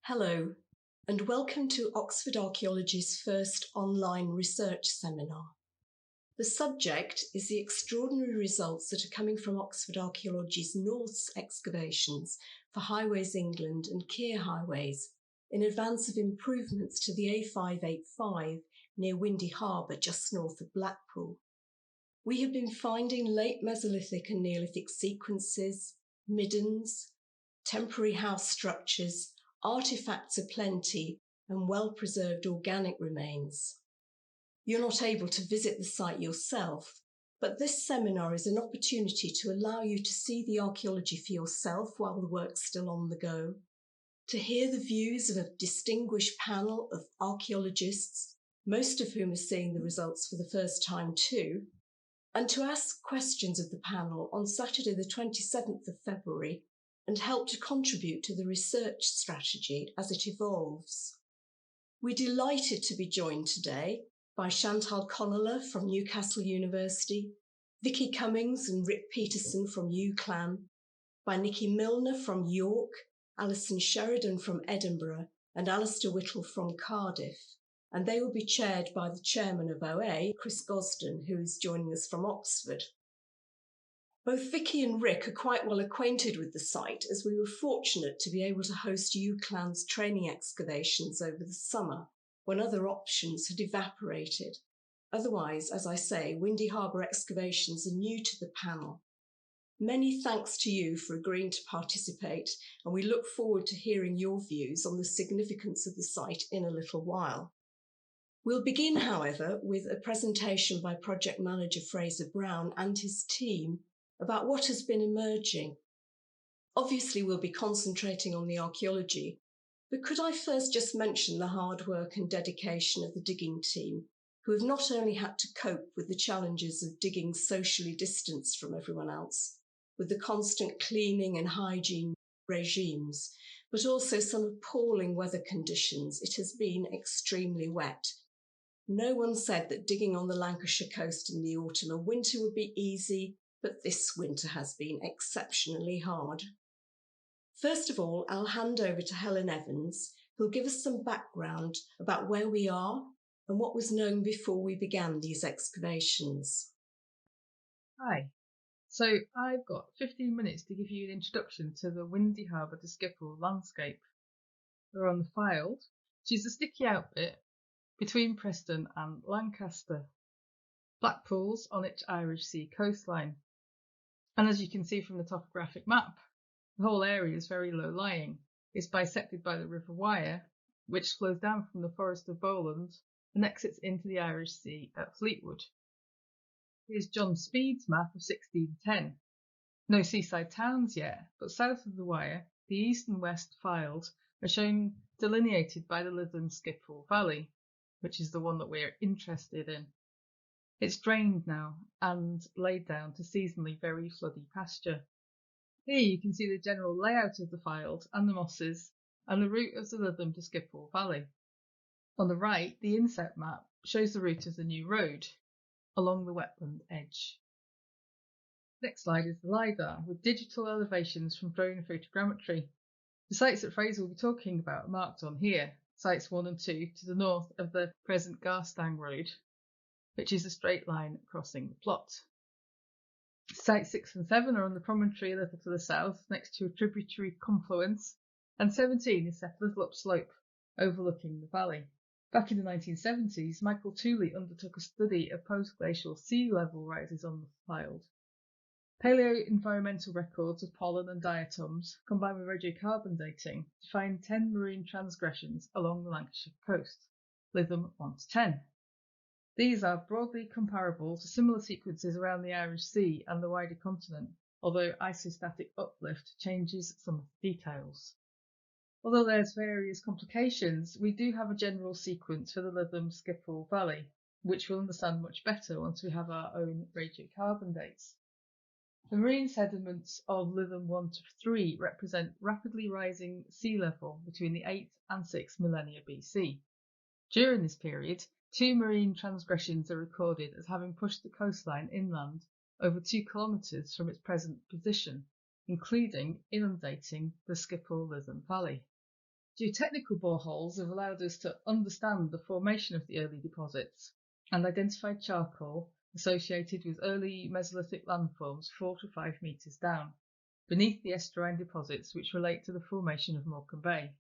Hello, and welcome to Oxford Archaeology's first online research seminar. The subject is the extraordinary results that are coming from Oxford Archaeology's North's excavations for Highways England and Kier Highways in advance of improvements to the A585 near Windy Harbour just north of Blackpool. We have been finding late Mesolithic and Neolithic sequences, middens, temporary house structures, artefacts aplenty, and well-preserved organic remains. You're not able to visit the site yourself, but this seminar is an opportunity to allow you to see the archaeology for yourself while the work's still on the go, to hear the views of a distinguished panel of archaeologists, most of whom are seeing the results for the first time too, and to ask questions of the panel on Saturday the 27th of February and help to contribute to the research strategy as it evolves. We're delighted to be joined today by Chantal Connolly from Newcastle University, Vicky Cummings and Rick Peterson from UCLan, by Nikki Milner from York, Alison Sheridan from Edinburgh, and Alistair Whittle from Cardiff. And they will be chaired by the chairman of OA, Chris Gosden, who is joining us from Oxford. Both Vicky and Rick are quite well acquainted with the site, as we were fortunate to be able to host UCLan's training excavations over the summer, when other options had evaporated. Otherwise, as I say, Windy Harbour excavations are new to the panel. Many thanks to you for agreeing to participate, and we look forward to hearing your views on the significance of the site in a little while. We'll begin, however, with a presentation by Project Manager Fraser Brown and his team about what has been emerging. Obviously, we'll be concentrating on the archaeology, but could I first just mention the hard work and dedication of the digging team, who have not only had to cope with the challenges of digging socially distanced from everyone else, with the constant cleaning and hygiene regimes, but also some appalling weather conditions. It has been extremely wet. No one said that digging on the Lancashire coast in the autumn and winter would be easy, but this winter has been exceptionally hard. First of all, I'll hand over to Helen Evans, who'll give us some background about where we are and what was known before we began these excavations. Hi. So I've got 15 minutes to give you an introduction to the Windy Harbour to Skiffle landscape. We're on the Fylde, which is a sticky outbit between Preston and Lancaster. Blackpool's on its Irish Sea coastline. And as you can see from the topographic map, the whole area is very low-lying. It's bisected by the River Wyre, which flows down from the Forest of Bowland and exits into the Irish Sea at Fleetwood. Here's John Speed's map of 1610. No seaside towns yet, but south of the Wyre, the east and west Fylde are shown delineated by the Lytham Skiffle Valley, which is the one that we're interested in. It's drained now and laid down to seasonally very floody pasture. Here you can see the general layout of the Fylde and the mosses and the route of the Lytham to Skiffle Valley. On the right, the inset map shows the route of the new road along the wetland edge. Next slide is the LiDAR with digital elevations from drone photogrammetry. The sites that Fraser will be talking about are marked on here, sites 1 and 2 to the north of the present Garstang Road, which is a straight line crossing the plot. Sites 6 and 7 are on the promontory a little to the south, next to a tributary confluence, and 17 is set a little upslope, overlooking the valley. Back in the 1970s, Michael Tooley undertook a study of post-glacial sea level rises on the Fylde. Paleo-environmental records of pollen and diatoms, combined with radiocarbon dating, to find 10 marine transgressions along the Lancashire coast, Lytham 1 to 10. These are broadly comparable to similar sequences around the Irish Sea and the wider continent, although isostatic uplift changes some of the details. Although there's various complications, we do have a general sequence for the Lytham Skiffle Valley, which we'll understand much better once we have our own radiocarbon dates. The marine sediments of Lytham 1 to 3 represent rapidly rising sea level between the 8th and 6th millennia BC. During this period, 2 marine transgressions are recorded as having pushed the coastline inland over 2 kilometres from its present position, including inundating the Skiffle Lytham Valley. Geotechnical boreholes have allowed us to understand the formation of the early deposits and identified charcoal associated with early Mesolithic landforms 4 to 5 metres down, beneath the estuarine deposits which relate to the formation of Morecambe Bay.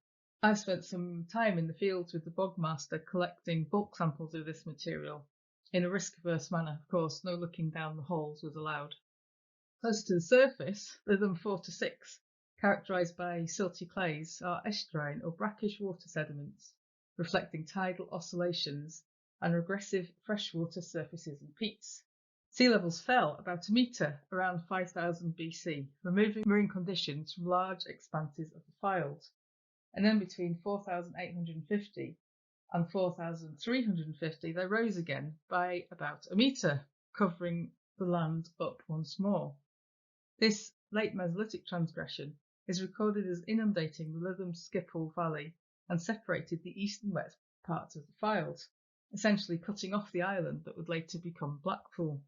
I've spent some time in the fields with the bogmaster collecting bulk samples of this material. In a risk-averse manner, of course, no looking down the holes was allowed. Close to the surface, Lytham 4 to 6, characterised by silty clays, are estuarine or brackish water sediments, reflecting tidal oscillations and regressive freshwater surfaces and peats. Sea levels fell about a metre around 5000 BC, removing marine conditions from large expanses of the Fylde, and then between 4850 and 4350 they rose again by about a metre, covering the land up once more. This late Mesolithic transgression is recorded as inundating the Lytham-Skippal Valley and separated the east and west parts of the Fylde, essentially cutting off the island that would later become Blackpool.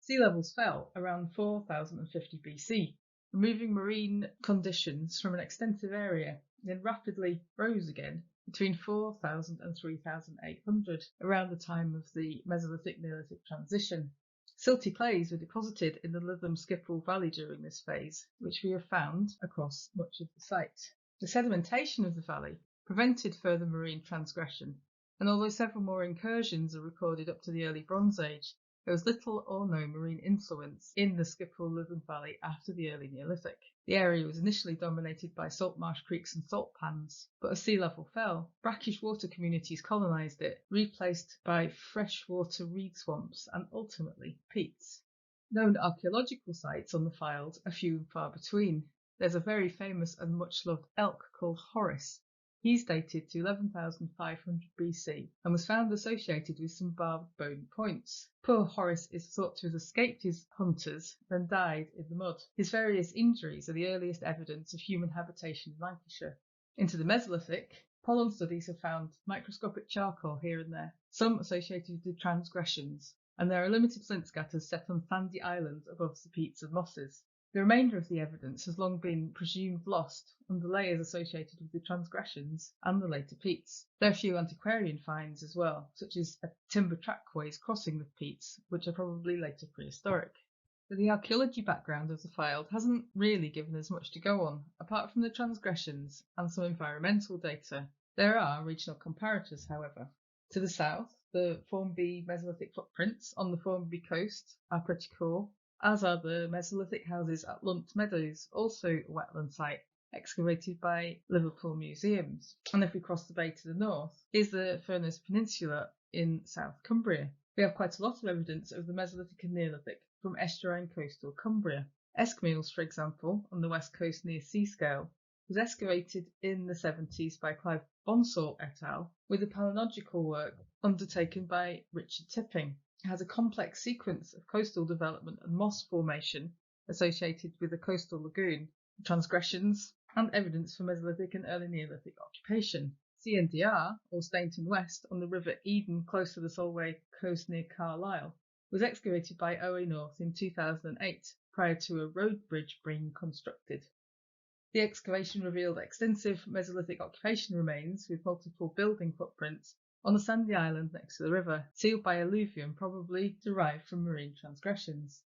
Sea levels fell around 4050 BC, removing marine conditions from an extensive area, then rapidly rose again between 4000 and 3800 around the time of the Mesolithic-Neolithic transition. Silty clays were deposited in the Lytham-Skippal Valley during this phase, which we have found across much of the site. The sedimentation of the valley prevented further marine transgression, and although several more incursions are recorded up to the early Bronze Age, there was little or no marine influence in the Skippal-Lytham Valley after the early Neolithic. The area was initially dominated by salt marsh creeks and salt pans, but as sea level fell, brackish water communities colonised it, replaced by freshwater reed swamps and ultimately peats. Known archaeological sites on the Fylde are few and far between. There's a very famous and much loved elk called Horace. He's dated to 11,500 BC and was found associated with some barbed bone points. Poor Horace is thought to have escaped his hunters, then died in the mud. His various injuries are the earliest evidence of human habitation in Lancashire. Into the Mesolithic, pollen studies have found microscopic charcoal here and there, some associated with transgressions, and there are limited flint scatters set on sandy islands above the peats and mosses. The remainder of the evidence has long been presumed lost under layers associated with the transgressions and the later peats. There are a few antiquarian finds as well, such as timber trackways crossing the peats, which are probably later prehistoric. But the archaeology background of the Fylde hasn't really given us much to go on, apart from the transgressions and some environmental data. There are regional comparators, however. To the south, the Formby Mesolithic footprints on the Formby coast are pretty cool, as are the Mesolithic houses at Lunt Meadows, also a wetland site, excavated by Liverpool museums. And if we cross the bay to the north, is the Furness Peninsula in South Cumbria. We have quite a lot of evidence of the Mesolithic and Neolithic from estuarine coastal Cumbria. Eskmills, for example, on the west coast near Seascale, was excavated in the 70s by Clive Bonsall et al. With a palynological work undertaken by Richard Tipping. It has a complex sequence of coastal development and moss formation associated with a coastal lagoon, transgressions, and evidence for Mesolithic and early Neolithic occupation. CNDR, or Stainton West, on the River Eden close to the Solway coast near Carlisle, was excavated by OA North in 2008 prior to a road bridge being constructed. The excavation revealed extensive Mesolithic occupation remains with multiple building footprints on a sandy island next to the river, sealed by alluvium probably derived from marine transgressions.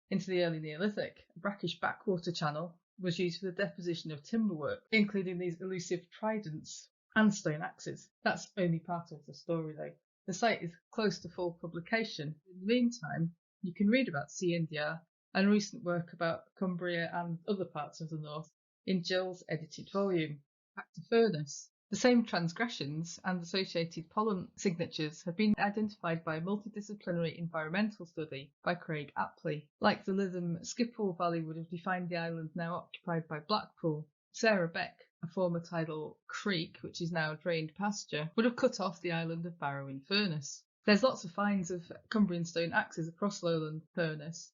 Into the early Neolithic, a brackish backwater channel was used for the deposition of timberwork, including these elusive tridents and stone axes. That's only part of the story though. The site is close to full publication. In the meantime, you can read about CNDR and recent work about Cumbria and other parts of the north in Gill's edited volume. Back to Furness. The same transgressions and associated pollen signatures have been identified by a multidisciplinary environmental study by Craig Apley. Like the Lytham-Skippal Valley would have defined the island now occupied by Blackpool, Sarah Beck, a former tidal creek which is now drained pasture, would have cut off the island of Barrow in Furness. There's lots of finds of Cumbrian stone axes across lowland Furness,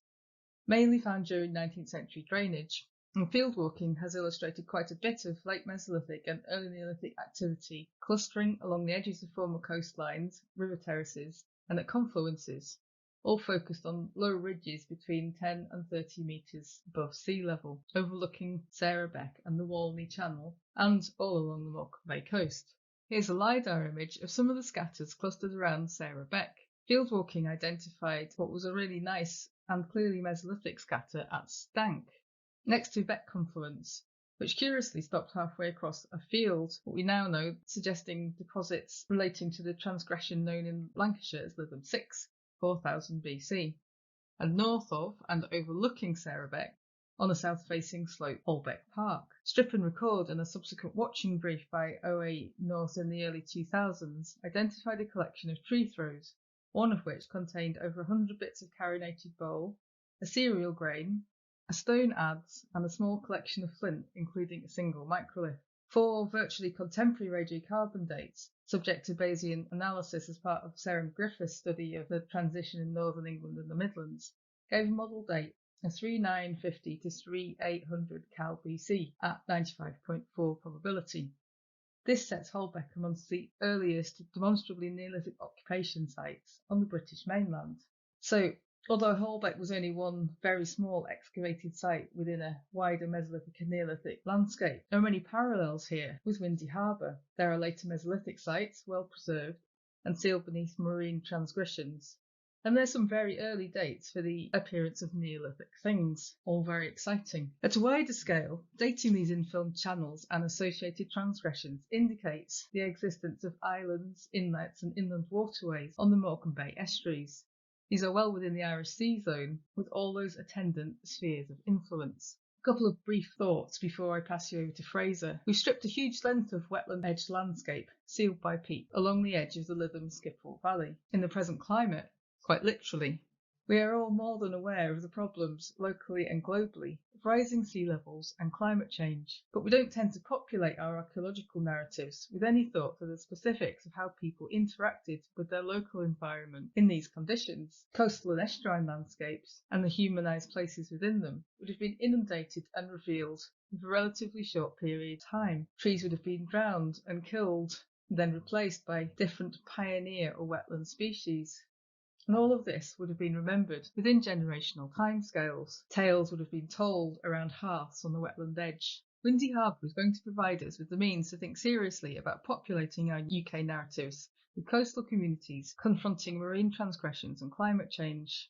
mainly found during 19th century drainage. And field walking has illustrated quite a bit of late Mesolithic and early Neolithic activity, clustering along the edges of former coastlines, river terraces, and at confluences. all focused on low ridges between 10 and 30 metres above sea level, overlooking Sarah Beck and the Walney Channel, and all along the Morecambe Bay coast. Here's a LiDAR image of some of the scatters clustered around Sarah Beck. Fieldwalking identified what was a really nice and clearly Mesolithic scatter at Stank, next to Beck Confluence, which curiously stopped halfway across a field, what we now know, suggesting deposits relating to the transgression known in Lancashire as Lytham 6, 4000 BC, and north of and overlooking Sarah Beck, on a south-facing slope, Holbeck Park. Strip and Record and a subsequent watching brief by OA North in the early 2000s identified a collection of tree throws, one of which contained over 100 bits of carinated bole, a cereal grain, a stone adze, and a small collection of flint, including a single microlith. 4 virtually contemporary radiocarbon dates, subject to Bayesian analysis as part of Sarah Griffith's study of the transition in northern England and the Midlands, gave a model date of 3950 to 3800 Cal BC at 95.4 probability. This sets Holbeck amongst the earliest demonstrably Neolithic occupation sites on the British mainland. So, although Holbeck was only one very small excavated site within a wider Mesolithic and Neolithic landscape, there are many parallels here with Windy Harbour. There are later Mesolithic sites, well preserved, and sealed beneath marine transgressions. And there's some very early dates for the appearance of Neolithic things, all very exciting. At a wider scale, dating these infilmed channels and associated transgressions indicates the existence of islands, inlets and inland waterways on the Morecambe Bay estuaries. These are well within the Irish Sea zone, with all those attendant spheres of influence. A couple of brief thoughts before I pass you over to Fraser. We've stripped a huge length of wetland-edged landscape, sealed by peat, along the edge of the Lytham-Skiffle Valley. In the present climate, quite literally, we are all more than aware of the problems, locally and globally, of rising sea levels and climate change. But we don't tend to populate our archaeological narratives with any thought to the specifics of how people interacted with their local environment in these conditions. Coastal and estuarine landscapes, and the humanised places within them, would have been inundated and revealed with a relatively short period of time. Trees would have been drowned and killed, and then replaced by different pioneer or wetland species. And all of this would have been remembered within generational timescales. Tales would have been told around hearths on the wetland edge. Windy Harbour is going to provide us with the means to think seriously about populating our UK narratives with coastal communities confronting marine transgressions and climate change.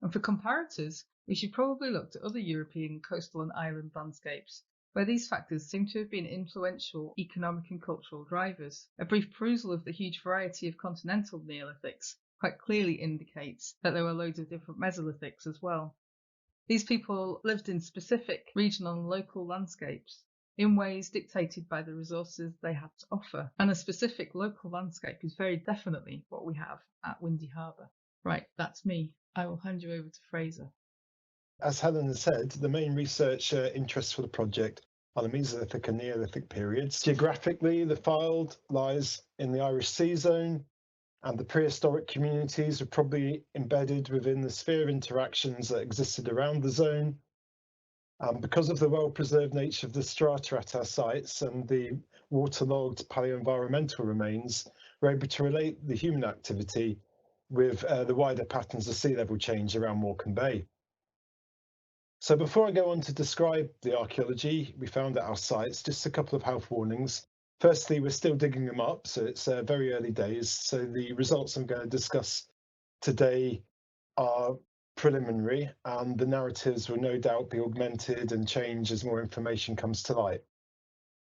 And for comparators, we should probably look to other European coastal and island landscapes, where these factors seem to have been influential economic and cultural drivers. A brief perusal of the huge variety of continental Neolithics quite clearly indicates that there were loads of different Mesolithics as well. These people lived in specific regional and local landscapes in ways dictated by the resources they had to offer, and a specific local landscape is very definitely what we have at Windy Harbour. Right, that's me. I will hand you over to Fraser. As Helen has said, the main research interests for the project are the Mesolithic and Neolithic periods. Geographically, the Fylde lies in the Irish Sea zone, and the prehistoric communities were probably embedded within the sphere of interactions that existed around the zone. Because of the well-preserved nature of the strata at our sites and the waterlogged paleoenvironmental remains, we're able to relate the human activity with the wider patterns of sea level change around Morecambe Bay. So before I go on to describe the archaeology we found at our sites, just a couple of health warnings. Firstly, we're still digging them up, so it's very early days. So the results I'm going to discuss today are preliminary, and the narratives will no doubt be augmented and change as more information comes to light.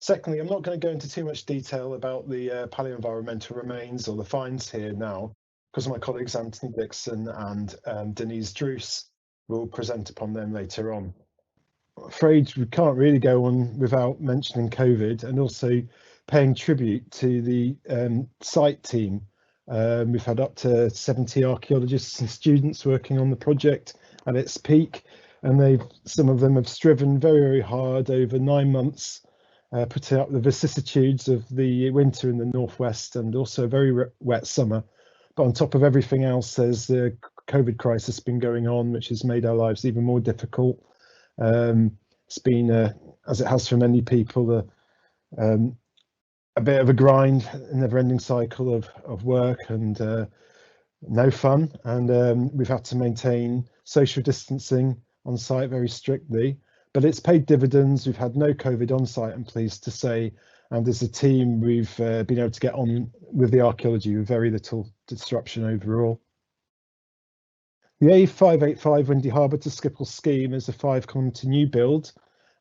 Secondly, I'm not going to go into too much detail about the paleoenvironmental remains or the finds here now, because my colleagues Antony Dickson and Denise Druce will present upon them later on. I'm afraid we can't really go on without mentioning COVID and also paying tribute to the site team. We've had up to 70 archaeologists and students working on the project at its peak, and some of them have striven very, very hard over 9 months, putting up the vicissitudes of the winter in the northwest and also a very wet summer. But on top of everything else, there's the COVID crisis been going on, which has made our lives even more difficult. It's been, as it has for many people, a bit of a grind, a never-ending cycle of work and no fun, and we've had to maintain social distancing on site very strictly, but it's paid dividends. We've had no COVID on site, I'm pleased to say, and as a team we've been able to get on with the archaeology with very little disruption overall. The A585 Windy Harbour to Schiphol scheme is a 5-kilometre new build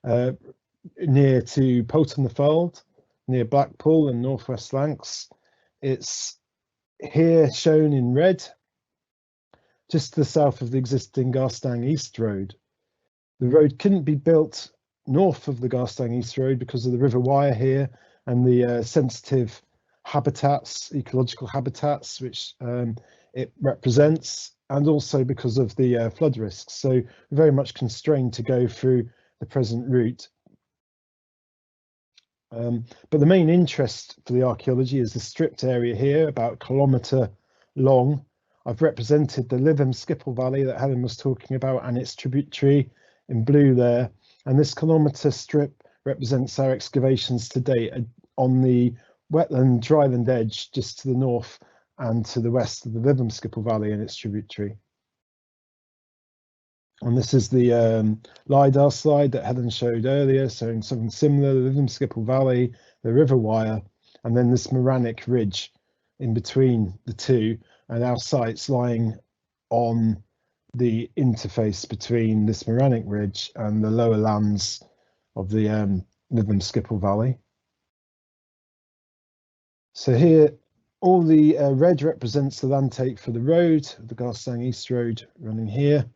near to Poulton-le-Fylde, near Blackpool and northwest Lancs. It's here shown in red, just to the south of the existing Garstang East Road. The road couldn't be built north of the Garstang East Road because of the River Wyre here and the sensitive habitats, ecological habitats, which it represents, and also because of the flood risks. So we're very much constrained to go through the present route. But the main interest for the archaeology is the stripped area here, about a kilometre long. I've represented the Lytham Schiphol Valley that Helen was talking about and its tributary in blue there. And this kilometre strip represents our excavations to date on the wetland, dryland edge just to the north and to the west of the Lytham Schiphol Valley and its tributary. And this is the LiDAR slide that Helen showed earlier, showing something similar, the Lytham Schiphol Valley, the River Wyre, and then this Moranic ridge in between the two, and our site's lying on the interface between this Moranic ridge and the lower lands of the Lytham Schiphol Valley. So here, all the red represents the land take for the road, the Garstang East Road running here.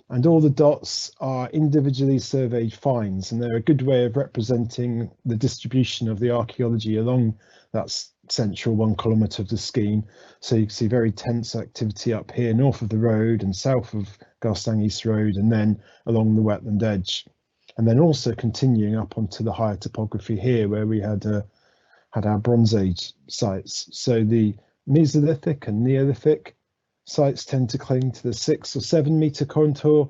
And all the dots are individually surveyed finds, and they're a good way of representing the distribution of the archaeology along that central 1 kilometre of the scheme. So you can see very tense activity up here north of the road and south of Garstang East Road, and then along the wetland edge. And then also continuing up onto the higher topography here where we had our Bronze Age sites. So the Mesolithic and Neolithic sites tend to cling to the 6 or 7 metre contour,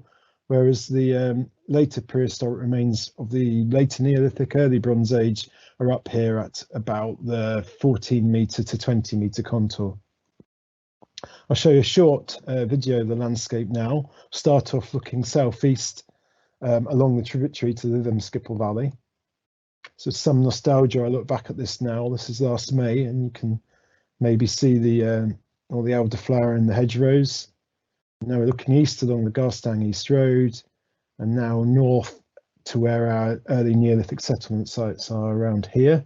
whereas the later prehistoric remains of the later Neolithic, early Bronze Age are up here at about the 14 metre to 20 metre contour. I'll show you a short video of the landscape now. Start off looking southeast along the tributary to the Lytham Schiphol Valley. So some nostalgia, I look back at this now. This is last May, and you can maybe see the all the elderflower in the hedgerows. Now we're looking east along the Garstang East Road, and now north to where our early Neolithic settlement sites are around here.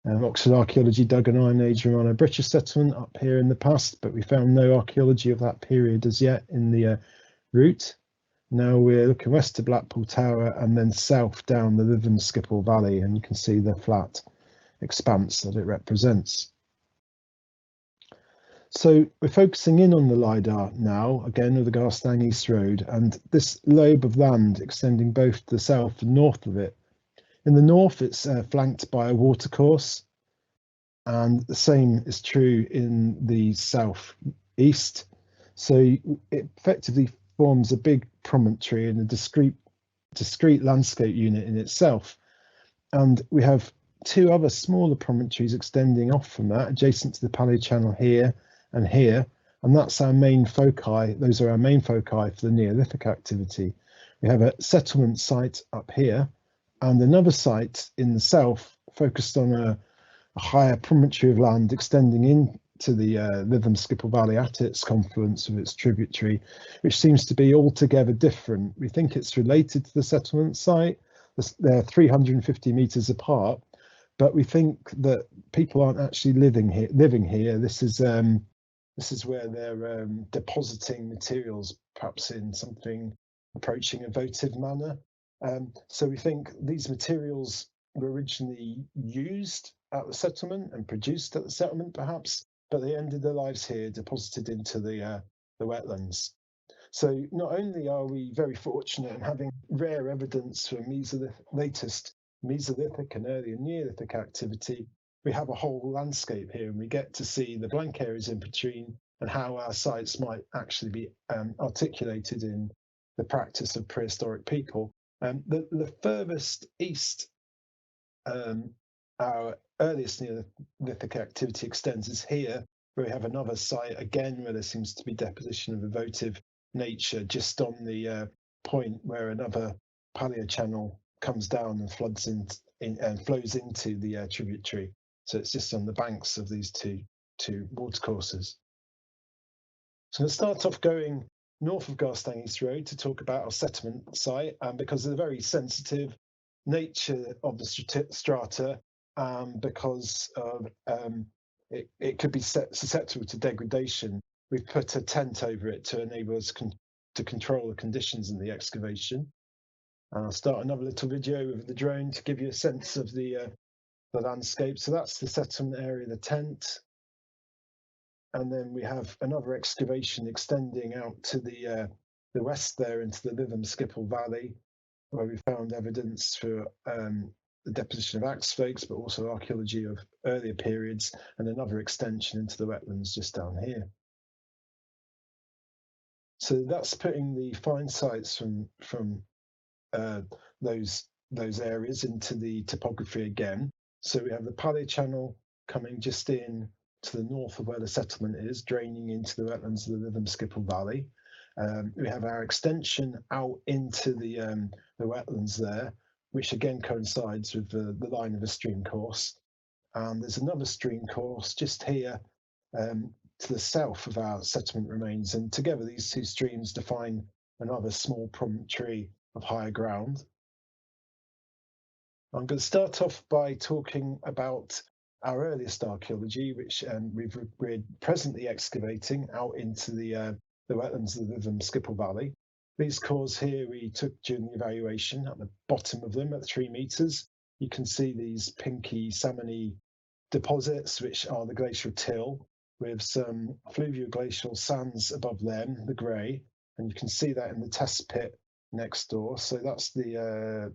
Oxford Archaeology dug an Iron Age Romano British settlement up here in the past, but we found no archaeology of that period as yet in the route. Now we're looking west to Blackpool Tower and then south down the Lytham Schiphol Valley, and you can see the flat expanse that it represents. So we're focusing in on the LiDAR now, again with the Garstang East Road, and this lobe of land extending both to the south and north of it. In the north, it's flanked by a watercourse, and the same is true in the south east. So it effectively forms a big promontory and a discrete landscape unit in itself. And we have 2 other smaller promontories extending off from that, adjacent to the Paleochannel here and here, and that's our main foci. Those are our main foci for the Neolithic activity. We have a settlement site up here and another site in the south focused on a higher promontory of land extending into the Lytham Schiphol Valley at its confluence with its tributary, which seems to be altogether different. We think it's related to the settlement site. They're 350 metres apart, but we think that people aren't actually living here. This is where they're depositing materials, perhaps in something approaching a votive manner. So we think these materials were originally used at the settlement and produced at the settlement, perhaps, but they ended their lives here, deposited into the wetlands. So not only are we very fortunate in having rare evidence for latest Mesolithic and earlier Neolithic activity, we have a whole landscape here, and we get to see the blank areas in between and how our sites might actually be articulated in the practice of prehistoric people. The furthest east our earliest Neolithic activity extends is here where we have another site again where there seems to be deposition of a votive nature just on the point where another paleochannel comes down and floods and flows into the tributary. So it's just on the banks of these two watercourses. So I'm going to start off going north of Garstang East Road to talk about our settlement site, because of the very sensitive nature of the strata, because of it could be susceptible to degradation. We've put a tent over it to enable us to control the conditions in the excavation. And I'll start another little video with the drone to give you a sense of the landscape. So that's the settlement area, the tent. And then we have another excavation extending out to the west there into the Lytham-Skipple Valley, where we found evidence for the deposition of axe flakes, but also archaeology of earlier periods, and another extension into the wetlands just down here. So that's putting the find sites from those areas into the topography again. So we have the Paleochannel coming just in to the north of where the settlement is, draining into the wetlands of the Lytham-Skipple Valley. We have our extension out into the wetlands there, which again coincides with the line of a stream course. And there's another stream course just here to the south of our settlement remains, and together these two streams define another small promontory of higher ground. I'm going to start off by talking about our earliest archaeology, which we're presently excavating out into the wetlands of the Lytham-Skipple Valley. These cores here we took during the evaluation. At the bottom of them, at 3 meters, you can see these pinky salmony deposits, which are the glacial till, with some fluvio-glacial sands above them, the grey, and you can see that in the test pit next door. So that's the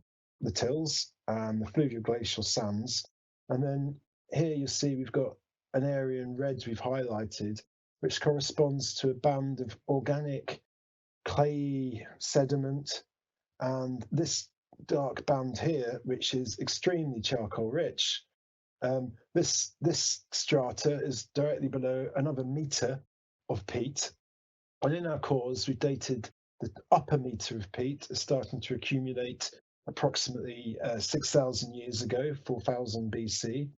tills and the fluvio-glacial sands. And then here you see we've got an area in red we've highlighted, which corresponds to a band of organic clay sediment. And this dark band here, which is extremely charcoal rich, this strata is directly below another meter of peat. And in our cores, we dated the upper meter of peat as starting to accumulate approximately 6,000 years ago, 4,000 BC.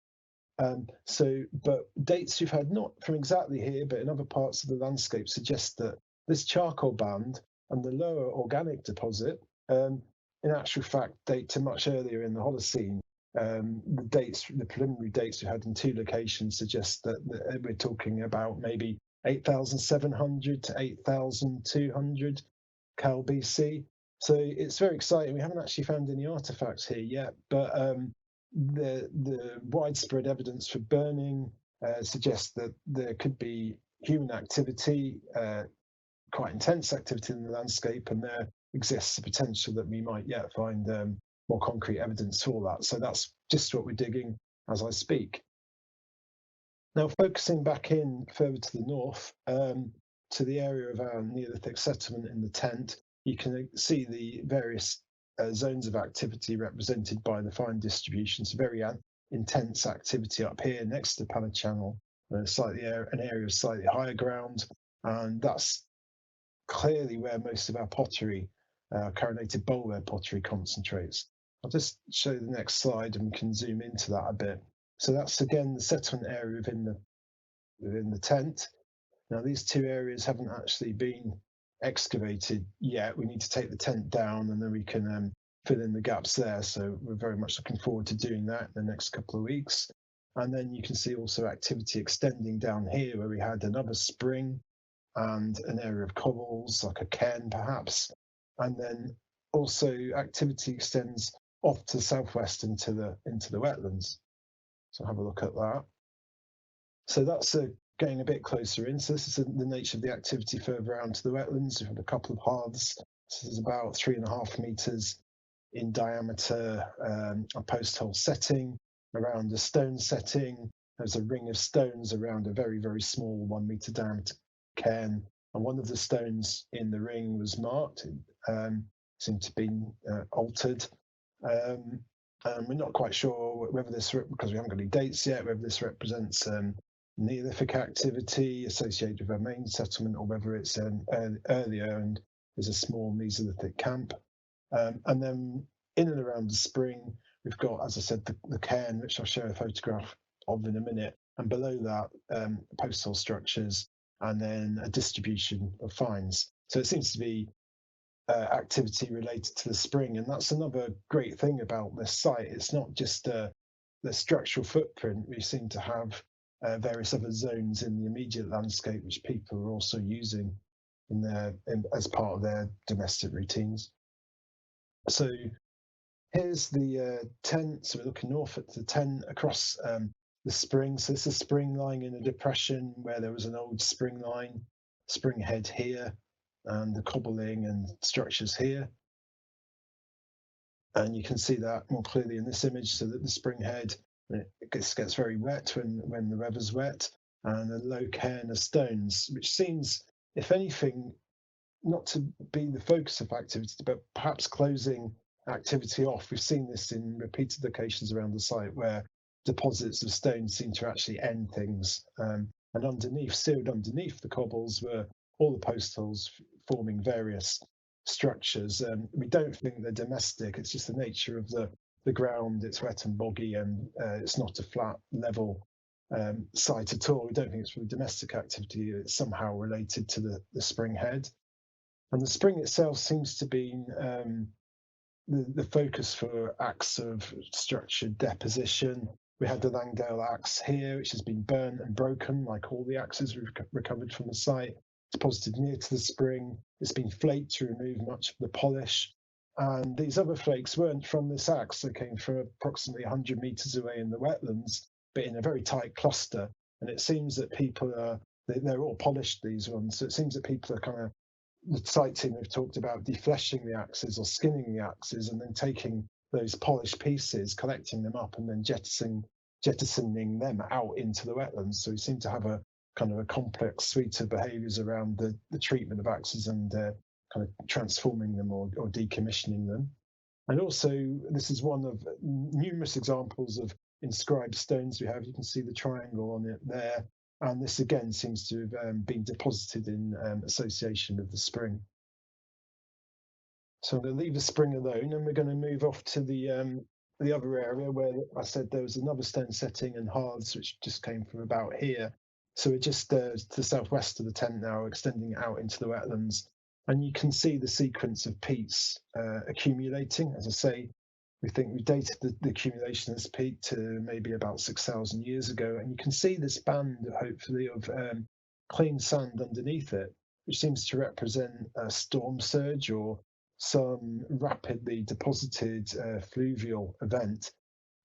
But dates we've had not from exactly here, but in other parts of the landscape suggest that this charcoal band and the lower organic deposit, in actual fact, date to much earlier in the Holocene. The preliminary dates we had in 2 locations suggest that we're talking about maybe 8,700 to 8,200 Cal BC. So it's very exciting. We haven't actually found any artifacts here yet, but the widespread evidence for burning suggests that there could be human activity, quite intense activity in the landscape, and there exists the potential that we might yet find more concrete evidence for that. So that's just what we're digging as I speak. Now, focusing back in further to the north, to the area of our Neolithic settlement in the tent, you can see the various zones of activity represented by the fine distribution. So very intense activity up here next to the Paleochannel, an area of slightly higher ground, and that's clearly where most of our pottery, coronated boleware pottery, concentrates. I'll just show the next slide and we can zoom into that a bit. So that's again the settlement area within the tent. Now these 2 areas haven't actually been excavated yet. We need to take the tent down and then we can fill in the gaps there. So we're very much looking forward to doing that in the next couple of weeks. And then you can see also activity extending down here where we had another spring and an area of cobbles, like a cairn perhaps. And then also activity extends off to the southwest into the wetlands. So have a look at that. So that's getting a bit closer in. So this is the nature of the activity further out to the wetlands. We've had a couple of paths. This is about 3.5 meters in diameter, a post hole setting around a stone setting. There's a ring of stones around a very, very small 1 meter diameter cairn. And one of the stones in the ring was marked, seemed to be altered. And we're not quite sure whether this, because we haven't got any dates yet, whether this represents Neolithic activity associated with a main settlement, or whether it's earlier and there's a small Mesolithic camp. And then in and around the spring, we've got, as I said, the cairn, which I'll show a photograph of in a minute, and below that, postal structures, and then a distribution of finds. So it seems to be activity related to the spring, and that's another great thing about this site. It's not just the structural footprint. We seem to have various other zones in the immediate landscape which people are also using as part of their domestic routines. So here's the tent. So we're looking north at the tent across the spring. So this is spring lying in a depression where there was an old spring line, spring head here, and the cobbling and structures here. And you can see that more clearly in this image, so that the spring head gets very wet when the weather's wet, and a low cairn of stones, which seems, if anything, not to be the focus of activity, but perhaps closing activity off. We've seen this in repeated locations around the site where deposits of stone seem to actually end things. And sealed underneath the cobbles, were all the post holes forming various structures. We don't think they're domestic. It's just the nature of the ground. It's wet and boggy, and it's not a flat level site at all. We don't think it's really domestic activity. It's somehow related to the spring head. And the spring itself seems to be the focus for acts of structured deposition. We had the Langdale axe here, which has been burnt and broken, like all the axes we've recovered from the site, deposited near to the spring. It's been flaked to remove much of the polish. And these other flakes weren't from this axe. They came from approximately 100 metres away in the wetlands, but in a very tight cluster. And it seems that people they're all polished, these ones. So it seems that people are kind of, the site team have talked about defleshing the axes or skinning the axes, and then taking those polished pieces, collecting them up, and then jettisoning them out into the wetlands. So we seem to have a kind of a complex suite of behaviours around the treatment of axes and kind of transforming them or decommissioning them. And also, this is one of numerous examples of inscribed stones we have. You can see the triangle on it there. And this again seems to have been deposited in association with the spring. So I'm going to leave the spring alone, and we're going to move off to the other area where I said there was another stone setting and hearths, which just came from about here. So we're just to the southwest of the tent now, extending out into the wetlands. And you can see the sequence of peats accumulating. As I say, we think we dated the accumulation of this peat to maybe about 6,000 years ago. And you can see this band, hopefully, of clean sand underneath it, which seems to represent a storm surge or some rapidly deposited fluvial event.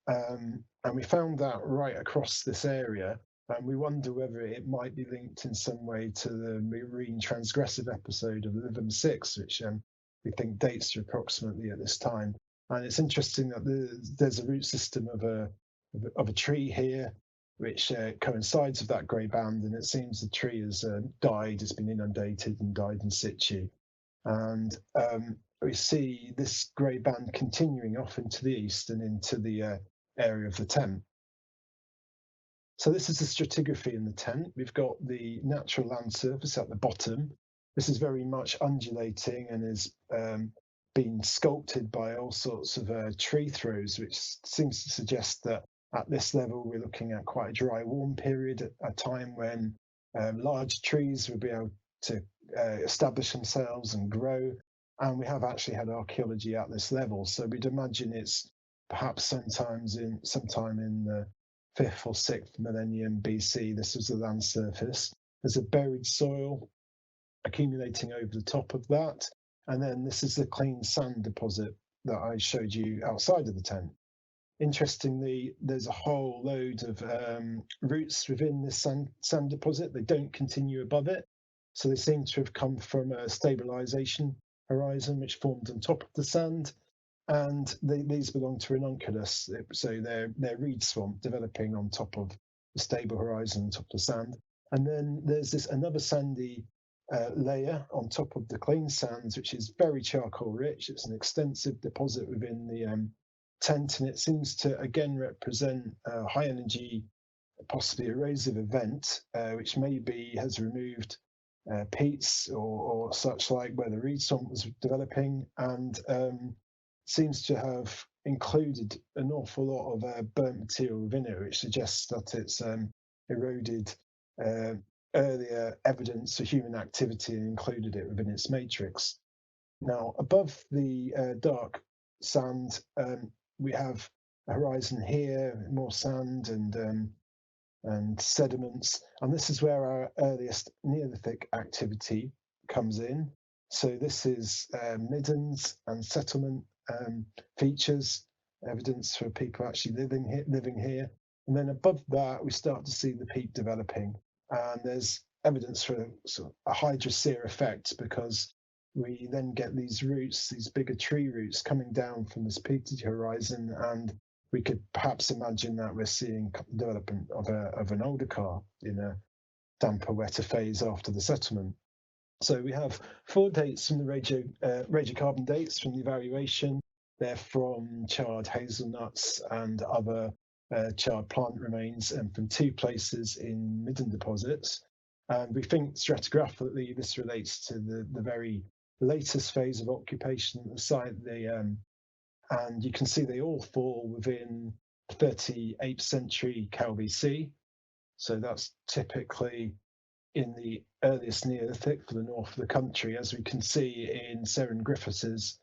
And we found that right across this area. And we wonder whether it might be linked in some way to the marine transgressive episode of Lytham 6, which we think dates to approximately at this time. And it's interesting that there's a root system of a tree here, which coincides with that grey band, and it seems the tree has died, has been inundated and died in situ. And we see this grey band continuing off into the east and into the area of the tent. So this is the stratigraphy in the tent. We've got the natural land surface at the bottom. This is very much undulating and is been sculpted by all sorts of tree throws, which seems to suggest that at this level we're looking at quite a dry, warm period, a time when large trees will be able to establish themselves and grow. And we have actually had archaeology at this level, so we'd imagine it's perhaps sometime in the 5th or 6th millennium BC. This was the land surface. There's a buried soil accumulating over the top of that. And then this is the clean sand deposit that I showed you outside of the tent. Interestingly, there's a whole load of roots within this sand deposit. They don't continue above it. So they seem to have come from a stabilization horizon, which formed on top of the sand. And these belong to ranunculus. So they're reed swamp developing on top of the stable horizon, on top of the sand. And then there's another sandy layer on top of the clean sands, which is very charcoal rich. It's an extensive deposit within the tent, and it seems to again represent high energy possibly erosive event, which maybe has removed peats or such like where the reed swamp was developing, and seems to have included an awful lot of burnt material within it, which suggests that it's eroded earlier evidence of human activity and included it within its matrix. Now, above the dark sand, we have a horizon here, more sand and sediments, and this is where our earliest Neolithic activity comes in. So this is middens and settlement features, evidence for people actually living here. And then above that, we start to see the peat developing, and there's evidence for sort of a hydroseer effect, because we then get these roots, these bigger tree roots coming down from this peated horizon, and we could perhaps imagine that we're seeing development of an older car in a damper, wetter phase after the settlement. So we have 4 dates from the radiocarbon dates from the evaluation. They're from charred hazelnuts and other charred plant remains, and from 2 places in midden deposits. And we think stratigraphically this relates to the very latest phase of occupation at the site. And you can see they all fall within 38th century Cal BC. So that's typically in the earliest Neolithic for the north of the country, as we can see in Seren Griffiths's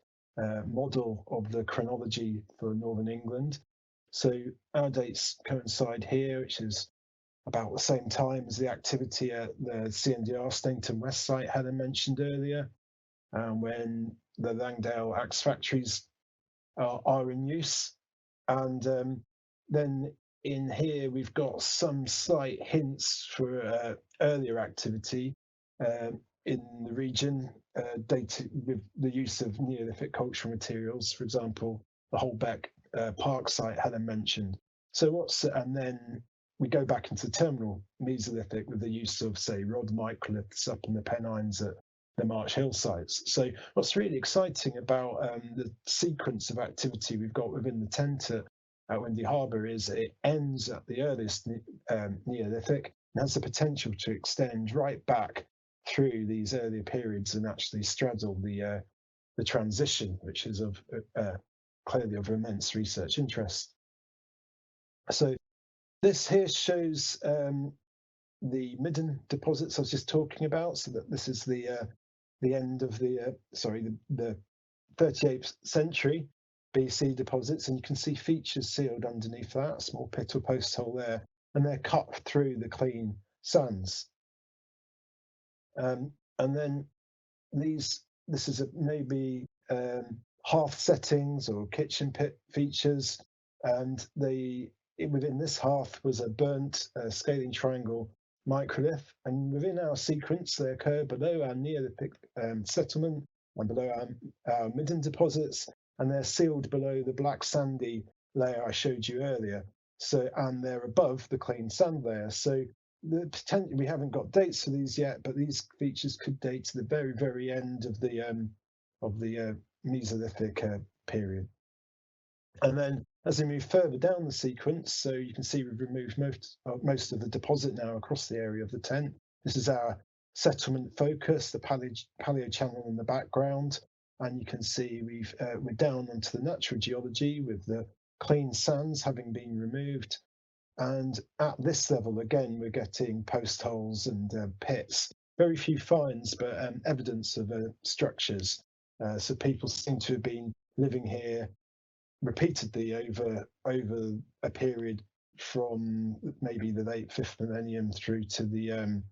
model of the chronology for Northern England. So our dates coincide here, which is about the same time as the activity at the CNDR Stainton West site Helen mentioned earlier, when the Langdale axe factories are in use. And then in here, we've got some slight hints for earlier activity in the region, dated with the use of Neolithic cultural materials, for example, the Holbeck Park site Helen mentioned. So and then we go back into terminal Mesolithic with the use of, say, rod microliths up in the Pennines at the March Hill sites. So what's really exciting about the sequence of activity we've got within the tent at Windy Harbour is it ends at the earliest Neolithic and has the potential to extend right back through these earlier periods and actually straddle the transition, which is of clearly of immense research interest. So this here shows the midden deposits I was just talking about. So that this is the end of the 38th century BC deposits, and you can see features sealed underneath that, a small pit or post hole there, and they're cut through the clean sands. And then this is maybe hearth settings or kitchen pit features, and within this hearth was a burnt scaling triangle microlith, and within our sequence they occur below our Neolithic settlement and below our midden deposits, and they're sealed below the black sandy layer I showed you earlier. So, and they're above the clean sand layer. So we haven't got dates for these yet, but these features could date to the very, very end of the Mesolithic period. And then as we move further down the sequence, so you can see we've removed most of the deposit now across the area of the tent. This is our settlement focus, the paleo channel in the background, and you can see we're down onto the natural geology with the clean sands having been removed. And at this level, again, we're getting post holes and pits. Very few finds, but evidence of structures. So people seem to have been living here repeatedly over a period from maybe the late 5th millennium through to the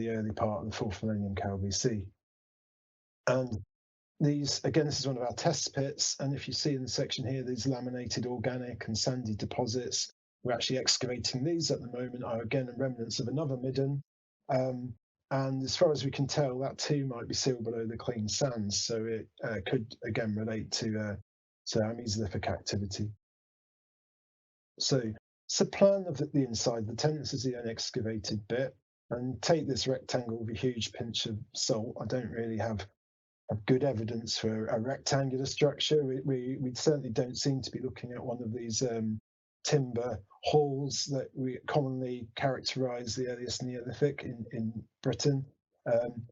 early part of the 4th millennium Cal BC. And these, again, this is one of our test pits, and if you see in the section here, these laminated organic and sandy deposits, we're actually excavating these at the moment, are again remnants of another midden. And as far as we can tell, that too might be sealed below the clean sands, so it could again relate to our Mesolithic activity. So it's a plan of the inside of the tent. This is the unexcavated bit, and take this rectangle with a huge pinch of salt. I don't really have good evidence for a rectangular structure. We certainly don't seem to be looking at one of these timber halls that we commonly characterise the earliest Neolithic in Britain.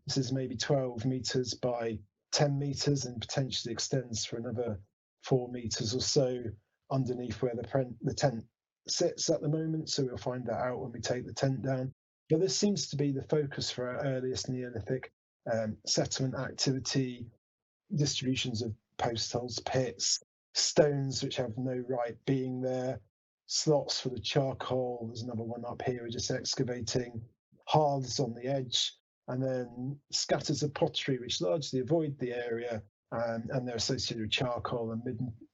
This is maybe 12 metres by 10 metres and potentially extends for another 4 metres or so underneath where the tent sits at the moment. So we'll find that out when we take the tent down. But this seems to be the focus for our earliest Neolithic settlement activity, distributions of post holes, pits, stones which have no right being there, slots for the charcoal. There's another one up here we're just excavating, hearths on the edge, and then scatters of pottery which largely avoid the area, and they're associated with charcoal and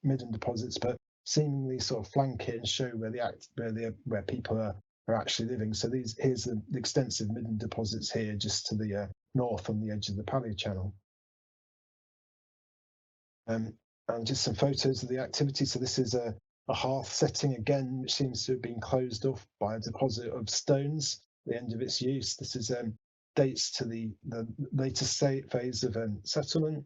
midden deposits, but seemingly sort of flank it and show where people are actually living. So here's the extensive midden deposits here just to the north on the edge of the Paleochannel. And just some photos of the activity. So this is a hearth setting again, which seems to have been closed off by a deposit of stones at the end of its use. This is dates to the latest phase of settlement.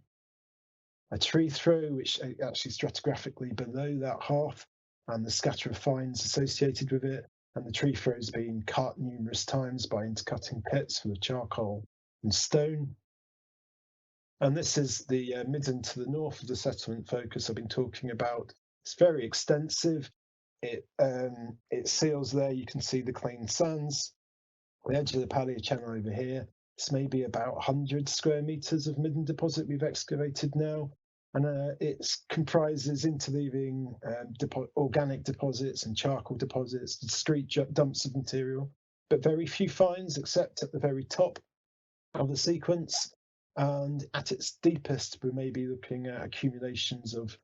A tree throw, which actually stratigraphically below that hearth, and the scatter of finds associated with it. And the tree throw has been cut numerous times by intercutting pits for the charcoal and stone. And this is the midden to the north of the settlement focus I've been talking about. It's very extensive. It seals there. You can see the clean sands. The edge of the Paleochannel over here. It's maybe about 100 square metres of midden deposit we've excavated now. And it comprises interleaving organic deposits and charcoal deposits, discrete dumps of material, but very few finds except at the very top of the sequence. And at its deepest, we may be looking at accumulations of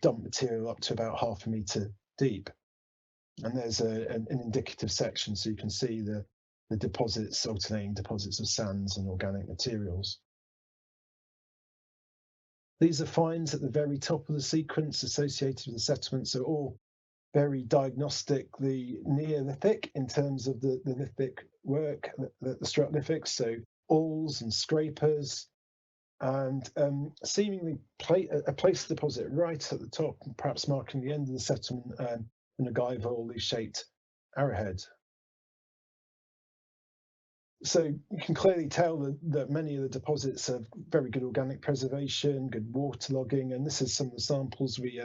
dump material up to about 0.5 metre deep. And there's an indicative section, so you can see the deposits, alternating deposits of sands and organic materials. These are finds at the very top of the sequence associated with the settlement, so all very diagnostically Neolithic in terms of the lithic work, the stratigraphics, so awls and scrapers, and seemingly a place deposit right at the top, perhaps marking the end of the settlement, and a Guyville shaped arrowhead. So you can clearly tell that many of the deposits have very good organic preservation, good waterlogging, and this is some of the samples we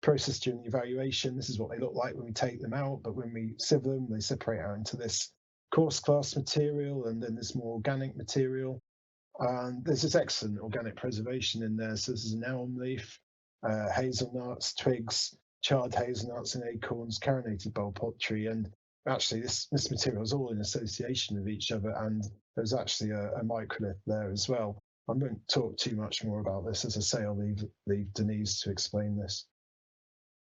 processed during the evaluation. This is what they look like when we take them out, but when we sieve them, they separate out into this coarse class material and then this more organic material. And there's this excellent organic preservation in there. So this is an elm leaf, hazelnuts, twigs, charred hazelnuts and acorns, carinated bulb pottery, and actually this material is all in association with each other, and there's actually a microlith there as well. I won't talk too much more about this. As I say, I'll leave Denise to explain this.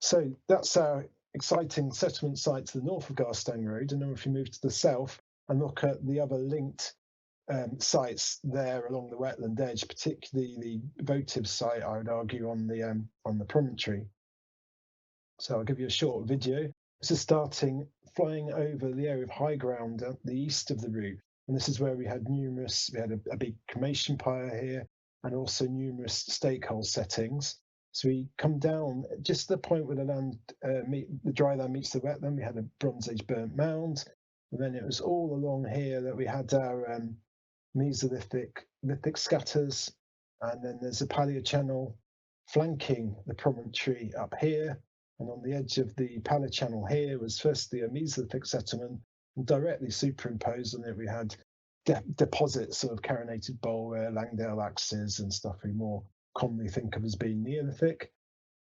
So that's our exciting settlement site to the north of Garstang Road, and now if you move to the south and look at the other linked sites there along the wetland edge, particularly the votive site, I would argue, on the promontory. So I'll give you a short video. This is flying over the area of high ground at the east of the route, and this is where we had a big cremation pyre here, and also numerous stake hole settings. So we come down just the point where the dry land meets the wetland. We had a Bronze Age burnt mound, and then it was all along here that we had our Mesolithic lithic scatters, and then there's a Paleochannel flanking the promontory up here. And on the edge of the Paleochannel here was firstly a Mesolithic settlement, and directly superimposed on it we had deposits of carinated bolware, Langdale axes, and stuff we more commonly think of as being Neolithic.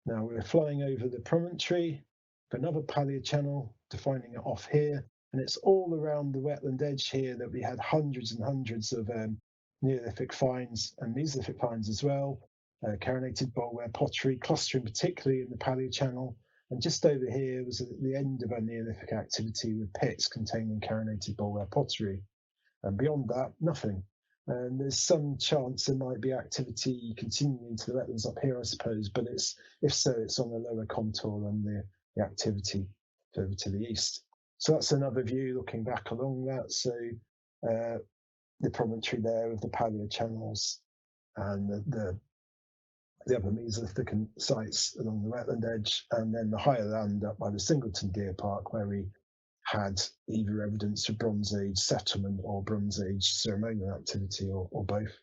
Now we're flying over the promontory for another Paleochannel, defining it off here, and it's all around the wetland edge here that we had hundreds and hundreds of Neolithic finds and Mesolithic finds as well. Carinated bolware pottery, clustering particularly in the Paleochannel, and just over here was the end of our Neolithic activity with pits containing carinated bolware pottery, and beyond that, nothing. And there's some chance there might be activity continuing into the wetlands up here, I suppose, but if so, it's on a lower contour than the activity further to the east. So that's another view looking back along that. So the promontory there of the Paleochannels and the the other Mesolithic sites along the wetland edge, and then the higher land up by the Singleton Deer Park, where we had either evidence of Bronze Age settlement or Bronze Age ceremonial activity, or both.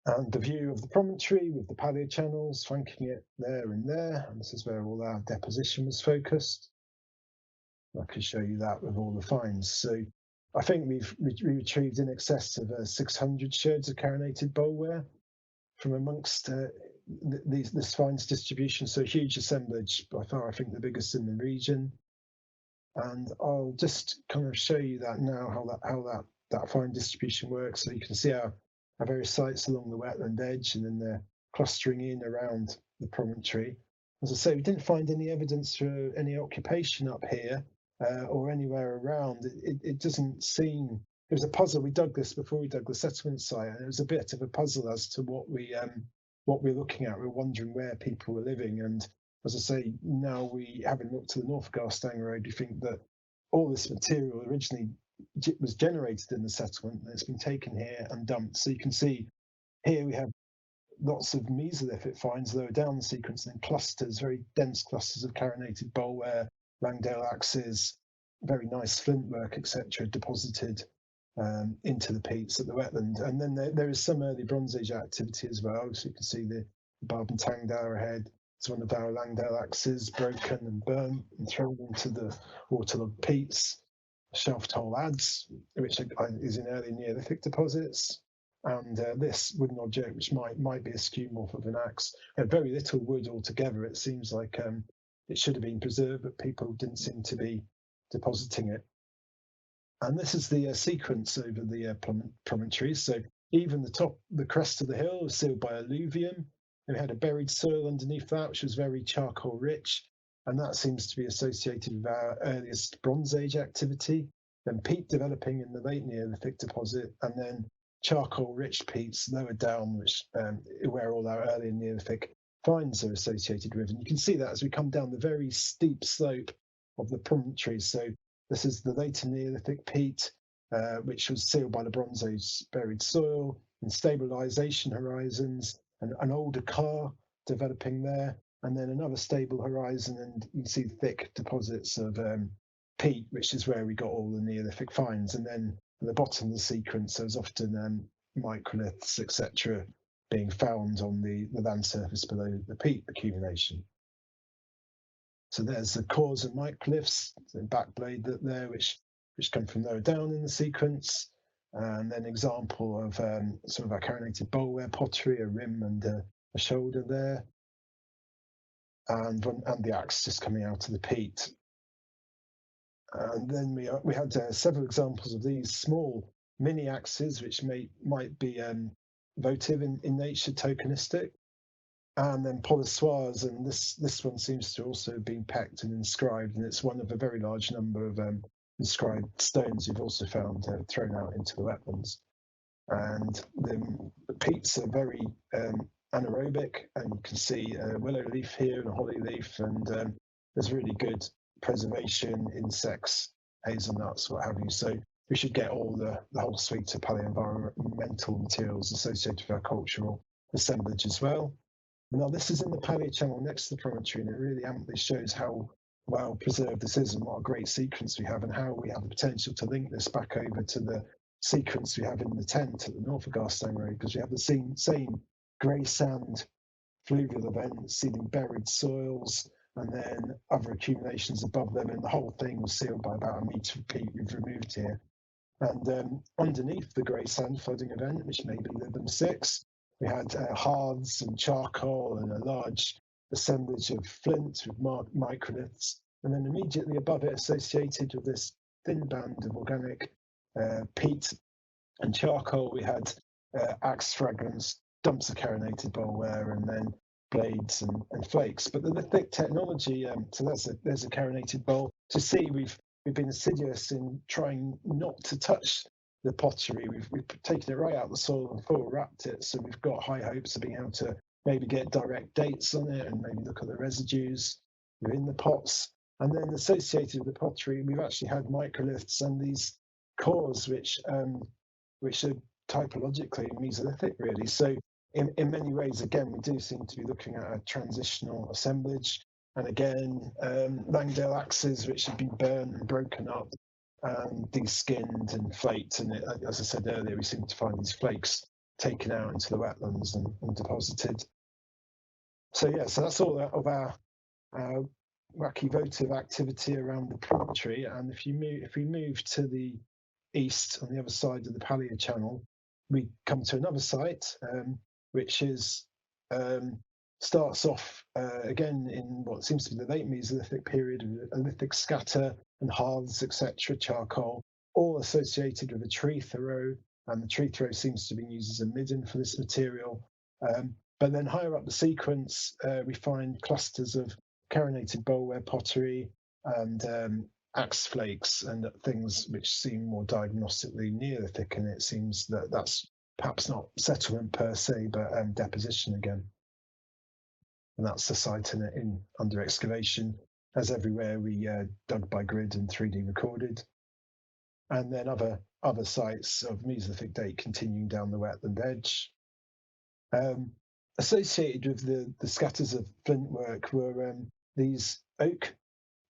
And the view of the promontory with the paleochannels flanking it there and there, and this is where all our deposition was focused. I can show you that with all the finds. So I think we've retrieved in excess of 600 sherds of carinated boleware from amongst this finds distribution. So huge assemblage, by far I think the biggest in the region. And I'll just kind of show you that now, how that find distribution works. So you can see our various sites along the wetland edge, and then they're clustering in around the promontory. As I say, we didn't find any evidence for any occupation up here or anywhere around. It doesn't seem. It was a puzzle. We dug this before we dug the settlement site, and it was a bit of a puzzle as to what we're looking at. We're wondering where people were living, and as I say, now we, having looked to the north of Garstang Road, we think that all this material originally was generated in the settlement, and it's been taken here and dumped. So you can see here we have lots of Mesolithic finds lower down the sequence, and then clusters, very dense clusters of carinated boleware, Langdale axes, very nice flint work, etc., deposited into the peats at the wetland. And then there is some early Bronze Age activity as well. So you can see the Barb and Tangdower head. It's one of our Langdale axes, broken and burnt and thrown into the waterlogged peats. Shelved hole adze, which is in early Neolithic deposits, and this wooden object, which might be a skewmorph of an axe. Very little wood altogether. It seems like it should have been preserved, but people didn't seem to be depositing it. And this is the sequence over the promontories. So even the crest of the hill was sealed by alluvium. We had a buried soil underneath that, which was very charcoal rich, and that seems to be associated with our earliest Bronze Age activity. Then peat developing in the late Neolithic deposit, and then charcoal rich peats lower down, which where all our early Neolithic finds are associated with. And you can see that as we come down the very steep slope of the promontories. So this is the later Neolithic peat, which was sealed by the Bronze Age buried soil, and stabilisation horizons, and an older car developing there, and then another stable horizon, and you can see thick deposits of peat, which is where we got all the Neolithic finds. And then at the bottom of the sequence, there's often microliths, etc., being found on the land surface below the peat accumulation. So there's the cores and microliths, the backblade there, which come from lower down in the sequence, and then example of some of our carinated boleware pottery, a rim and a shoulder there, and the axe just coming out of the peat. And then we had several examples of these small mini axes, which might be votive in nature, tokenistic, and then polissoirs. And this one seems to also have been pecked and inscribed, and it's one of a very large number of inscribed stones you've also found thrown out into the wetlands. And the peats are very anaerobic, and you can see a willow leaf here and a holly leaf, and there's really good preservation, insects, hazelnuts, what have you. So we should get all the whole suite of paleo-environmental materials associated with our cultural assemblage as well. Now this is in the paleochannel next to the promontory, and it really amply shows how well preserved this is and what a great sequence we have, and how we have the potential to link this back over to the sequence we have in the tent at the north of Garstang Road, because we have the same grey sand fluvial events, sealing buried soils, and then other accumulations above them, and the whole thing was sealed by about a metre of peat we've removed here. And underneath the grey sand flooding event, which may be Lytham 6, we had hearths and charcoal and a large assemblage of flint with microliths, and then immediately above it, associated with this thin band of organic peat and charcoal, we had axe fragments, dumps of carinated boleware, and then blades and flakes. But the lithic technology, so there's a carinated bowl. To see, we've been assiduous in trying not to touch the pottery. We've taken it right out of the soil and full wrapped it, so we've got high hopes of being able to maybe get direct dates on it and maybe look at the residues within the pots. And then associated with the pottery, we've actually had microliths and these cores, which are typologically Mesolithic, really. So in many ways, again, we do seem to be looking at a transitional assemblage. And again, Langdale axes, which have been burnt and broken up, de-skinned and flaked. And as I said earlier, we seem to find these flakes taken out into the wetlands and deposited. So yeah, so that's all of our wacky votive activity around the promontory. And if we move to the east on the other side of the Pallier Channel, we come to another site, which is starts off again in what seems to be the late Mesolithic period, a lithic scatter and hearths, etc., charcoal, all associated with a tree throw, and the tree throw seems to be used as a midden for this material. But then higher up the sequence, we find clusters of carinated bowlware pottery and axe flakes and things which seem more diagnostically Neolithic, and it seems that that's perhaps not settlement per se, but deposition again. And that's the site in under excavation. As everywhere, we dug by grid and 3D recorded. And then other sites of Mesolithic date continuing down the wetland edge. Associated with the scatters of flint work were these oak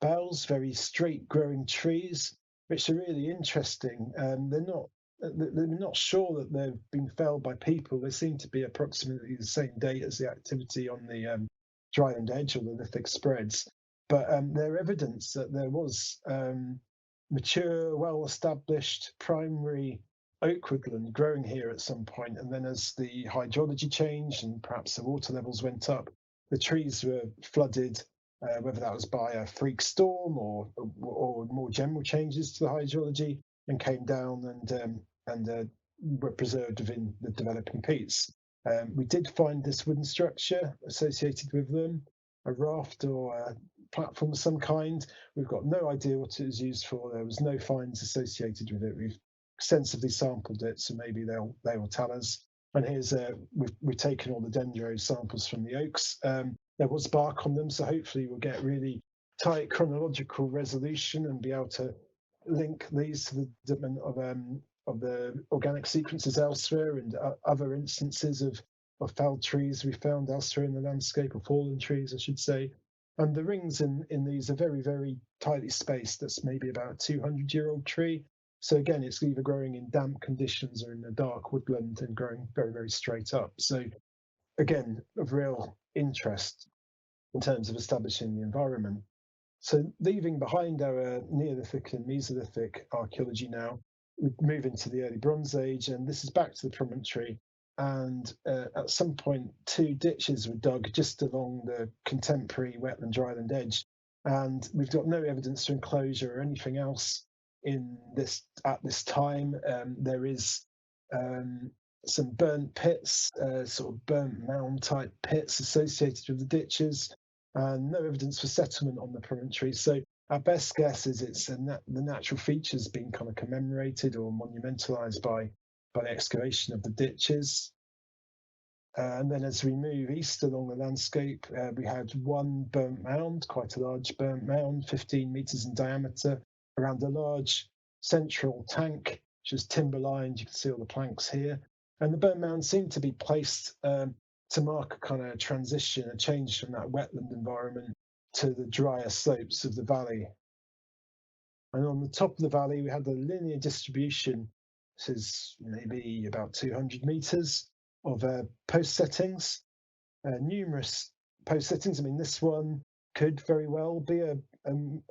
boughs, very straight growing trees, which are really interesting. They're not sure that they've been felled by people. They seem to be approximately the same date as the activity on the dryland edge or the lithic spreads. But they're evidence that there was mature, well-established primary oak woodland growing here at some point, and then as the hydrology changed and perhaps the water levels went up, the trees were flooded, whether that was by a freak storm or more general changes to the hydrology, and came down and were preserved within the developing peats. We did find this wooden structure associated with them, a raft or a platform of some kind. We've got no idea what it was used for. There was no finds associated with it. We've extensively sampled it, so maybe they will tell us. And here's we've taken all the dendro samples from the oaks. There was bark on them, so hopefully we'll get really tight chronological resolution and be able to link these to the development of the organic sequences elsewhere and other instances of felled trees we found elsewhere in the landscape, or fallen trees, I should say. And the rings in these are very, very tightly spaced. That's maybe about a 200-year-old tree. So again, it's either growing in damp conditions or in a dark woodland and growing very, very straight up. So again, of real interest in terms of establishing the environment. So leaving behind our Neolithic and Mesolithic archaeology now, we move into the early Bronze Age, and this is back to the promontory. And at some point, 2 ditches were dug just along the contemporary wetland dryland edge. And we've got no evidence of enclosure or anything else in this at this time. There is some burnt pits, sort of burnt mound type pits associated with the ditches, and no evidence for settlement on the promontory. So our best guess is it's the natural features being kind of commemorated or monumentalized by the excavation of the ditches. And then as we move east along the landscape, we had one burnt mound, quite a large burnt mound, 15 meters in diameter, around a large central tank, which is timber lined. You can see all the planks here. And the burnt mound seemed to be placed to mark a kind of transition, a change from that wetland environment to the drier slopes of the valley. And on the top of the valley, we had the linear distribution. This is maybe about 200 meters of post settings, numerous post settings. I mean, this one could very well be a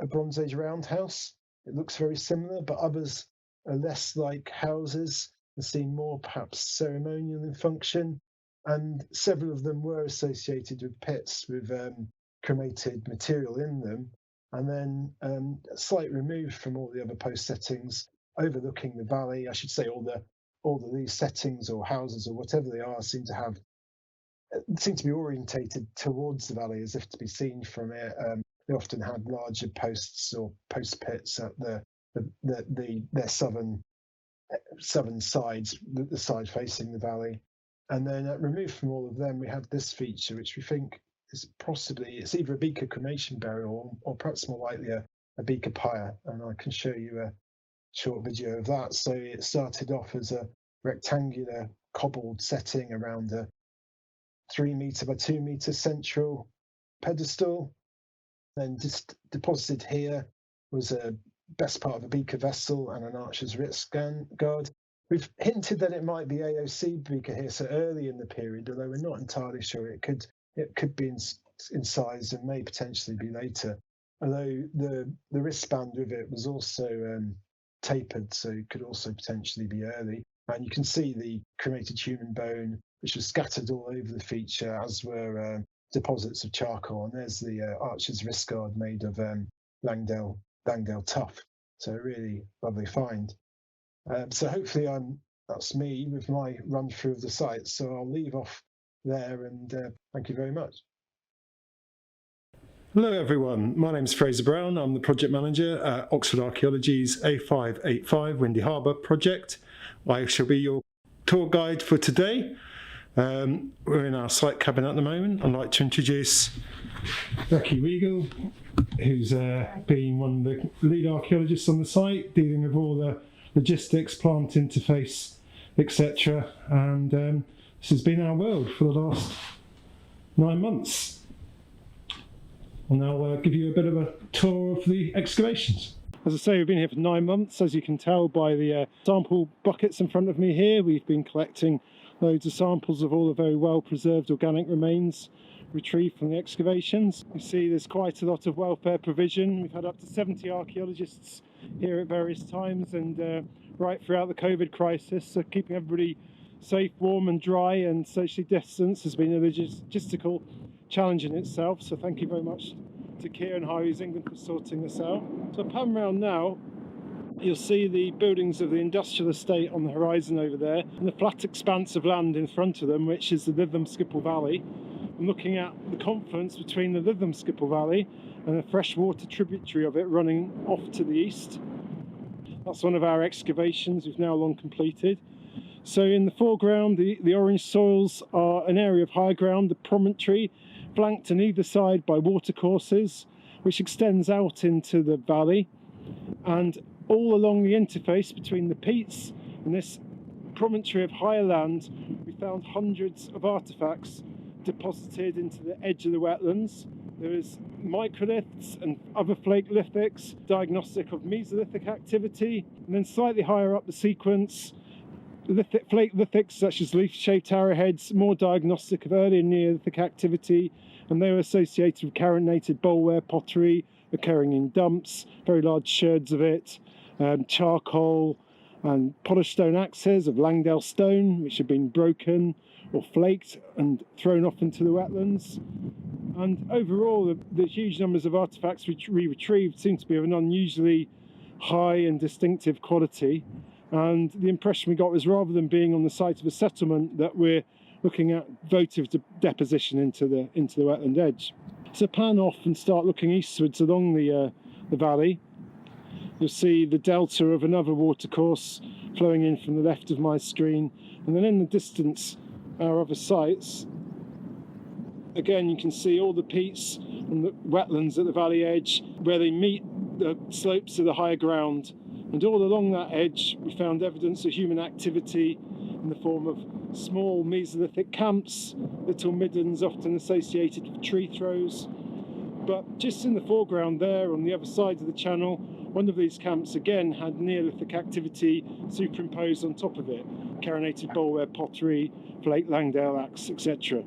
Bronze Age roundhouse. It looks very similar, but others are less like houses and seem more perhaps ceremonial in function. And several of them were associated with pits with cremated material in them. And then slight remove from all the other post settings, overlooking the valley. I should say all these settings or houses or whatever they are seem to be orientated towards the valley as if to be seen from it. They often had larger posts or post pits at their southern sides, the side facing the valley. And then removed from all of them, we have this feature, which we think is possibly, it's either a beaker cremation burial or perhaps more likely a beaker pyre. And I can show you a short video of that. So it started off as a rectangular cobbled setting around a 3 metre by 2 metre central pedestal. Then just deposited here was a best part of a beaker vessel and an archer's wrist guard. We've hinted that it might be AOC beaker here, so early in the period, although we're not entirely sure. It could be incised and may potentially be later. Although the wristband with it was also tapered, so it could also potentially be early. And you can see the cremated human bone, which was scattered all over the feature, as were deposits of charcoal. And there's the archer's wrist guard made of Langdale tuff. So a really lovely find. So hopefully that's me with my run through of the site. So I'll leave off there, and thank you very much. Hello everyone, my name's Fraser Brown. I'm the project manager at Oxford Archaeology's A585 Windy Harbour project. I shall be your tour guide for today. We're in our site cabin at the moment. I'd like to introduce Becky Regal, who's been one of the lead archaeologists on the site, dealing with all the logistics, plant interface, etc. And this has been our world for the last 9 months. I'll now give you a bit of a tour of the excavations. As I say, we've been here for 9 months. As you can tell by the sample buckets in front of me here, we've been collecting loads of samples of all the very well preserved organic remains retrieved from the excavations. You see there's quite a lot of welfare provision. We've had up to 70 archaeologists here at various times, and right throughout the COVID crisis, so keeping everybody safe, warm and dry and socially distanced has been a logistical challenge in itself. So thank you very much to Kier and Highways England for sorting this out. So pan round now, you'll see the buildings of the industrial estate on the horizon over there, and the flat expanse of land in front of them, which is the Lytham-Skipple Valley. I'm looking at the confluence between the Lytham-Skipple Valley and a freshwater tributary of it running off to the east. That's one of our excavations we've now long completed. So in the foreground, the orange soils are an area of high ground, the promontory, flanked on either side by watercourses, which extends out into the valley. And all along the interface between the peats and this promontory of higher land, we found hundreds of artefacts deposited into the edge of the wetlands. There is microliths and other flake lithics, diagnostic of Mesolithic activity, and then slightly higher up the sequence, flake lithics such as leaf-shaped arrowheads, more diagnostic of early Neolithic activity, and they were associated with carinated boleware pottery occurring in dumps, very large sherds of it, charcoal and polished stone axes of Langdale stone, which had been broken or flaked and thrown off into the wetlands. And overall, the huge numbers of artefacts which we retrieved seem to be of an unusually high and distinctive quality. And the impression we got was, rather than being on the site of a settlement, that we're looking at votive deposition into the wetland edge. So pan off and start looking eastwards along the valley. You'll see the delta of another watercourse flowing in from the left of my screen, and then in the distance our other sites. Again, you can see all the peats and the wetlands at the valley edge where they meet the slopes of the higher ground. And all along that edge, we found evidence of human activity in the form of small Mesolithic camps, little middens often associated with tree throws. But just in the foreground there, on the other side of the channel, one of these camps again had Neolithic activity superimposed on top of it, carinated boleware pottery, flake Langdale axe, etc.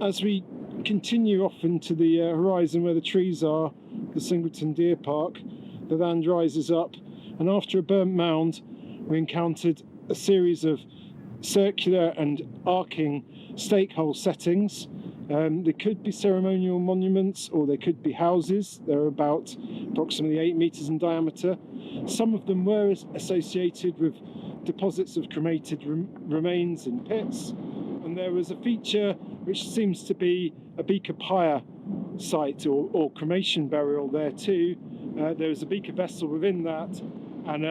As we continue off into the horizon where the trees are, the Singleton Deer Park, the land rises up, and after a burnt mound we encountered a series of circular and arcing stake hole settings. They could be ceremonial monuments or they could be houses. They're about approximately 8 metres in diameter. Some of them were associated with deposits of cremated remains in pits, and there was a feature which seems to be a beaker pyre site or cremation burial there too. There was a beaker vessel within that, and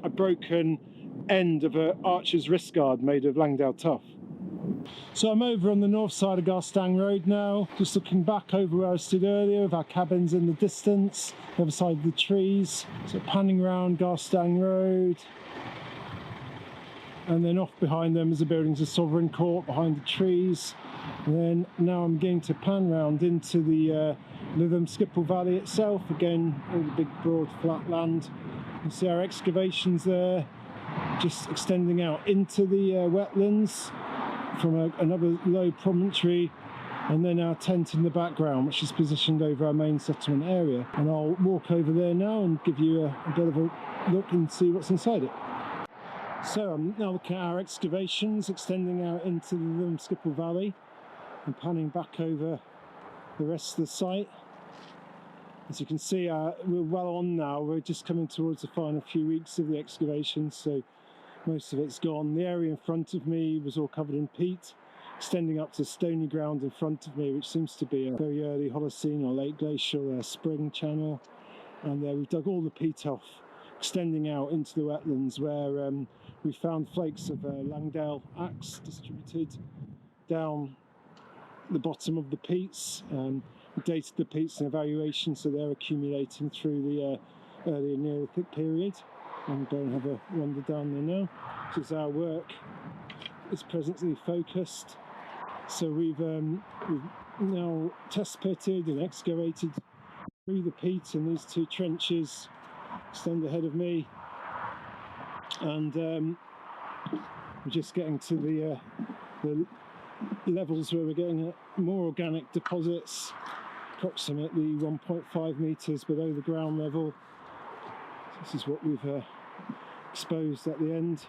a broken end of an archer's wrist guard made of Langdale tuff. So I'm over on the north side of Garstang Road now, just looking back over where I stood earlier with our cabins in the distance, the other side of the trees. So panning round Garstang Road. and then off behind them is the buildings of Sovereign Court behind the trees. And then now I'm going to pan round into the Lytham-Skipple Valley itself. Again, all the big broad flat land. You see our excavations there, just extending out into the wetlands from another low promontory, and then our tent in the background, which is positioned over our main settlement area. And I'll walk over there now and give you a bit of a look and see what's inside it. So I'm now looking at our excavations extending out into the Lytham-Skipple Valley and panning back over the rest of the site. As you can see, we're well on now. We're just coming towards the final few weeks of the excavation, so most of it's gone. The area in front of me was all covered in peat, extending up to stony ground in front of me, which seems to be a very early Holocene or late glacial spring channel. And we've dug all the peat off, extending out into the wetlands where we found flakes of Langdale axe distributed down the bottom of the peats. We dated the peats in evaluation, so they're accumulating through the early Neolithic period. I'm going to have a wander down there now, because our work is presently focused. So we've now test pitted and excavated through the peat in these two trenches, stand ahead of me, and we're just getting to the levels where we're getting more organic deposits, approximately 1.5 metres below the ground level. This is what we've exposed at the end.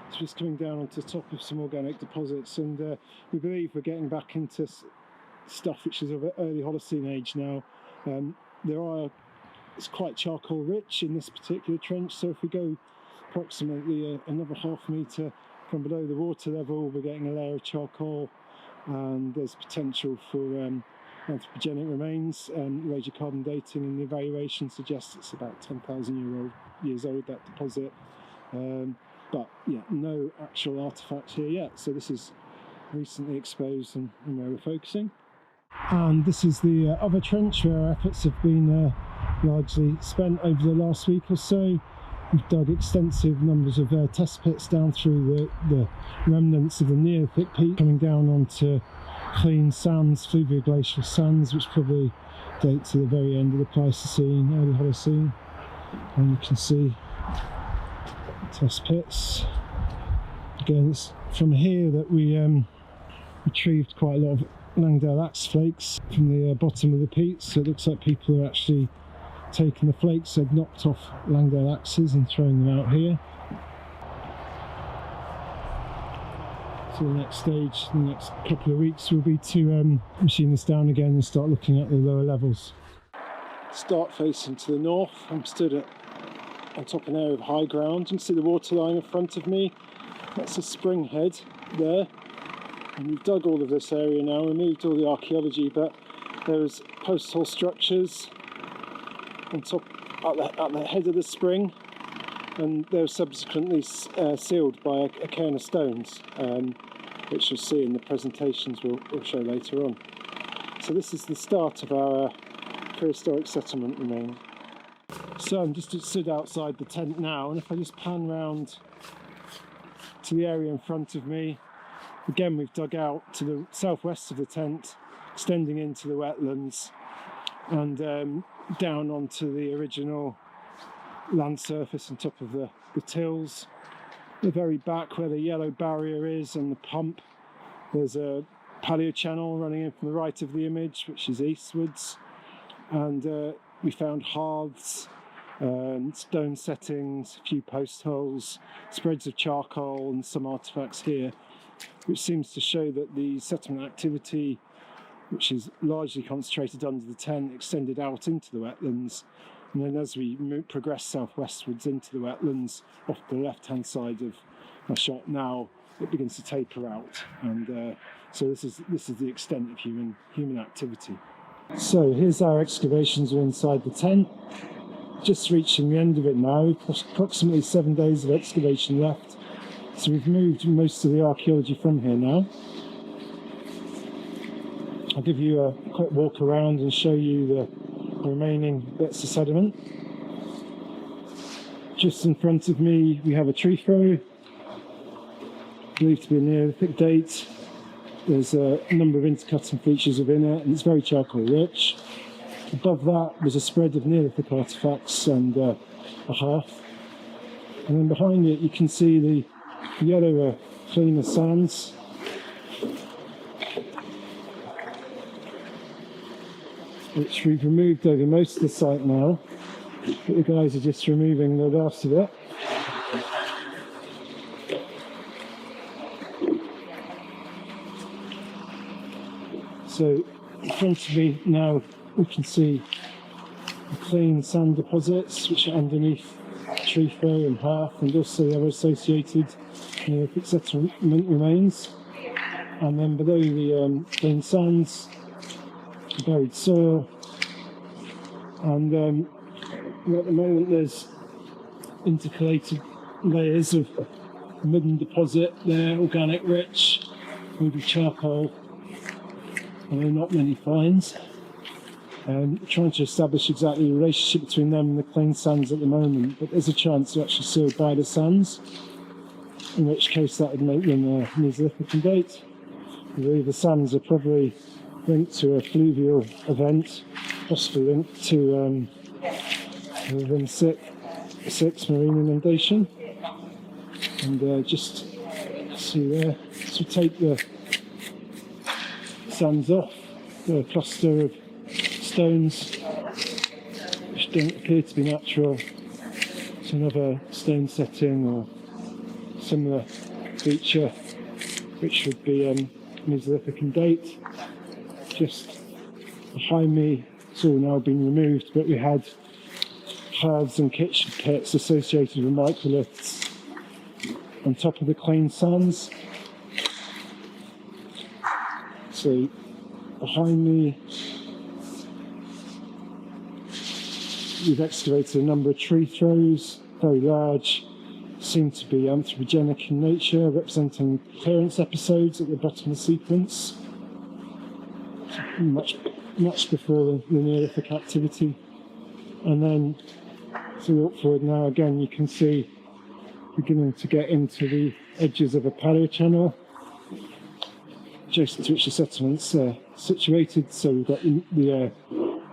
It's just coming down onto the top of some organic deposits, and we believe we're getting back into stuff which is of an early Holocene age now. It's quite charcoal rich in this particular trench, so if we go approximately another half metre from below the water level, we're getting a layer of charcoal, and there's potential for anthropogenic remains. Radiocarbon dating in the evaluation suggests it's about 10,000 years old, that deposit. But yeah, no actual artefacts here yet, so this is recently exposed and where we're focusing. And this is the other trench where our efforts have been largely spent over the last week or so. We've dug extensive numbers of test pits down through the remnants of the Neolithic peat, coming down onto clean sands, fluvial glacial sands, which probably date to the very end of the Pleistocene, early Holocene. And you can see test pits. Again, it's from here that we retrieved quite a lot of Langdale axe flakes from the bottom of the peat, so it looks like people are actually taking the flakes they'd knocked off Langdale axes and throwing them out here. So the next stage, in the next couple of weeks, will be to machine this down again and start looking at the lower levels. Start facing to the north. I'm stood on top of an area of high ground. You can see the waterline in front of me. That's a spring head there. And we've dug all of this area now, removed all the archaeology, but there's post-hole structures on top at the head of the spring, and they're subsequently sealed by a cairn of stones, which you'll see in the presentations we'll show later on. So this is the start of our prehistoric settlement remain. So I'm just stood outside the tent now, and if I just pan round to the area in front of me, again we've dug out to the southwest of the tent, extending into the wetlands and down onto the original land surface on top of the tills. The very back where the yellow barrier is and the pump, there's a paleo channel running in from the right of the image, which is eastwards, and we found hearths, stone settings, a few post holes, spreads of charcoal and some artefacts here, which seems to show that the settlement activity, which is largely concentrated under the tent, extended out into the wetlands. And then as we progress southwestwards into the wetlands, off the left-hand side of my shot now, it begins to taper out. And so this is the extent of human activity. So here's our excavations inside the tent. Just reaching the end of it now, approximately 7 days of excavation left. So we've moved most of the archaeology from here now. I'll give you a quick walk around and show you the remaining bits of sediment. Just in front of me we have a tree throw, believed to be a Neolithic date. There's a number of intercutting features within it, and it's very charcoal rich. Above that was a spread of Neolithic artefacts and a hearth. And then behind it you can see the yellower, cleaner sands. Which we've removed over most of the site now, but the guys are just removing the last of it. So in front of me now we can see the clean sand deposits which are underneath tree fur and hearth, and also their associated Neolithic settlement remains. And then below the clean sands, buried soil, and at the moment there's intercalated layers of midden deposit there, organic rich, with charcoal, and there are not many finds. Trying to establish exactly the relationship between them and the clean sands at the moment, but there's a chance they're actually sealed by the sands, in which case that would make them a Mesolithic in date. I believe the sands are probably linked to a fluvial event, possibly linked to within 6 marine inundation. And just see there, so take the sands off, the cluster of stones which don't appear to be natural to another stone setting or similar feature which would be Mesolithic in date. Just behind me, it's all now been removed, but we had hearths and kitchen pits associated with microliths on top of the clean sands. So behind me we've excavated a number of tree throws, very large, seem to be anthropogenic in nature, representing clearance episodes at the bottom of the sequence. Much before the Neolithic activity. And then as we walk forward now, again you can see beginning to get into the edges of a paleochannel adjacent to which the settlement's situated. So we've got the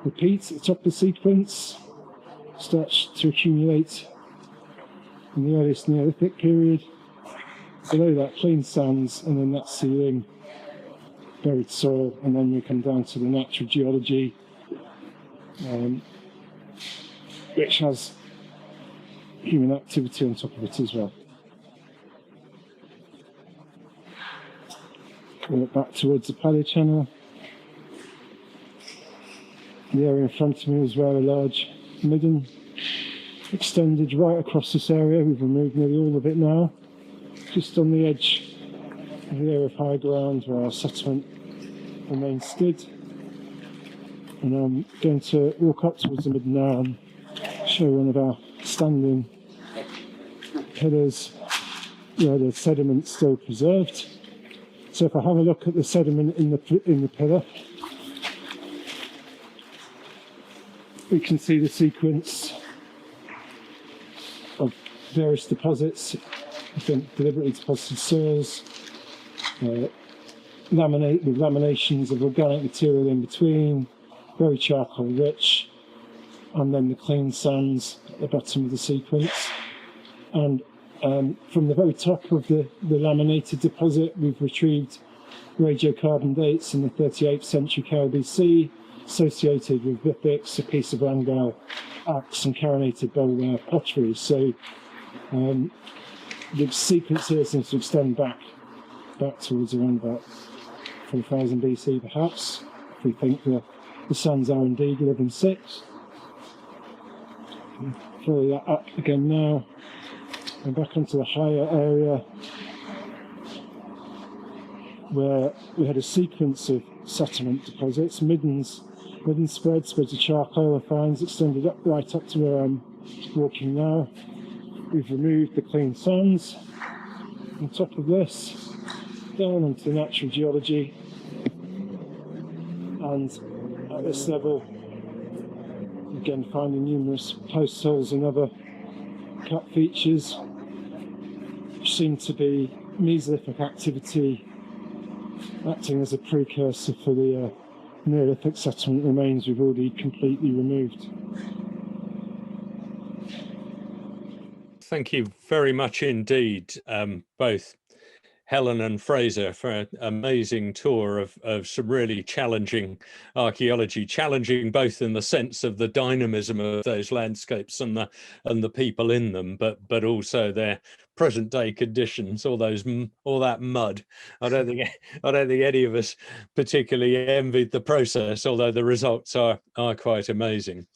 repeats at the top of the sequence, starts to accumulate in the earliest Neolithic period. Below that, clean sands, and then that ceiling, buried soil, and then we come down to the natural geology, which has human activity on top of it as well. We look back towards the paleochannel. The area in front of me is where a large midden extended right across this area. We've removed nearly all of it now, just on the edge of the area of high ground where our settlement remains stood. And I'm going to walk up towards the midden now and show one of our standing pillars where the sediment's still preserved. So if I have a look at the sediment in the pillar, we can see the sequence of various deposits, I think deliberately deposited soils, with laminations of organic material in between, very charcoal rich, and then the clean sands at the bottom of the sequence. And from the very top of the laminated deposit, we've retrieved radiocarbon dates in the 38th century KLBC, associated with lithics, a piece of Rangel axe, and carinated bowlware pottery. So the sequence here seems to extend back towards around about 4000 BC, perhaps, if we think the sands are indeed 11.6. Follow that up again now, and back onto the higher area where we had a sequence of settlement deposits, midden spreads of charcoal and fines extended up right up to where I'm walking now. We've removed the clean sands. On top of this, down onto the natural geology, and at this level, again finding numerous post holes and other cut features, which seem to be Mesolithic activity acting as a precursor for the Neolithic settlement remains we've already completely removed. Thank you very much indeed, both Helen and Fraser, for an amazing tour of some really challenging archaeology, challenging both in the sense of the dynamism of those landscapes and the people in them, but also their present day conditions, all that mud. I don't think any of us particularly envied the process, although the results are quite amazing.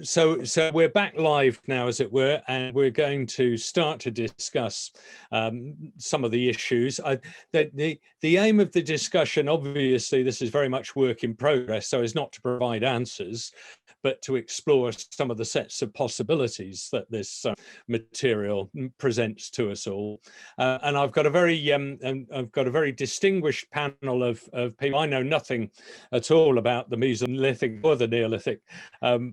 So we're back live now, as it were, and we're going to start to discuss some of the issues. The aim of the discussion, obviously, this is very much work in progress, so is not to provide answers, but to explore some of the sets of possibilities that this material presents to us all. And I've got a very distinguished panel of people. I know nothing at all about the Mesolithic or the Neolithic.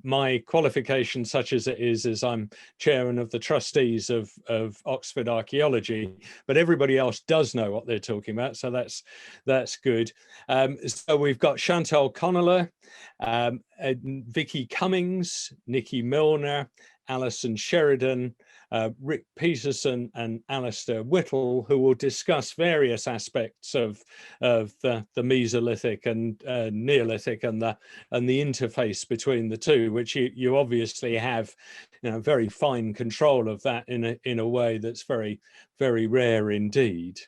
My qualification, such as it is I'm chairman of the trustees of Oxford Archaeology, but everybody else does know what they're talking about, so that's good. So we've got Chantal Connelly, Vicky Cummings, Nikki Milner, Alison Sheridan, Rick Peterson and Alistair Whittle, who will discuss various aspects of the Mesolithic and Neolithic and the interface between the two, which you obviously have, very fine control of that in a way that's very, very rare indeed.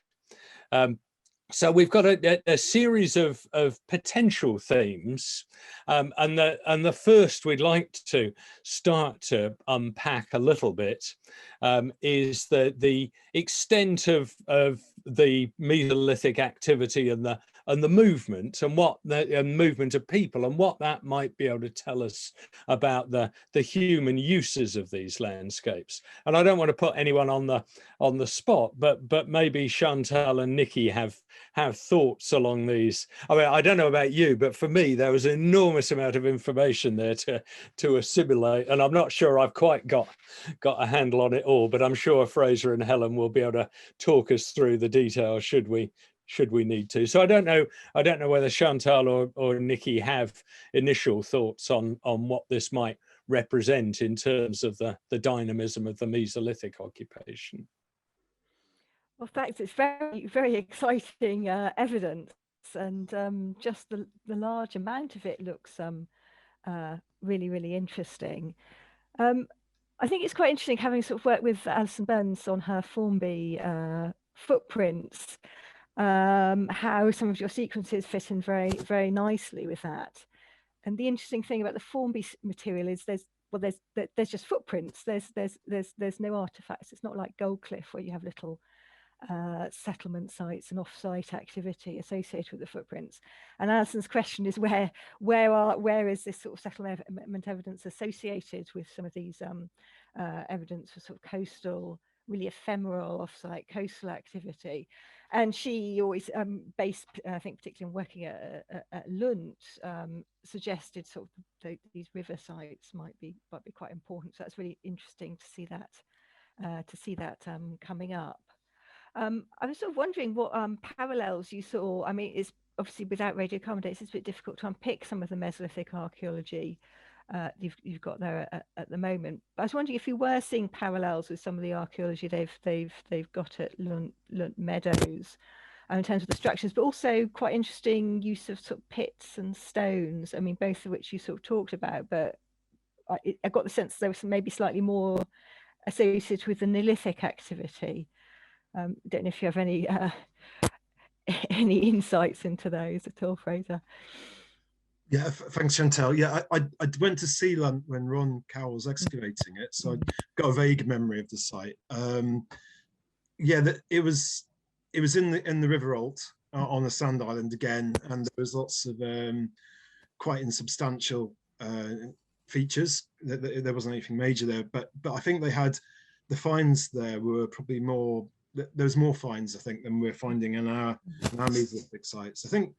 So we've got a series of potential themes, and the first we'd like to start to unpack a little bit is the extent of the Mesolithic activity and the movement and what the movement of people and what that might be able to tell us about the human uses of these landscapes. And I don't want to put anyone on the spot, but maybe Chantal and Nikki have thoughts along these. I mean, I don't know about you, but for me there was an enormous amount of information there to assimilate, and I'm not sure I've quite got a handle on it all, but I'm sure Fraser and Helen will be able to talk us through the details should we need to. So I don't know whether Chantal or Nikki have initial thoughts on what this might represent in terms of the dynamism of the Mesolithic occupation. Well, thanks. It's very, very exciting evidence, and just the large amount of it looks really, really interesting. I think it's quite interesting having sort of worked with Alison Burns on her Formby footprints, how some of your sequences fit in very, very nicely with that. And the interesting thing about the Formby material is there's just footprints. There's no artifacts. It's not like Goldcliff where you have little settlement sites and off-site activity associated with the footprints. And Alison's question is where is this sort of settlement evidence associated with some of these evidence for sort of coastal, really ephemeral off-site coastal activity. And she always, based, I think, particularly in working at Lund, suggested sort of these river sites might be quite important. So that's really interesting to see that coming up. I was sort of wondering what parallels you saw. I mean, it's obviously without radiocarbon dates, it's a bit difficult to unpick some of the Mesolithic archaeology you've got there at the moment. But I was wondering if you were seeing parallels with some of the archaeology they've got at Lund Meadows in terms of the structures, but also quite interesting use of sort of pits and stones. I mean, both of which you sort of talked about, but I got the sense there was maybe slightly more associated with the Neolithic activity. Don't know if you have any insights into those at all, Fraser. Yeah, thanks, Chantal. Yeah, I went to Sealand when Ron Cowell was excavating it, so I got a vague memory of the site. Yeah, it was in the River Alt on a sand island again, and there was lots of quite insubstantial features. There wasn't anything major there, but I think they had the finds there were probably more. There was more finds, I think, than we're finding in our Mesolithic sites. I think,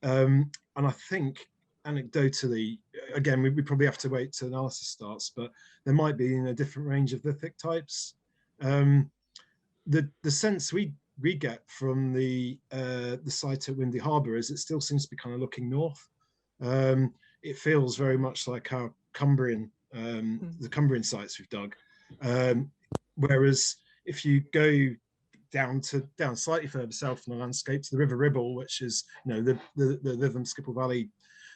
and I think anecdotally, again, we probably have to wait till analysis starts, but there might be in a different range of lithic types. The sense we we get from the site at Windy Harbour is it still seems to be kind of looking north. It feels very much like our Cumbrian, the Cumbrian sites we've dug. Whereas if you go down slightly further south from the landscape to the River Ribble, which is, you know, the Lytham Skipple Valley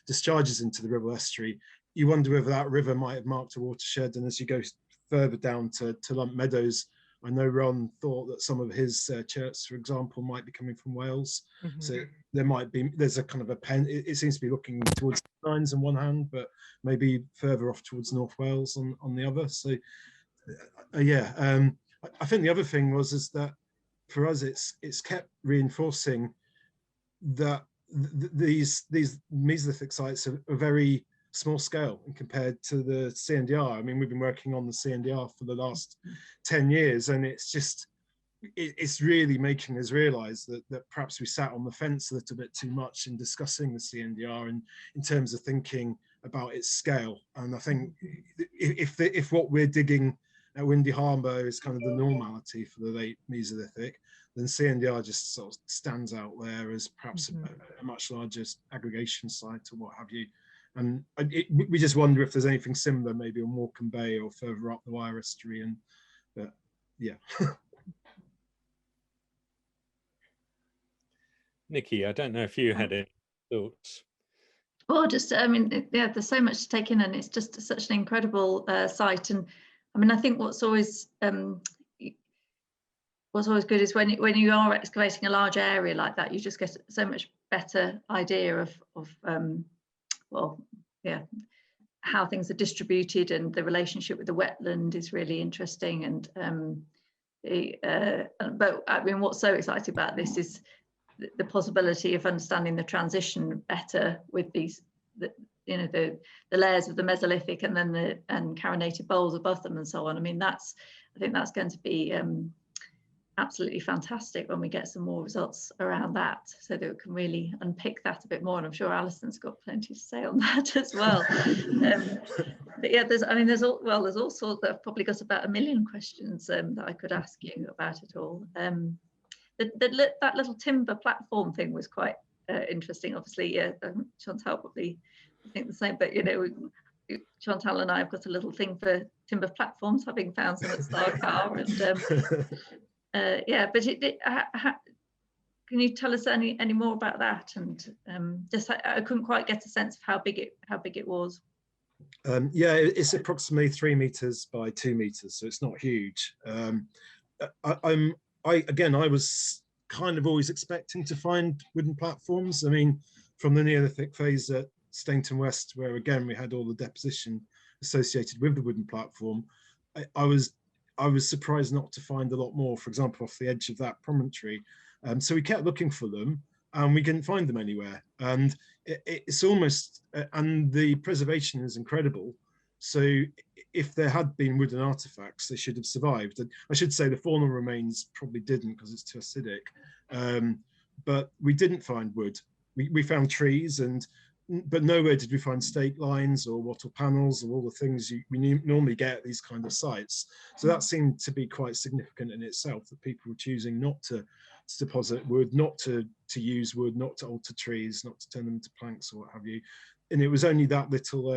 discharges into the Ribble estuary, you wonder whether that river might have marked a watershed. And as you go further down to Lump Meadows, I know Ron thought that some of his cherts, for example, might be coming from Wales. So there's a kind of a it seems to be looking towards the Nines on one hand, but maybe further off towards North Wales on the other. So I think the other thing is that for us, it's kept reinforcing that these Mesolithic sites are very small scale and compared to the CNDR. I mean, we've been working on the CNDR for the last 10 years, and it's really making us realize that perhaps we sat on the fence a little bit too much in discussing the CNDR and in terms of thinking about its scale. And I think if what we're digging at Windy Harbour is kind of the normality for the late Mesolithic, then CNDR just sort of stands out there as perhaps a much larger aggregation site or what have you. And we just wonder if there's anything similar maybe on Morecambe Bay or further up the Wyre estuary. But yeah. Nikki, I don't know if you had any thoughts. Well, just, I mean, yeah, there's so much to take in, and it's just such an incredible site. And I mean, I think what's always good is when you are excavating a large area like that, you just get so much better idea of how things are distributed, and the relationship with the wetland is really interesting. And but I mean, what's so exciting about this is the possibility of understanding the transition better with these, the layers of the Mesolithic and then the carinated bowls above them and so on. I mean, I think that's going to be absolutely fantastic when we get some more results around that, so that we can really unpick that a bit more. And I'm sure Alison's got plenty to say on that as well. But yeah, there's all sorts. I've probably got about 1 million questions that I could ask you about it all. That little timber platform thing was quite interesting. Obviously, Chantal probably think the same, but Chantal and I have got a little thing for timber platforms, having found some at Starcar. And but can you tell us any more about that? And just I couldn't quite get a sense of how big it was. Yeah, it's approximately 3 meters by 2 meters, so it's not huge. I was kind of always expecting to find wooden platforms. I mean, from the Neolithic phase at Stainton West, where again we had all the deposition associated with the wooden platform, I was surprised not to find a lot more, for example, off the edge of that promontory. So we kept looking for them, and we couldn't find them anywhere. And it's almost, and the preservation is incredible. So if there had been wooden artifacts, they should have survived. And I should say the faunal remains probably didn't, because it's too acidic. But we didn't find wood. We found trees, but nowhere did we find stake lines or wattle panels or all the things we normally get at these kind of sites. So that seemed to be quite significant in itself, that people were choosing not to deposit wood, not to use wood, not to alter trees, not to turn them into planks or what have you. And it was only that little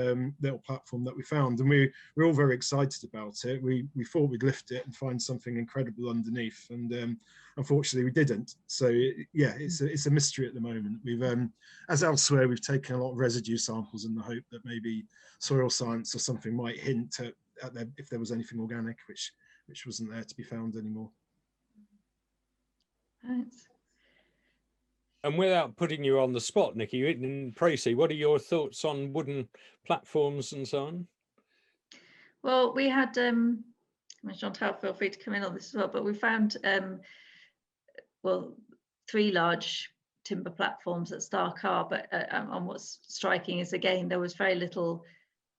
platform that we found, and we're all very excited about it. We thought we'd lift it and find something incredible underneath, and unfortunately we didn't. So it's a mystery at the moment. We've as elsewhere, we've taken a lot of residue samples in the hope that maybe soil science or something might hint at if there was anything organic, which wasn't there to be found anymore. Thanks. And without putting you on the spot, Nikki, and Tracy, what are your thoughts on wooden platforms and so on? Well, we had, Chantal, feel free to come in on this as well, but we found, 3 large timber platforms at Starcar, but and what's striking is, again, there was very little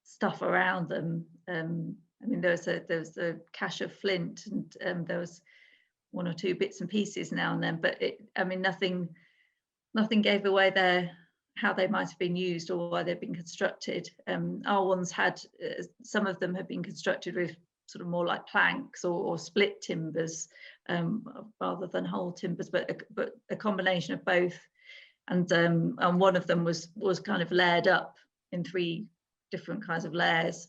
stuff around them. I mean, there was a cache of flint, and there was 1 or 2 bits and pieces now and then, but nothing gave away how they might have been used or why they've been constructed. Our ones had, some of them had been constructed with sort of more like planks or split timbers rather than whole timbers, but a combination of both. And one of them was kind of layered up in 3 different kinds of layers.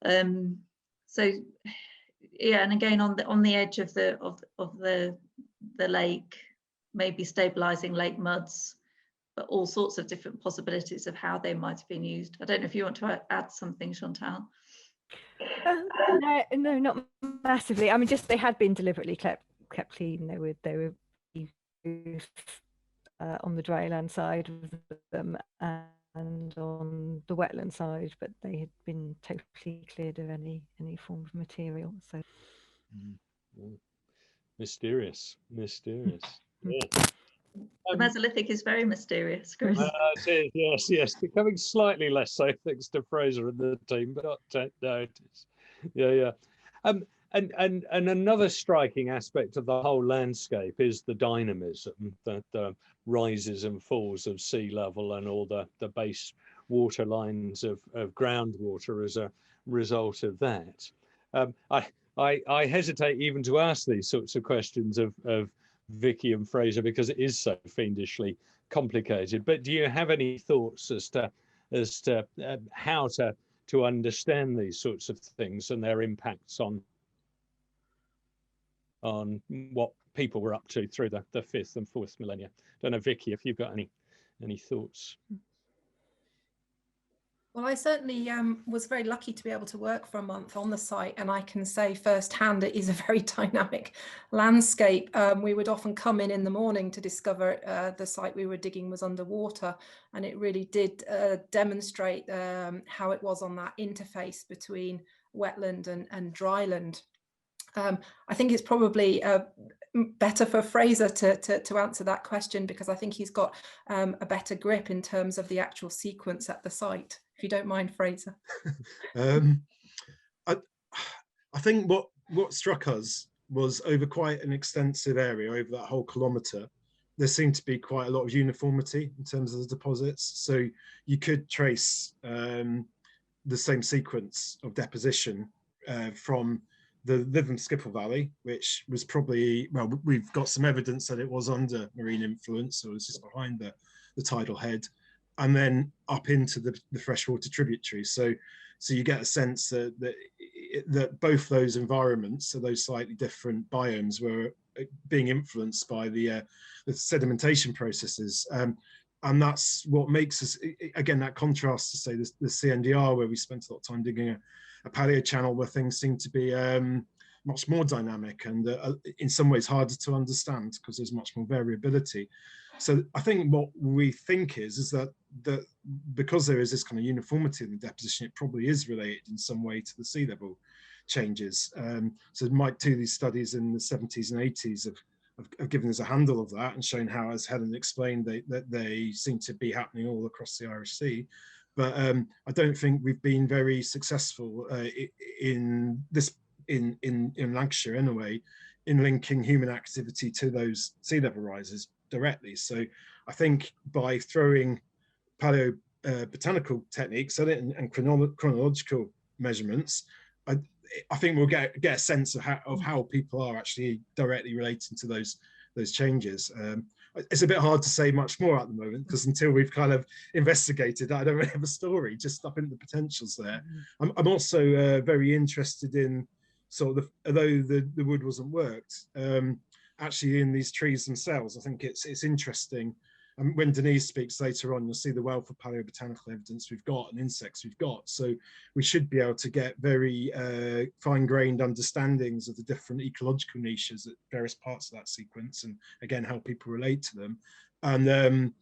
So yeah, and again on the edge of the lake, maybe stabilizing lake muds, but all sorts of different possibilities of how they might have been used. I don't know if you want to add something, Chantal. No, not massively. I mean, just they had been deliberately kept clean. They were used on the dryland side of them and on the wetland side, but they had been totally cleared of any form of material. So mysterious. Yeah. The Mesolithic is very mysterious, Chris. Yes, becoming slightly less so thanks to Fraser and the team, but not no, it is. Yeah. And another striking aspect of the whole landscape is the dynamism, the rises and falls of sea level and all the base water lines of groundwater as a result of that. I hesitate even to ask these sorts of questions of Vicky and Fraser because it is so fiendishly complicated. But do you have any thoughts as to how to understand these sorts of things and their impacts on what people were up to through the 5th and 4th millennia? Don't know, Vicky, if you've got any thoughts. Well, I certainly was very lucky to be able to work for a month on the site, and I can say firsthand it is a very dynamic landscape. We would often come in the morning to discover the site we were digging was underwater, and it really did demonstrate how it was on that interface between wetland and dryland. I think it's probably better for Fraser to answer that question, because I think he's got a better grip in terms of the actual sequence at the site. If you don't mind, Fraser. I think what struck us was over quite an extensive area, over that whole kilometre, there seemed to be quite a lot of uniformity in terms of the deposits. So you could trace the same sequence of deposition from the Lytham Skipple Valley, which was probably, well, we've got some evidence that it was under marine influence, so it was just behind the tidal head, and then up into the freshwater tributaries. So you get a sense that both those environments, so those slightly different biomes, were being influenced by the sedimentation processes. And that's what makes us, again, that contrast to, say, the CNDR, where we spent a lot of time digging a paleo channel, where things seem to be much more dynamic and in some ways harder to understand because there's much more variability. So I think what we think is that because there is this kind of uniformity in the deposition, it probably is related in some way to the sea level changes. So Mike Tooley's studies in the 70s and 80s have given us a handle of that and shown how, as Helen explained, that they seem to be happening all across the Irish Sea. But I don't think we've been very successful in Lancashire anyway, in linking human activity to those sea level rises directly. So I think by throwing paleobotanical techniques at it and chronological measurements, I think we'll get a sense of how people are actually directly relating to those changes. It's a bit hard to say much more at the moment, because until we've kind of investigated, I don't really have a story. Just I think the potential's there. I'm also very interested in sort of although the wood wasn't worked, actually in these trees themselves. I think it's interesting. And when Denise speaks later on, you'll see the wealth of paleobotanical evidence we've got and insects we've got. So we should be able to get very fine-grained understandings of the different ecological niches at various parts of that sequence, and again, how people relate to them. And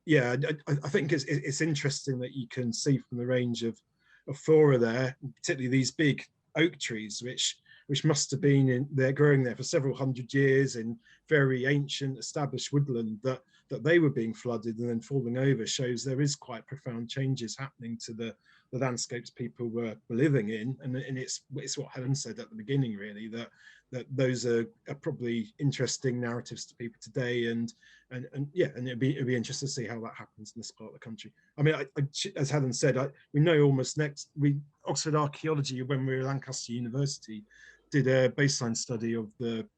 yeah, I think it's interesting that you can see from the range of flora there, particularly these big oak trees, which must have been growing there for several hundred years in very ancient established woodland, that they were being flooded and then falling over, shows there is quite profound changes happening to the the landscapes people were living in. And it's what Helen said at the beginning, really, that those are probably interesting narratives to people today, and yeah, and it'd be interesting to see how that happens in this part of the country. I mean, as Helen said, we know almost Oxford Archaeology, when we were at Lancaster University, did a baseline study of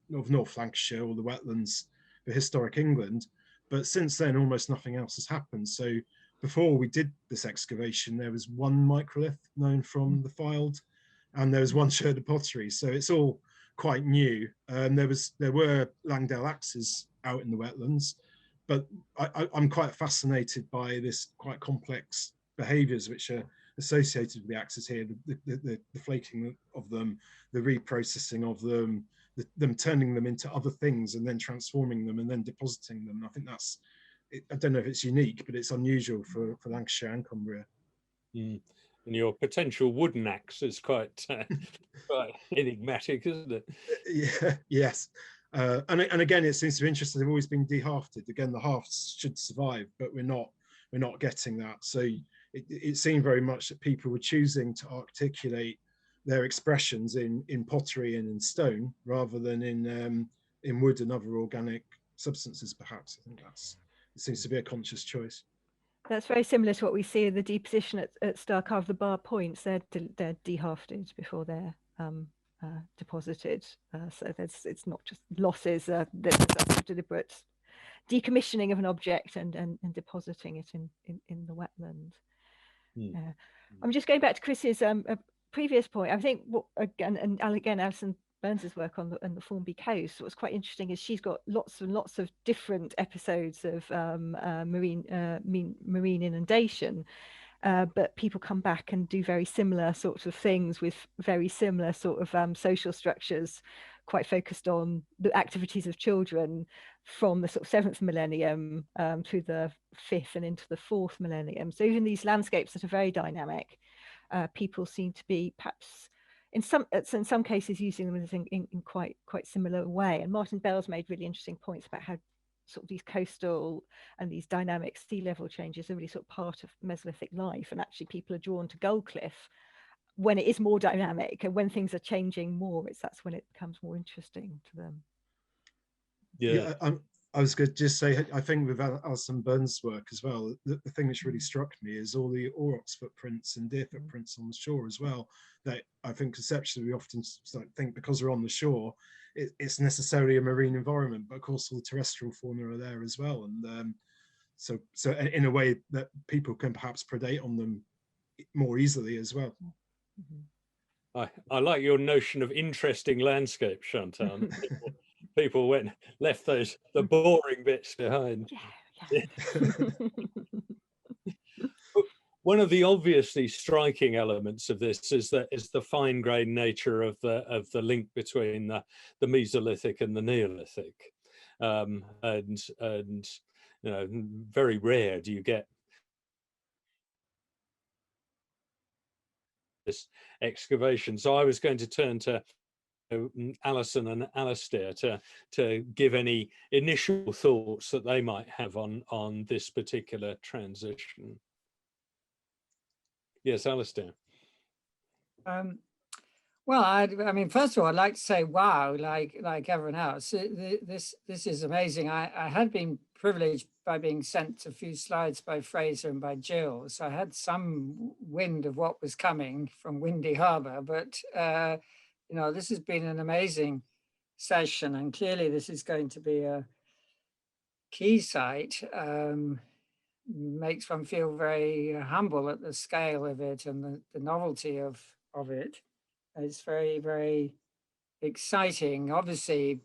North Lancashire, or the wetlands for historic England, but since then almost nothing else has happened. So before we did this excavation, there was one microlith known from the Fylde, and there was one sherd of pottery. So it's all quite new. There were Langdale axes out in the wetlands, but I'm quite fascinated by this quite complex behaviours which are associated with the axes here, the flaking of them, the reprocessing of them, them turning them into other things and then transforming them and then depositing them. I think that's, I don't know if it's unique, but it's unusual for Lancashire and Cumbria. And your potential wooden axe is quite quite enigmatic, isn't it? Yeah, yes. And again, it seems to be interesting. They've always been dehafted. Again, the hafts should survive, but we're not getting that. So it seemed very much that people were choosing to articulate their expressions in pottery and in stone rather than in wood and other organic substances. Perhaps I think it seems to be a conscious choice. That's very similar to what we see in the deposition at Starcarve. The bar points, they're dehafted before they're deposited. So it's not just losses. There's a deliberate decommissioning of an object and depositing it in the wetland. I'm just going back to Chris's previous point. I think again Alison Burns's work on the Formby Coast, what's quite interesting is she's got lots and lots of different episodes of marine inundation, but people come back and do very similar sorts of things with very similar sort of social structures, quite focused on the activities of children from the sort of 7th millennium through the 5th and into the 4th millennium. So even these landscapes that are very dynamic, people seem to be perhaps in some cases using them in quite similar way. And Martin Bell's made really interesting points about how sort of these coastal and these dynamic sea level changes are really sort of part of Mesolithic life, and actually people are drawn to Gull Cliff when it is more dynamic, and when things are changing more, that's when it becomes more interesting to them. Yeah, I was going to just say, I think with Alison Burns' work as well, the thing which really struck me is all the aurochs footprints and deer footprints on the shore as well. That I think conceptually we often think because we're on the shore, it's necessarily a marine environment, but of course all the terrestrial fauna are there as well. And so in a way that people can perhaps predate on them more easily as well. I like your notion of interesting landscape, Chantal. People left the boring bits behind. Yeah. One of the obviously striking elements of this is the fine-grained nature of the link between the Mesolithic and the Neolithic, and you know, very rare do you get this excavation. So I was going to turn to Alison and Alastair to give any initial thoughts that they might have on this particular transition. Yes, Alastair. Well, I mean, first of all, I'd like to say, wow, like everyone else, this is amazing. I had been privileged by being sent a few slides by Fraser and by Gill, so I had some wind of what was coming from Windy Harbour. But you know, this has been an amazing session, and clearly this is going to be a key site. Makes one feel very humble at the scale of it and the novelty of it. It's very, very exciting. Obviously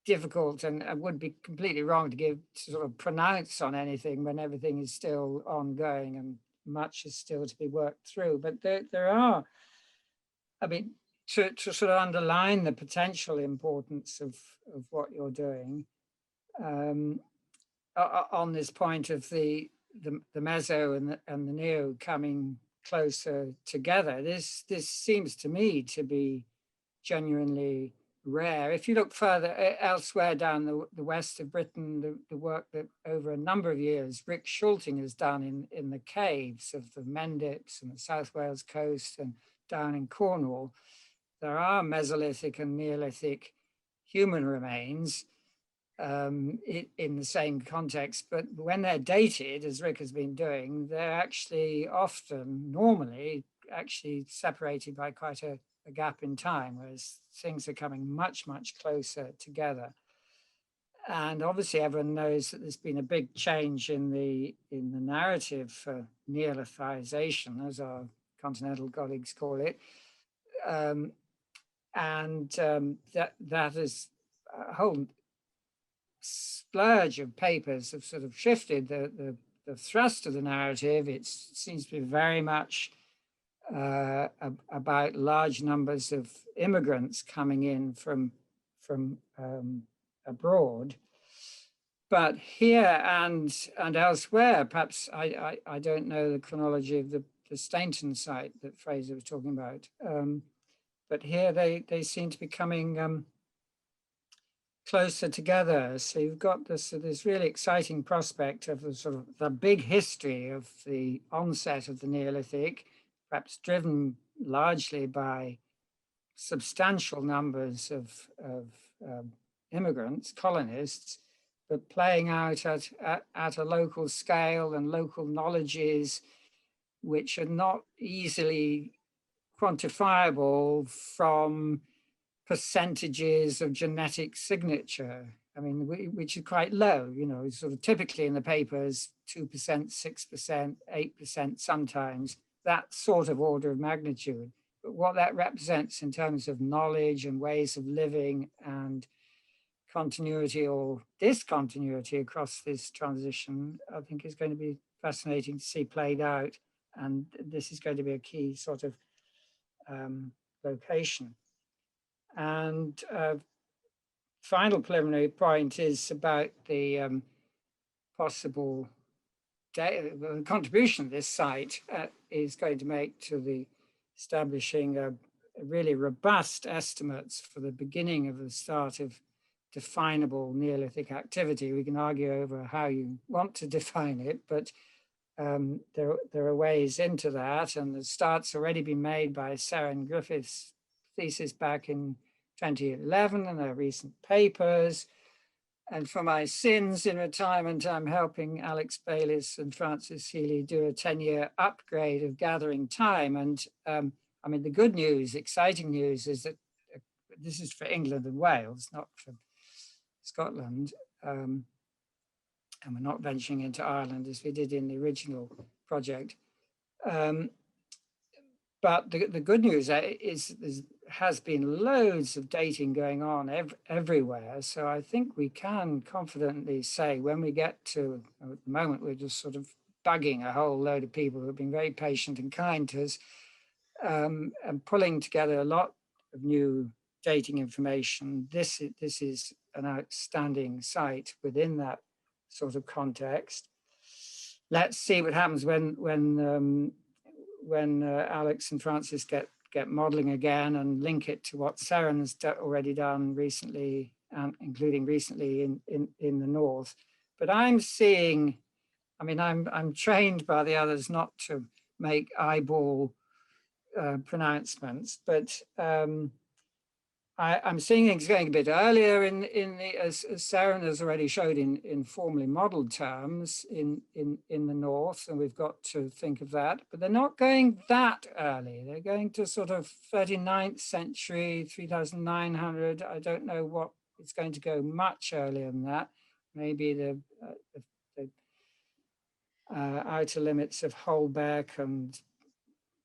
difficult, and I would be completely wrong to sort of pronounce on anything when everything is still ongoing and much is still to be worked through. But there are, I mean, to sort of underline the potential importance of what you're doing, on this point of the Meso and the Neo coming closer together, this seems to me to be genuinely rare. If you look further elsewhere down the west of Britain, the work that over a number of years Rick Schulting has done in the caves of the Mendips and the South Wales coast and down in Cornwall, there are Mesolithic and Neolithic human remains in the same context, but when they're dated, as Rick has been doing, they're actually normally separated by quite a gap in time, whereas things are coming much, much closer together. And obviously everyone knows that there's been a big change in the narrative for Neolithization, as our continental colleagues call it. That is a whole splurge of papers have sort of shifted the thrust of the narrative. It seems to be very much about large numbers of immigrants coming in from abroad. But here and elsewhere, perhaps I don't know the chronology of the Stainton site that Fraser was talking about, but here they seem to be coming closer together. So you've got this really exciting prospect of the big history of the onset of the Neolithic, perhaps driven largely by substantial numbers of immigrants, colonists, but playing out at a local scale and local knowledges which are not easily quantifiable from percentages of genetic signature. I mean, which is quite low, sort of typically in the papers, 2%, 6%, 8% sometimes, that sort of order of magnitude. But what that represents in terms of knowledge and ways of living and continuity or discontinuity across this transition, I think is going to be fascinating to see played out. And this is going to be a key sort of location. And final preliminary point is about the possible contribution this site is going to make to the establishing a really robust estimates for the beginning of the start of definable Neolithic activity. We can argue over how you want to define it, but there are ways into that, and the start's already been made by Sarah Griffith's thesis back in 2011 and their recent papers. And for my sins in retirement, I'm helping Alex Bayliss and Francis Healy do a 10-year upgrade of gathering time. And I mean, the good news, exciting news is that this is for England and Wales, not for Scotland. And we're not venturing into Ireland as we did in the original project. But the good news is has been loads of dating going on everywhere. So I think we can confidently say when we get to, at the moment, we're just sort of bugging a whole load of people who have been very patient and kind to us and pulling together a lot of new dating information. This is an outstanding site within that sort of context. Let's see what happens when Alex and Francis get modeling again and link it to what Saren's already done recently, including recently in the north. But I'm seeing, I mean, I'm trained by the others not to make eyeball pronouncements, but I'm seeing things going a bit earlier as Saren has already showed in formally modeled terms in the north, and we've got to think of that, but they're not going that early. They're going to sort of 39th century, 3900. I don't know what it's going to go much earlier than that. Maybe the outer limits of Holbeck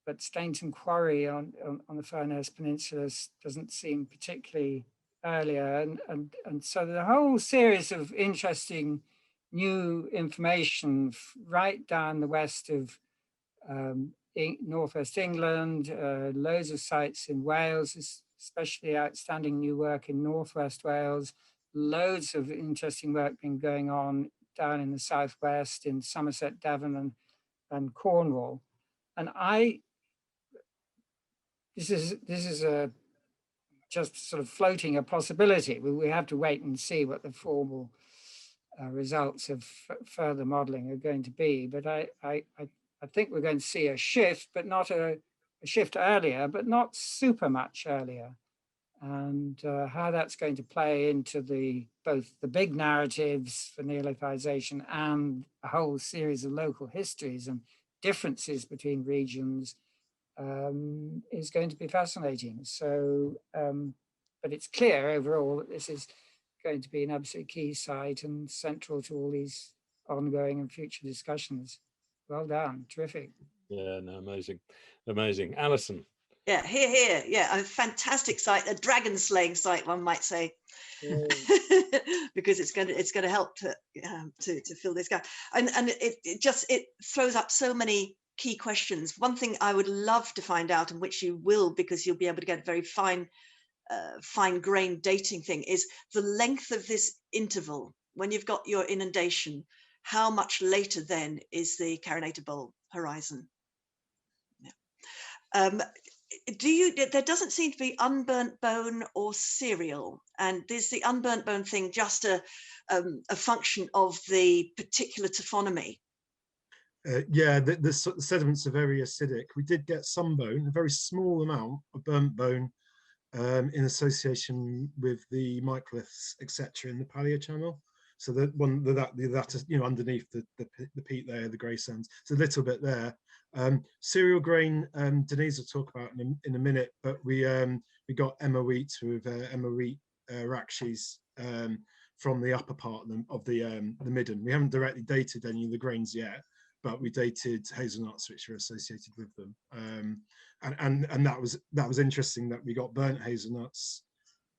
but Stainton Quarry on the Furness Peninsula doesn't seem particularly earlier. And so the whole series of interesting new information right down the west of northwest England, loads of sites in Wales, especially outstanding new work in northwest Wales, loads of interesting work been going on down in the southwest in Somerset, Devon and Cornwall. And this is a just sort of floating a possibility. We have to wait and see what the formal results of further modelling are going to be. But I think we're going to see a shift, but not a shift earlier, but not super much earlier. And how that's going to play into both the big narratives for Neolithization and a whole series of local histories and differences between regions is going to be fascinating. So, but it's clear overall that this is going to be an absolute key site and central to all these ongoing and future discussions. Well done, terrific. Yeah, no, amazing. Alison. Yeah, here. Yeah, a fantastic site, a dragon slaying site, one might say, because it's going to help to fill this gap, and it throws up so many key questions. One thing I would love to find out, and which you will, because you'll be able to get a very fine-grained dating thing, is the length of this interval when you've got your inundation. How much later then is the carinator bowl horizon? Yeah. There doesn't seem to be unburnt bone or cereal, and is the unburnt bone thing just a function of the particular taphonomy? Yeah, the sediments are very acidic. We did get some bone, a very small amount of burnt bone, in association with the microliths, etc., in the Paleochannel. So that underneath the peat layer, the grey sands, it's a little bit there. Cereal grain, Denise will talk about in a minute, but we got Emma wheat with Emma wheat rakshis from the upper part of the midden. We haven't directly dated any of the grains yet, but we dated hazelnuts which are associated with them, and that was interesting that we got burnt hazelnuts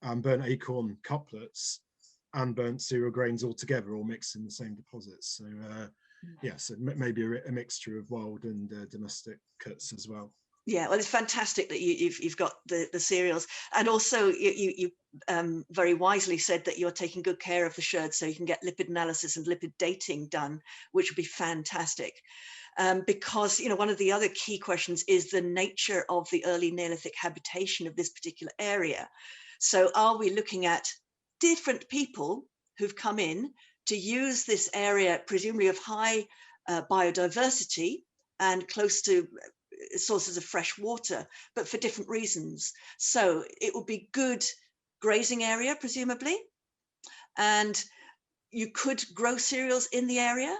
and burnt acorn couplets and burnt cereal grains all together, all mixed in the same deposits. So so maybe a mixture of wild and domestic cuts as well. Yeah, well, it's fantastic that you've got the cereals, and also you very wisely said that you're taking good care of the sherds so you can get lipid analysis and lipid dating done, which would be fantastic. Because one of the other key questions is the nature of the early Neolithic habitation of this particular area. So are we looking at different people who've come in to use this area, presumably of high biodiversity and close to sources of fresh water, but for different reasons? So it would be good grazing area, presumably, and you could grow cereals in the area,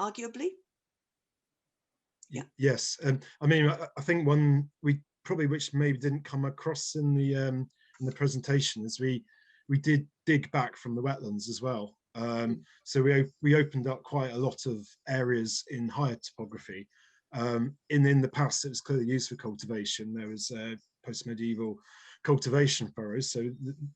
arguably. Yeah. Yes, I mean, I think one which maybe didn't come across in the presentation is we did dig back from the wetlands as well. So we opened up quite a lot of areas in higher topography. In the past, it was clearly used for cultivation. There was post-medieval cultivation furrows, so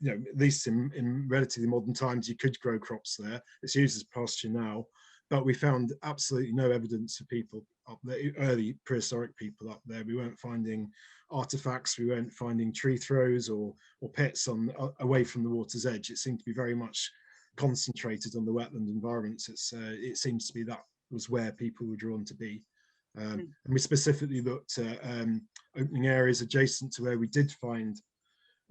at least in relatively modern times, you could grow crops there. It's used as pasture now, but we found absolutely no evidence of people up there, early prehistoric people up there. We weren't finding artifacts, we weren't finding tree throws or pits away from the water's edge. It seemed to be very much concentrated on the wetland environments. It seems to be that was where people were drawn to be. And we specifically looked at opening areas adjacent to where we did find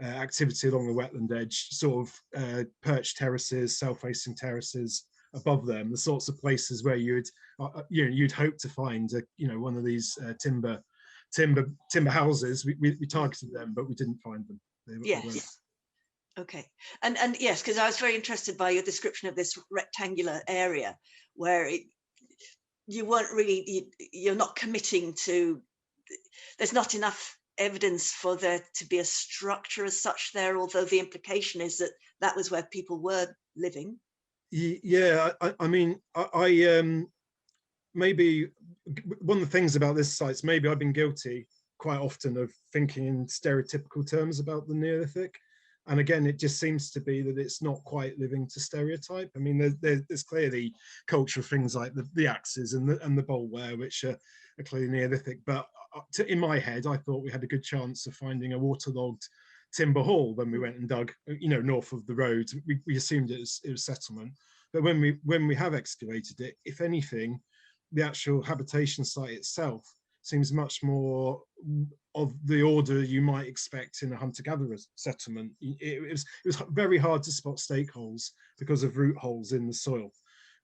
activity along the wetland edge, sort of perched terraces, south-facing terraces above them, the sorts of places where you'd hope to find one of these timber houses. We targeted them, but we didn't find them. Yes. Okay. And yes, because I was very interested by your description of this rectangular area where you're not committing to, there's not enough evidence for there to be a structure as such there, although the implication is that was where people were living. Yeah, I mean, I maybe one of the things about this site is maybe I've been guilty quite often of thinking in stereotypical terms about the Neolithic. And again, it just seems to be that it's not quite living to stereotype. I mean, there's clearly cultural things like the axes and the bowlware, which are clearly Neolithic. But in my head, I thought we had a good chance of finding a waterlogged timber hall when we went and dug, north of the road. We assumed it was settlement. But when we have excavated it, if anything, the actual habitation site itself seems much more of the order you might expect in a hunter-gatherer settlement. It was very hard to spot stake holes because of root holes in the soil.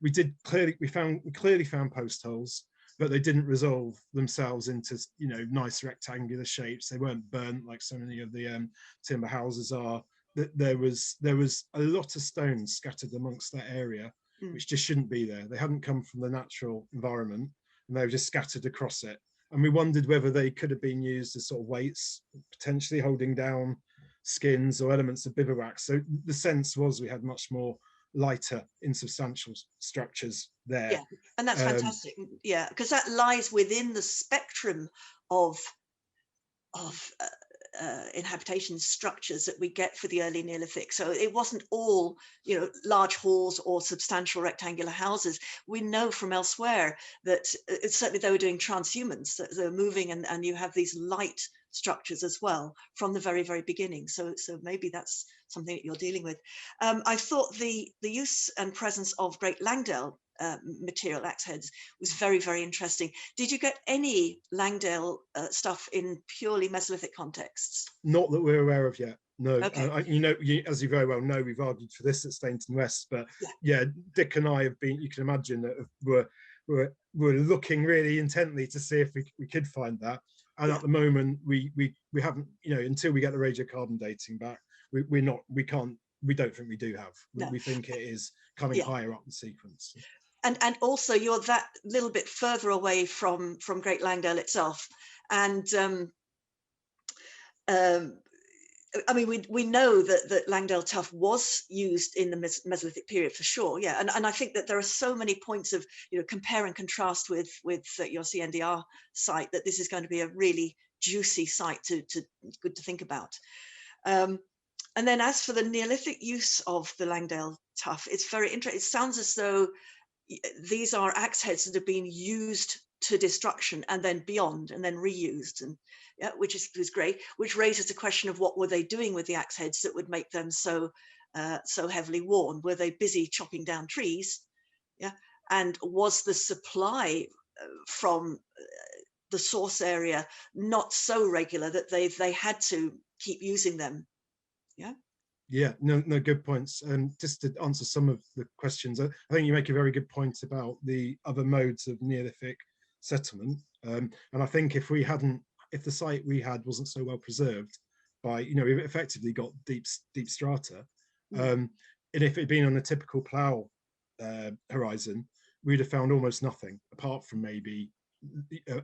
We clearly found post holes, but they didn't resolve themselves into, you know, nice rectangular shapes. They weren't burnt like so many of the timber houses are. There was a lot of stones scattered amongst that area, which just shouldn't be there. They hadn't come from the natural environment, and they were just scattered across it. And we wondered whether they could have been used as sort of weights, potentially holding down skins or elements of bivouacs. So the sense was we had much more lighter, insubstantial structures there. Yeah, and that's fantastic. Yeah, because that lies within the spectrum of inhabitation structures that we get for the early Neolithic. So it wasn't all, you know, large halls or substantial rectangular houses. We know from elsewhere that certainly they were doing transhumance, that they were moving, and you have these light structures as well from the very, very beginning. So maybe that's something that you're dealing with. I thought the use and presence of Great Langdale material axe heads was very, very interesting. Did you get any Langdale stuff in purely Mesolithic contexts? Not that we're aware of yet. No. Okay. You know, as you very well know, we've argued for this at Stainton West, but yeah, Dick and I have been, you can imagine that we're looking really intently to see if we could find that. And at the moment, we haven't, you know, until we get the radiocarbon dating back, we don't think we do have. We think it is coming higher up the sequence. And also you're that little bit further away from Great Langdale itself. And I mean, we know that Langdale tuff was used in the Mesolithic period for sure. Yeah, and I think that there are so many points of, you know, compare and contrast with your CNDR site, that this is going to be a really juicy site good to think about. And then as for the Neolithic use of the Langdale tuff, it's very interesting. It sounds as though these are axe heads that have been used to destruction and then beyond and then reused, and which is great, which raises the question of what were they doing with the axe heads that would make them so heavily worn? Were they busy chopping down trees? Yeah, and was the supply from the source area not so regular that they had to keep using them? Yeah, no, good points. And just to answer some of the questions, I think you make a very good point about the other modes of Neolithic settlement. And I think if the site we had wasn't so well preserved, by, you know, we've effectively got deep strata. And if it had been on a typical plough horizon, we'd have found almost nothing apart from maybe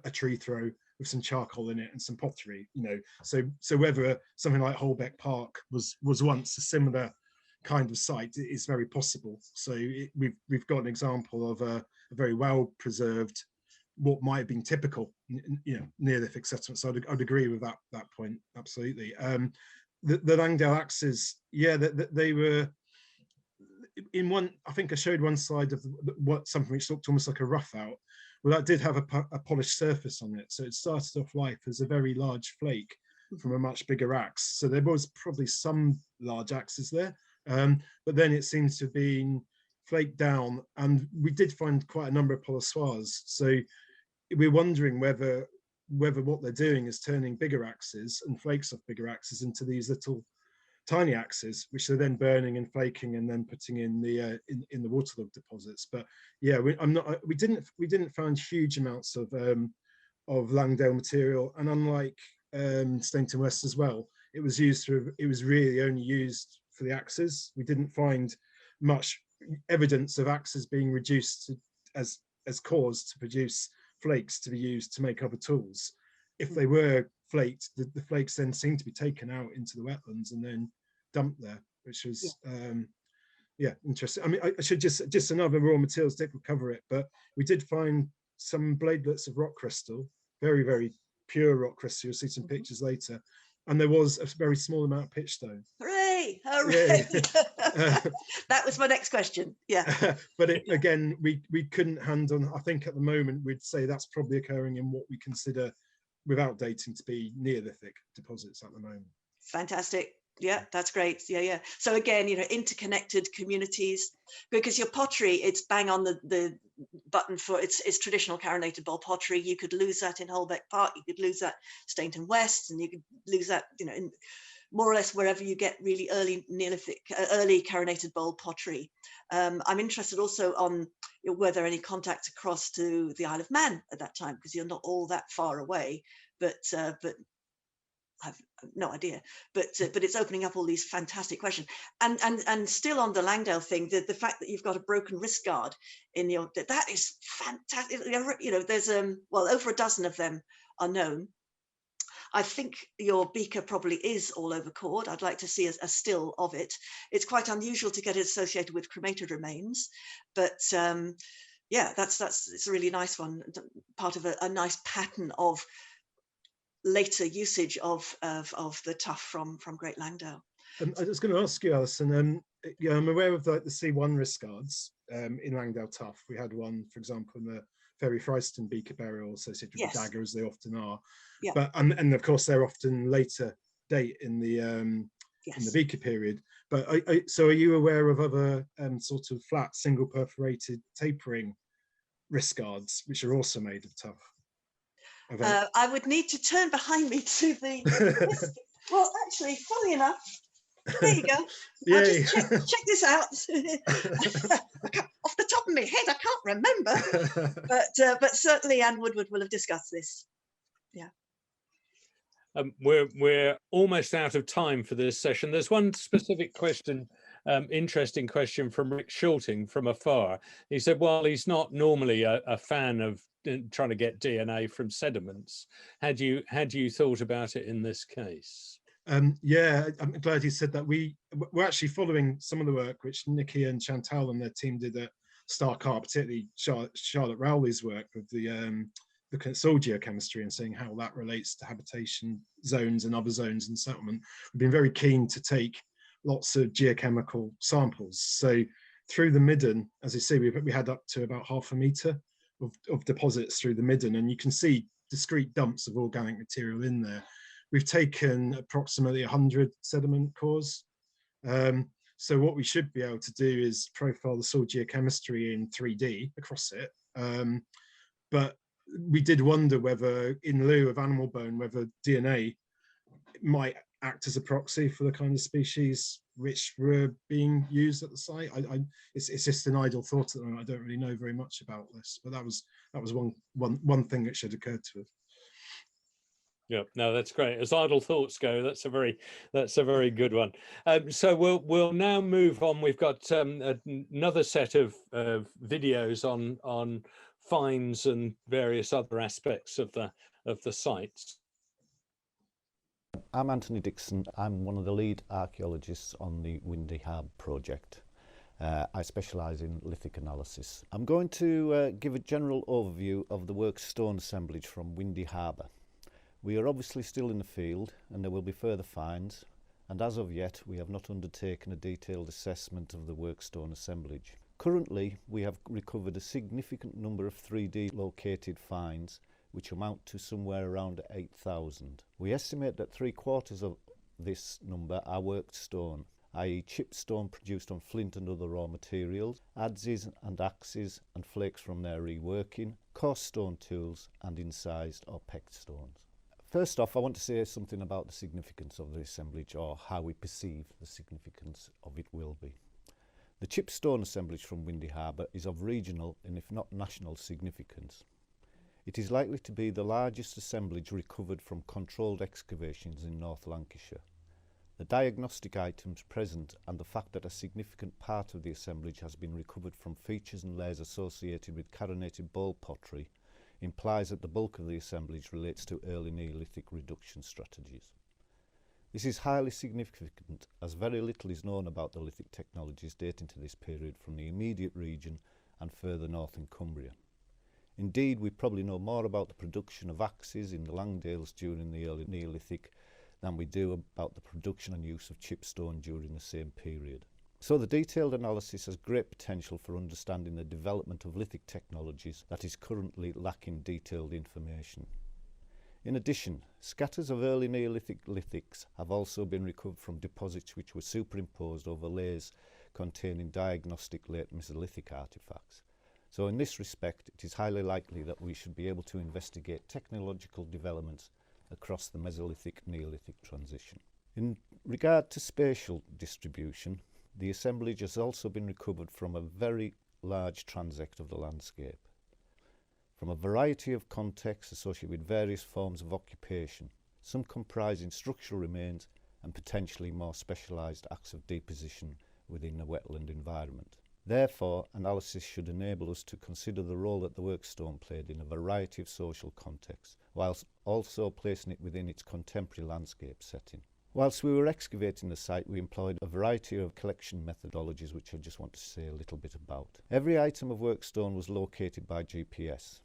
a tree throw with some charcoal in it and some pottery, you know. So whether something like Holbeck Park was once a similar kind of site is very possible. So we've got an example of a very well preserved, what might have been typical, you know, Neolithic settlement. So I'd agree with that point, absolutely. The Langdale axes, yeah, they were in one. I think I showed one slide of something which looked almost like a rough out. Well, that did have a polished surface on it, so it started off life as a very large flake from a much bigger axe. So there was probably some large axes there, but then it seems to have been flaked down, and we did find quite a number of polissoirs. So we're wondering whether what they're doing is turning bigger axes and flakes of bigger axes into these little tiny axes, which they're then burning and flaking and then putting in the waterlogged deposits. But yeah, we didn't find huge amounts of Langdale material, and unlike Stainton West as well, it was really only used for the axes. We didn't find much evidence of axes being reduced as cores to produce flakes to be used to make other tools. If they were flaked, the flakes then seemed to be taken out into the wetlands and then dumped there, which was interesting. I mean, I should just another raw materials, Dick will cover it, but we did find some bladelets of rock crystal, very, very pure rock crystal. You'll see some pictures later, and there was a very small amount of pitchstone. Hooray! Hooray! Yeah. That was my next question. Yeah. But again, we couldn't hand on. I think at the moment we'd say that's probably occurring in what we consider, without dating, to be Neolithic deposits at the moment. Fantastic. Yeah, that's great. Yeah. So again, interconnected communities, because your pottery, it's bang on the button for it's traditional carinated bowl pottery. You could lose that in Holbeck Park. You could lose that Stainton West, and you could lose that, in more or less wherever you get really early Neolithic, early carinated bowl pottery. I'm interested also on were there any contacts across to the Isle of Man at that time, because you're not all that far away, but I've no idea, but it's opening up all these fantastic questions, and still on the Langdale thing, the fact that you've got a broken wrist guard in your, that is fantastic. There's over a dozen of them are known. I think your beaker probably is all over cord. I'd like to see a still of it. It's quite unusual to get it associated with cremated remains, but yeah, it's a really nice one, part of a nice pattern of later usage of the tuff from Great Langdale. I was going to ask you, Alison, I'm aware of the C1 wrist guards in Langdale tuff. We had one, for example, in the Ferry Fryston beaker burial associated with the dagger, as they often are. Yeah. But and of course they're often later date in the beaker period. But so are you aware of other sort of flat single perforated tapering wrist guards which are also made of tuff? I would need to turn behind me to the well, actually, funny enough, there you go. I'll just check this out. Off the top of my head, I can't remember, but certainly Anne Woodward will have discussed this. Yeah. We're almost out of time for this session. There's one specific question, interesting question from Rick Shorting from afar. He said, while he's not normally a fan of trying to get DNA from sediments, had you thought about it in this case? Yeah, I'm glad you said that. We're actually following some of the work which Nikki and Chantal and their team did at Starcar, particularly Charlotte Rowley's work with the soil geochemistry, and seeing how that relates to habitation zones and other zones in settlement. We've been very keen to take lots of geochemical samples. So through the midden, as you see, we had up to about 0.5 metre of deposits through the midden, and you can see discrete dumps of organic material in there. We've taken approximately 100 sediment cores. So what we should be able to do is profile the soil geochemistry in 3D across it. But we did wonder whether, in lieu of animal bone, whether DNA might act as a proxy for the kind of species which were being used at the site. It's just an idle thought at the moment. I don't really know very much about this, but that was one thing that should occur to us. Yeah, no, that's great. As idle thoughts go, that's a very good one. So we'll now move on. We've got another set of videos on finds and various other aspects of the sites. I'm Antony Dickson. I'm one of the lead archaeologists on the Windy Harbour project. I specialise in lithic analysis. I'm going to give a general overview of the work stone assemblage from Windy Harbour. We are obviously still in the field, and there will be further finds, and as of yet we have not undertaken a detailed assessment of the work stone assemblage. Currently we have recovered a significant number of 3D located finds, which amount to somewhere around 8,000. We estimate that 3/4 of this number are worked stone, i.e. chipped stone produced on flint and other raw materials, adzes and axes and flakes from their reworking, coarse stone tools and incised or pecked stones. First off, I want to say something about the significance of the assemblage, or how we perceive the significance of it will be. The chipped stone assemblage from Windy Harbour is of regional and if not national significance. It is likely to be the largest assemblage recovered from controlled excavations in North Lancashire. The diagnostic items present and the fact that a significant part of the assemblage has been recovered from features and layers associated with carinated bowl pottery implies that the bulk of the assemblage relates to early Neolithic reduction strategies. This is highly significant as very little is known about the lithic technologies dating to this period from the immediate region and further north in Cumbria. Indeed, we probably know more about the production of axes in the Langdales during the early Neolithic than we do about the production and use of chipped stone during the same period. So the detailed analysis has great potential for understanding the development of lithic technologies that is currently lacking detailed information. In addition, scatters of early Neolithic lithics have also been recovered from deposits which were superimposed over layers containing diagnostic late Mesolithic artefacts. So in this respect, it is highly likely that we should be able to investigate technological developments across the Mesolithic-Neolithic transition. In regard to spatial distribution, the assemblage has also been recovered from a very large transect of the landscape, from a variety of contexts associated with various forms of occupation, some comprising structural remains and potentially more specialised acts of deposition within a wetland environment. Therefore, analysis should enable us to consider the role that the workstone played in a variety of social contexts, whilst also placing it within its contemporary landscape setting. Whilst we were excavating the site, we employed a variety of collection methodologies which I just want to say a little bit about. Every item of workstone was located by GPS.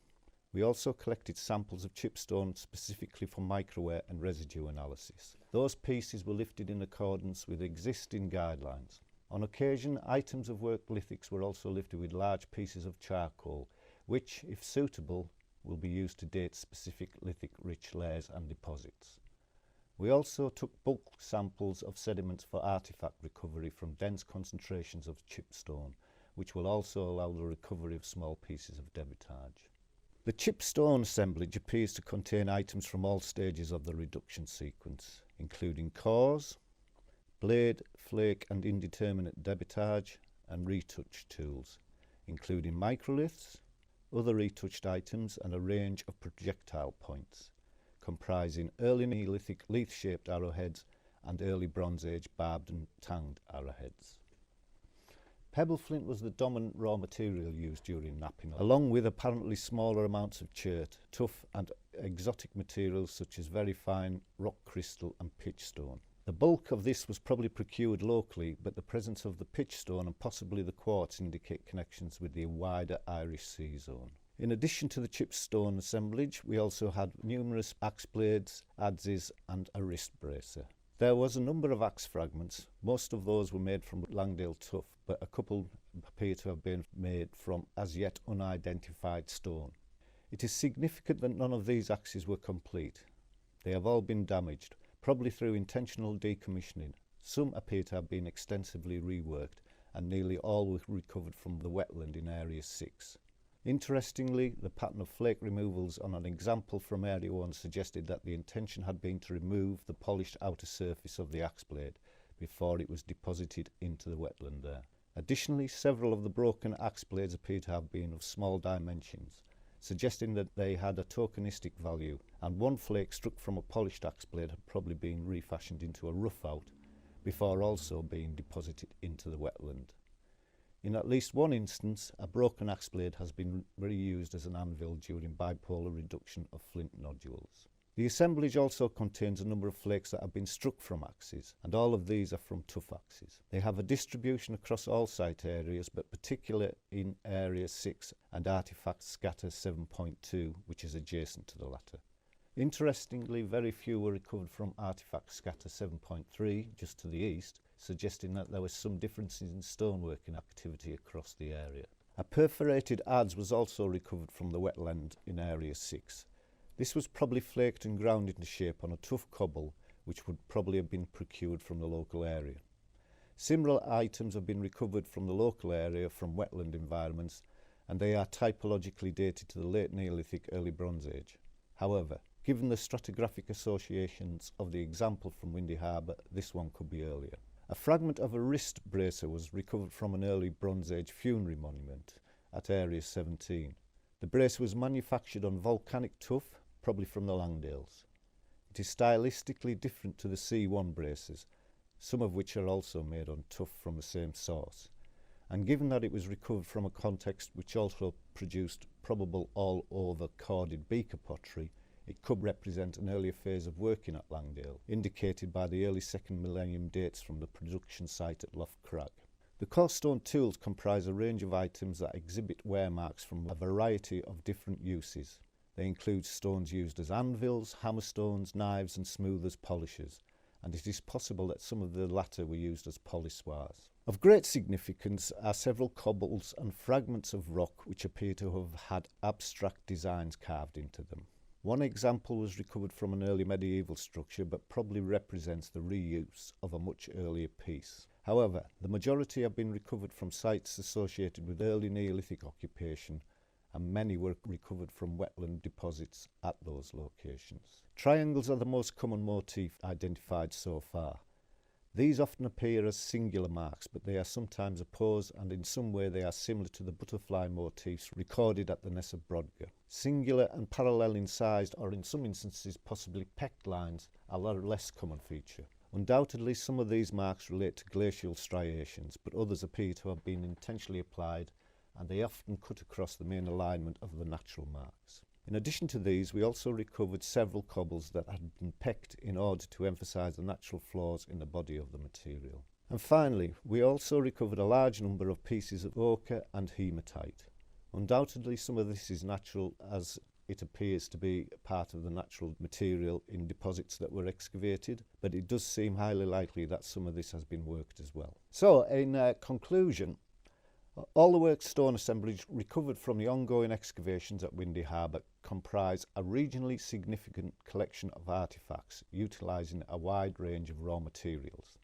We also collected samples of chipstone specifically for microwear and residue analysis. Those pieces were lifted in accordance with existing guidelines. On occasion, items of work lithics were also lifted with large pieces of charcoal, which, if suitable, will be used to date specific lithic-rich layers and deposits. We also took bulk samples of sediments for artefact recovery from dense concentrations of chipstone, which will also allow the recovery of small pieces of debitage. The chipstone assemblage appears to contain items from all stages of the reduction sequence, including cores, blade, flake and indeterminate debitage and retouch tools, including microliths, other retouched items and a range of projectile points, comprising early Neolithic leaf-shaped arrowheads and early Bronze Age barbed and tanged arrowheads. Pebble flint was the dominant raw material used during knapping, along with apparently smaller amounts of chert, tuff and exotic materials such as very fine rock crystal and pitchstone. The bulk of this was probably procured locally, but the presence of the pitchstone and possibly the quartz indicate connections with the wider Irish Sea zone. In addition to the chipstone assemblage, we also had numerous axe blades, adzes and a wrist bracer. There was a number of axe fragments. Most of those were made from Langdale tuff, but a couple appear to have been made from as yet unidentified stone. It is significant that none of these axes were complete. They have all been damaged, probably through intentional decommissioning. Some appear to have been extensively reworked, and nearly all were recovered from the wetland in Area 6. Interestingly, the pattern of flake removals on an example from Area 1 suggested that the intention had been to remove the polished outer surface of the axe blade before it was deposited into the wetland there. Additionally, several of the broken axe blades appear to have been of small dimensions, suggesting that they had a tokenistic value, and one flake struck from a polished axe blade had probably been refashioned into a rough out before also being deposited into the wetland. In at least one instance, a broken axe blade has been reused as an anvil during bipolar reduction of flint nodules. The assemblage also contains a number of flakes that have been struck from axes, and all of these are from tough axes. They have a distribution across all site areas, but particularly in Area 6 and Artefacts Scatter 7.2, which is adjacent to the latter. Interestingly, very few were recovered from Artefacts Scatter 7.3, just to the east, suggesting that there was some differences in stoneworking activity across the area. A perforated adze was also recovered from the wetland in Area 6. This was probably flaked and ground into shape on a tough cobble, which would probably have been procured from the local area. Similar items have been recovered from the local area from wetland environments, and they are typologically dated to the late Neolithic, early Bronze Age. However, given the stratigraphic associations of the example from Windy Harbour, this one could be earlier. A fragment of a wrist bracer was recovered from an early Bronze Age funerary monument at Area 17. The bracer was manufactured on volcanic tuff, probably from the Langdales. It is stylistically different to the C1 bracers, some of which are also made on tuff from the same source. And given that it was recovered from a context which also produced probable all-over corded beaker pottery, it could represent an earlier phase of working at Langdale, indicated by the early 2nd millennium dates from the production site at Lough Crag. The coarse stone tools comprise a range of items that exhibit wear marks from a variety of different uses. They include stones used as anvils, hammerstones, knives and smoothers, polishers, and it is possible that some of the latter were used as polissoirs. Of great significance are several cobbles and fragments of rock which appear to have had abstract designs carved into them. One example was recovered from an early medieval structure, but probably represents the reuse of a much earlier piece. However, the majority have been recovered from sites associated with early Neolithic occupation, and many were recovered from wetland deposits at those locations. Triangles are the most common motif identified so far. These often appear as singular marks, but they are sometimes opposed, and in some way they are similar to the butterfly motifs recorded at the Ness of Brodgar. Singular and parallel in size, or in some instances possibly pecked lines, are a less common feature. Undoubtedly some of these marks relate to glacial striations, but others appear to have been intentionally applied, and they often cut across the main alignment of the natural marks. In addition to these, we also recovered several cobbles that had been pecked in order to emphasise the natural flaws in the body of the material. And finally, we also recovered a large number of pieces of ochre and hematite. Undoubtedly some of this is natural, as it appears to be part of the natural material in deposits that were excavated, but it does seem highly likely that some of this has been worked as well. So in conclusion, all the work stone assemblage recovered from the ongoing excavations at Windy Harbour comprise a regionally significant collection of artefacts utilising a wide range of raw materials.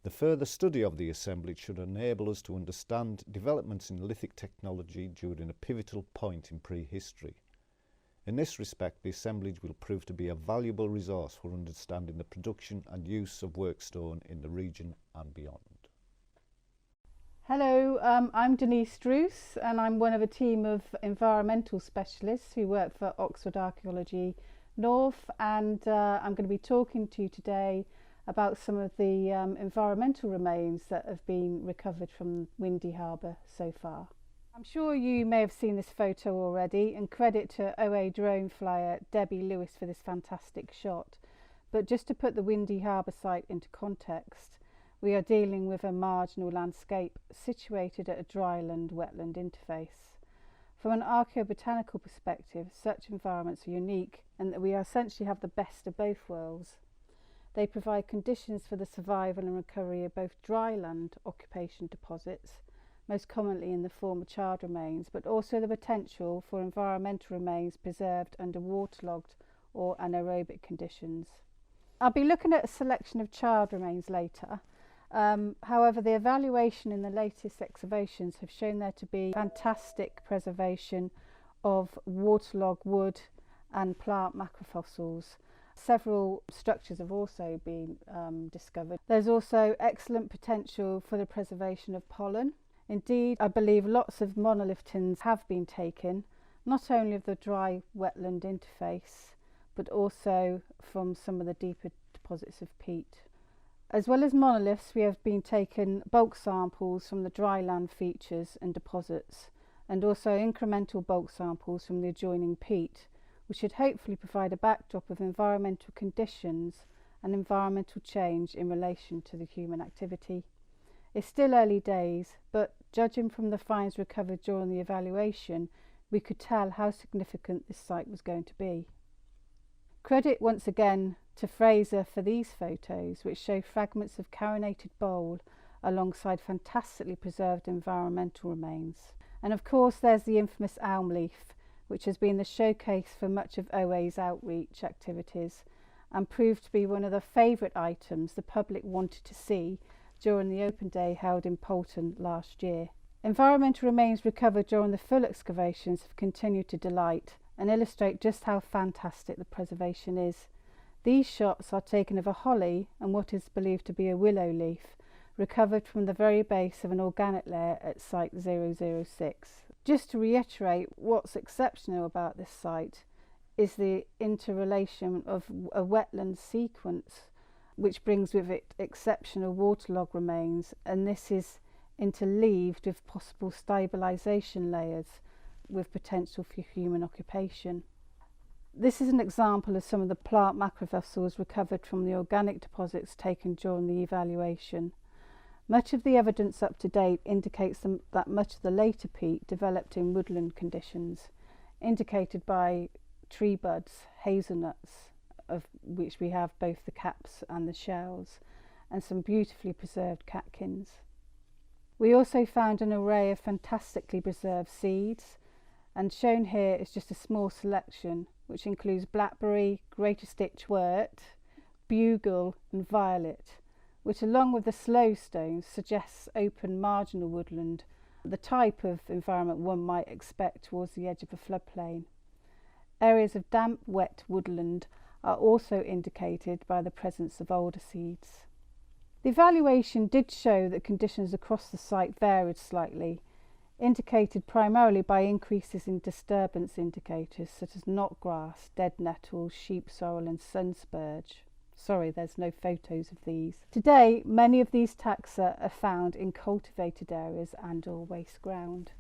The further study of the assemblage should enable us to understand developments in lithic technology during a pivotal point in prehistory. In this respect, the assemblage will prove to be a valuable resource for understanding the production and use of workstone in the region and beyond. Hello, I'm Denise Druce, and I'm one of a team of environmental specialists who work for Oxford Archaeology North, and I'm going to be talking to you today about some of the environmental remains that have been recovered from Windy Harbour so far. I'm sure you may have seen this photo already, and credit to OA drone flyer Debbie Lewis for this fantastic shot. But just to put the Windy Harbour site into context, we are dealing with a marginal landscape situated at a dryland-wetland interface. From an archaeobotanical perspective, such environments are unique in that we essentially have the best of both worlds. They provide conditions for the survival and recovery of both dryland occupation deposits, most commonly in the form of charred remains, but also the potential for environmental remains preserved under waterlogged or anaerobic conditions. I'll be looking at a selection of charred remains later. However, the evaluation in the latest excavations have shown there to be fantastic preservation of waterlogged wood and plant macrofossils. Several structures have also been discovered. There's also excellent potential for the preservation of pollen. Indeed, I believe lots of monolith tins have been taken, not only of the dry wetland interface, but also from some of the deeper deposits of peat. As well as monoliths, we have been taken bulk samples from the dry land features and deposits, and also incremental bulk samples from the adjoining peat, which should hopefully provide a backdrop of environmental conditions and environmental change in relation to the human activity. It's still early days, but judging from the finds recovered during the evaluation, we could tell how significant this site was going to be. Credit once again to Fraser for these photos, which show fragments of carinated bole alongside fantastically preserved environmental remains. And of course there's the infamous elm leaf, which has been the showcase for much of OA's outreach activities and proved to be one of the favourite items the public wanted to see during the open day held in Poulton last year. Environmental remains recovered during the full excavations have continued to delight and illustrate just how fantastic the preservation is. These shots are taken of a holly and what is believed to be a willow leaf, recovered from the very base of an organic layer at site 006. Just to reiterate, what's exceptional about this site is the interrelation of a wetland sequence, which brings with it exceptional waterlogged remains, and this is interleaved with possible stabilisation layers with potential for human occupation. This is an example of some of the plant macrofossils recovered from the organic deposits taken during the evaluation. Much of the evidence up to date indicates that much of the later peat developed in woodland conditions, indicated by tree buds, hazelnuts, of which we have both the caps and the shells, and some beautifully preserved catkins. We also found an array of fantastically preserved seeds, and shown here is just a small selection which includes blackberry, greater stitchwort, bugle and violet, which along with the sloe stones suggests open marginal woodland, the type of environment one might expect towards the edge of a floodplain. Areas of damp, wet woodland are also indicated by the presence of alder seeds. The evaluation did show that conditions across the site varied slightly, indicated primarily by increases in disturbance indicators such as knotgrass, dead nettles, sheep sorrel and sun spurge. Sorry, there's no photos of these. Today, many of these taxa are found in cultivated areas and or waste ground.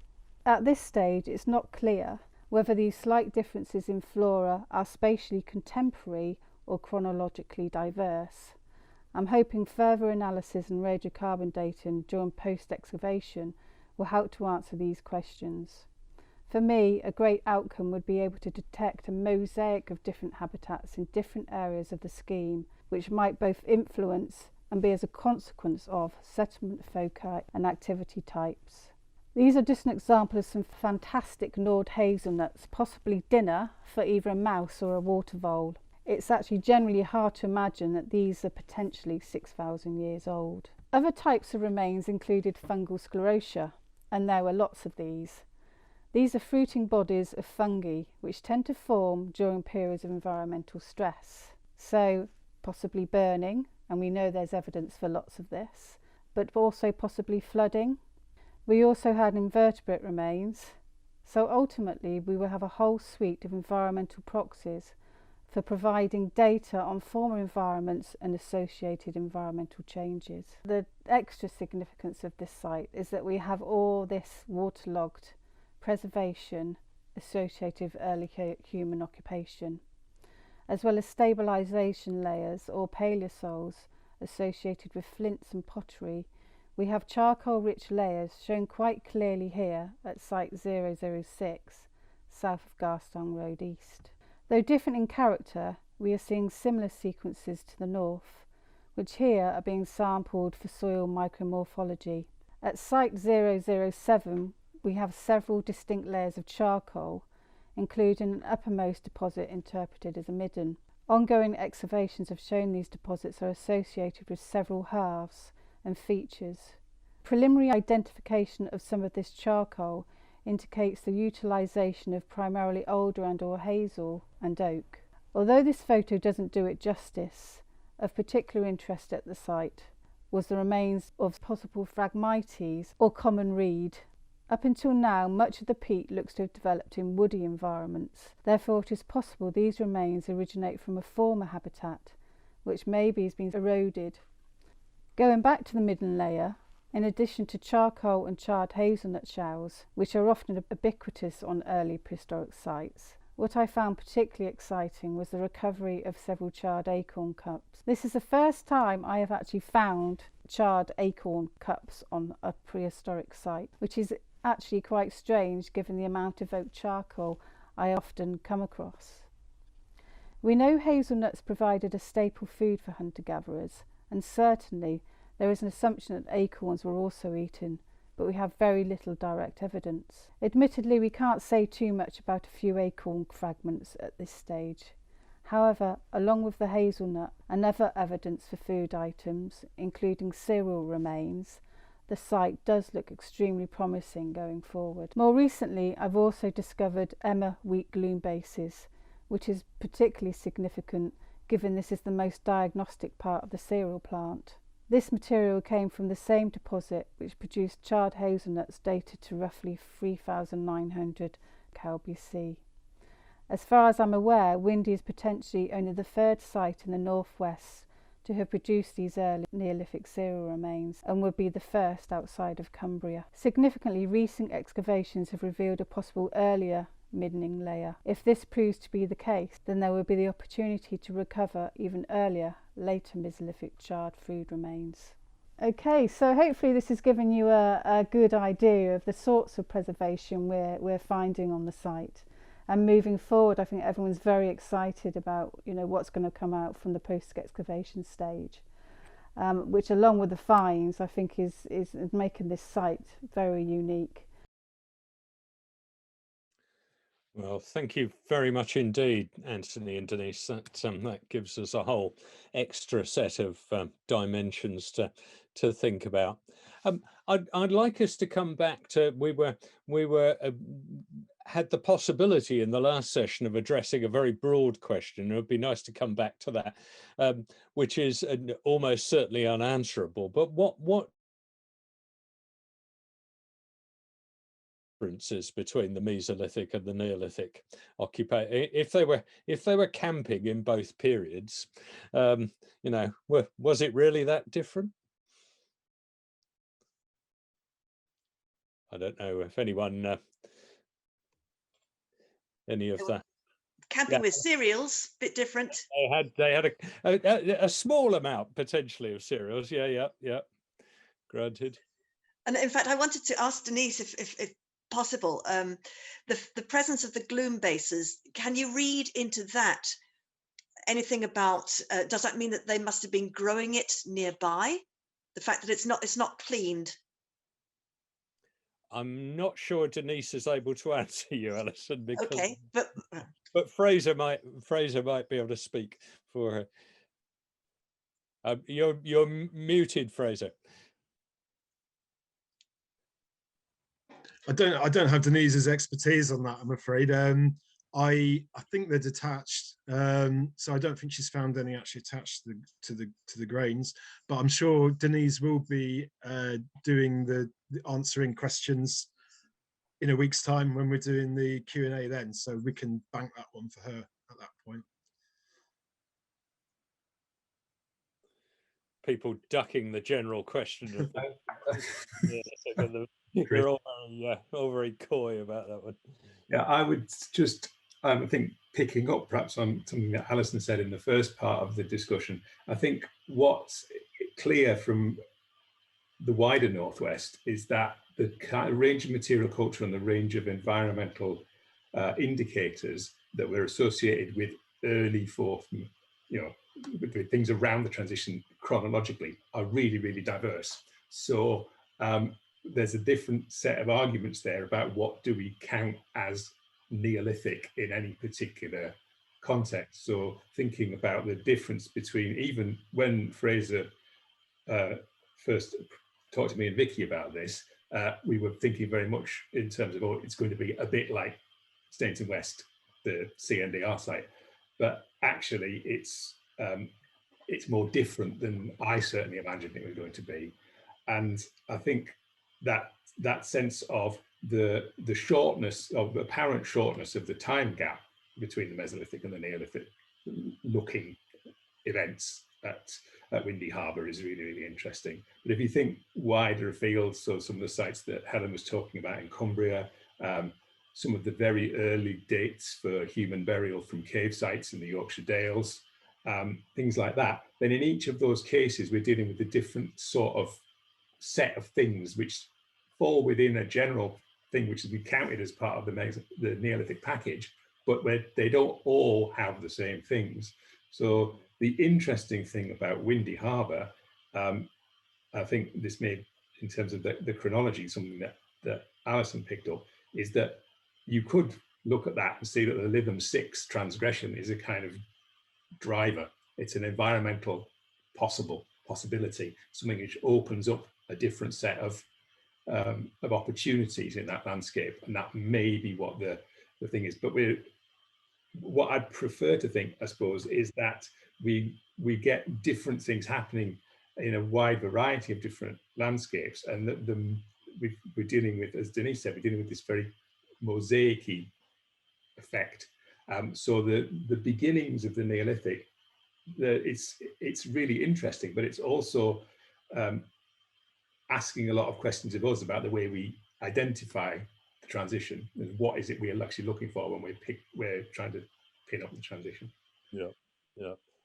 At this stage, it's not clear whether these slight differences in flora are spatially contemporary or chronologically diverse. I'm hoping further analysis and radiocarbon dating during post-excavation will help to answer these questions. For me, a great outcome would be able to detect a mosaic of different habitats in different areas of the scheme, which might both influence and be as a consequence of settlement foci and activity types. These are just an example of some fantastic gnawed hazelnuts, possibly dinner for either a mouse or a water vole. It's actually generally hard to imagine that these are potentially 6,000 years old. Other types of remains included fungal sclerotia, and there were lots of these. These are fruiting bodies of fungi which tend to form during periods of environmental stress. So possibly burning, and we know there's evidence for lots of this, but also possibly flooding. We also had invertebrate remains. So ultimately we will have a whole suite of environmental proxies for providing data on former environments and associated environmental changes. The extra significance of this site is that we have all this waterlogged preservation associated with early human occupation, as well as stabilisation layers or paleosols associated with flints and pottery. We have charcoal-rich layers shown quite clearly here at site 006, south of Garstang Road East. Though different in character, we are seeing similar sequences to the north, which here are being sampled for soil micromorphology. At site 007, we have several distinct layers of charcoal, including an uppermost deposit interpreted as a midden. Ongoing excavations have shown these deposits are associated with several halves and features. Preliminary identification of some of this charcoal indicates the utilisation of primarily alder and or hazel and oak. Although this photo doesn't do it justice, of particular interest at the site was the remains of possible Phragmites or common reed. Up until now, much of the peat looks to have developed in woody environments. Therefore, it is possible these remains originate from a former habitat, which maybe has been eroded. Going back to the midden layer, in addition to charcoal and charred hazelnut shells, which are often ubiquitous on early prehistoric sites, what I found particularly exciting was the recovery of several charred acorn cups. This is the first time I have actually found charred acorn cups on a prehistoric site, which is actually quite strange given the amount of oak charcoal I often come across. We know hazelnuts provided a staple food for hunter-gatherers, and certainly there is an assumption that acorns were also eaten, but we have very little direct evidence. Admittedly, we can't say too much about a few acorn fragments at this stage. However, along with the hazelnut and other evidence for food items, including cereal remains, the site does look extremely promising going forward. More recently, I've also discovered Emma wheat gloom bases, which is particularly significant given this is the most diagnostic part of the cereal plant. This material came from the same deposit which produced charred hazelnuts dated to roughly 3,900 Cal BC. As far as I'm aware, Windy is potentially only the third site in the northwest to have produced these early Neolithic cereal remains and would be the first outside of Cumbria. Significantly, recent excavations have revealed a possible earlier middening layer. If this proves to be the case, then there will be the opportunity to recover even earlier, later Mesolithic charred food remains. Okay, so hopefully this has given you a good idea of the sorts of preservation we're finding on the site. And moving forward, I think everyone's very excited about what's going to come out from the post-excavation stage, which along with the finds I think is making this site very unique. Well, thank you very much indeed, Antony and Denise. That gives us a whole extra set of dimensions to think about. I'd like us to come back to we had the possibility in the last session of addressing a very broad question. It would be nice to come back to that, which is almost certainly unanswerable. But what differences between the Mesolithic and the Neolithic occupation, if they were camping in both periods, you know, was it really that different? I don't know if anyone, any of that. Camping with cereals, bit different. They had a small amount potentially of cereals. Yeah. Granted. And in fact, I wanted to ask Denise if possible, the presence of the gloom bases. Can you read into that anything about? Does that mean that they must have been growing it nearby? The fact that it's not cleaned. I'm not sure Denise is able to answer you, Alison, because okay, but Fraser might be able to speak for her. You're muted, Fraser. I don't have Denise's expertise on that, I'm afraid. I think they're detached, so I don't think she's found any actually attached to the grains. But I'm sure Denise will be doing the answering questions in a week's time when we're doing the Q&A then, so we can bank that one for her at that point. People ducking the general question of they're all very coy about that one. Yeah, I would just I think picking up perhaps on something that Alison said in the first part of the discussion, I think what's clear from the wider Northwest is that the kind of range of material culture and the range of environmental indicators that were associated with early fourth, with things around the transition chronologically are really, really diverse. So there's a different set of arguments there about what do we count as Neolithic in any particular context. So thinking about the difference between, even when Fraser first talked to me and Vicky about this, we were thinking very much in terms of, it's going to be a bit like Stainton West, the CNDR site, but actually it's more different than I certainly imagined it was going to be. And I think that sense of the shortness of the apparent shortness of the time gap between the Mesolithic and the Neolithic looking events at Windy Harbour is really, really interesting. But if you think wider afield, so some of the sites that Helen was talking about in Cumbria, some of the very early dates for human burial from cave sites in the Yorkshire Dales, things like that, then in each of those cases, we're dealing with a different sort of set of things which fall within a general thing which is counted as part of the Neolithic package, but where they don't all have the same things. So the interesting thing about Windy Harbour, I think this may, in terms of the chronology, something that Alison picked up, is that you could look at that and see that the Lytham 6 transgression is a kind of driver. It's an environmental possibility, something which opens up a different set of opportunities in that landscape, and that may be what the thing is. But what I'd prefer to think, I suppose, is that we get different things happening in a wide variety of different landscapes, and that we're dealing with, as Denise said, we're dealing with this very mosaic-y effect. So the beginnings of the Neolithic, it's really interesting, but it's also asking a lot of questions of us about the way we identify the transition and what is it we're actually looking for when we're trying to pin up the transition. Yeah.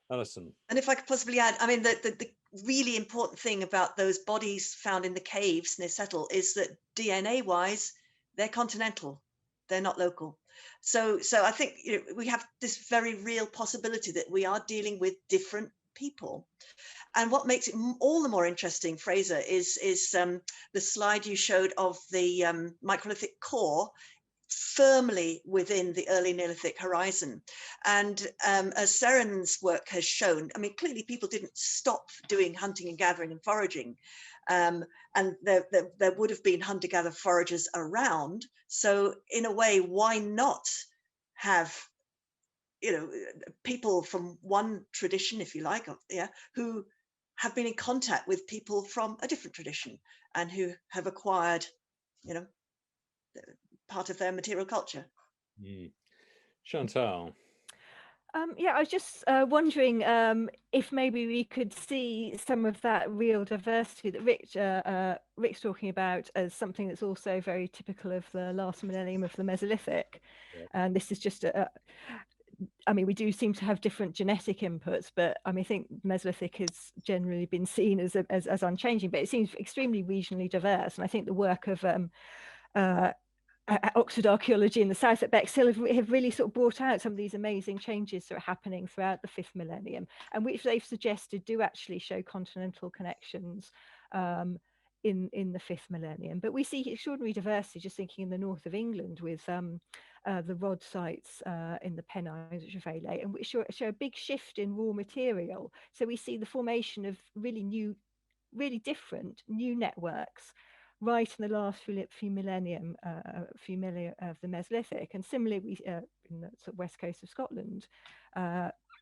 Alison. And if I could possibly add, I mean, the really important thing about those bodies found in the caves near Settle is that DNA-wise, they're continental, they're not local. So I think we have this very real possibility that we are dealing with different people. And what makes it all the more interesting, Fraser, is the slide you showed of the microlithic core firmly within the early Neolithic horizon. And as Seren's work has shown, I mean, clearly people didn't stop doing hunting and gathering and foraging. And there would have been hunter-gatherer foragers around. So in a way, why not have, you know, people from one tradition, if you like, who have been in contact with people from a different tradition and who have acquired, you know, part of their material culture. Chantal. Yeah, I was just wondering if maybe we could see some of that real diversity that Rick's talking about as something that's also very typical of the last millennium of the Mesolithic. And this is just I mean, we do seem to have different genetic inputs, but I mean, I think Mesolithic has generally been seen as unchanging, but it seems extremely regionally diverse. And I think the work of Oxford Archaeology in the south at Bexhill have really sort of brought out some of these amazing changes that are happening throughout the 5th millennium, and which they've suggested do actually show continental connections in the 5th millennium. But we see extraordinary diversity, just thinking in the north of England with the rod sites in the Pennines, which are very late, and which show a big shift in raw material. So we see the formation of really different new networks right in the last few millennia of the Mesolithic. And similarly, we in the sort of west coast of Scotland,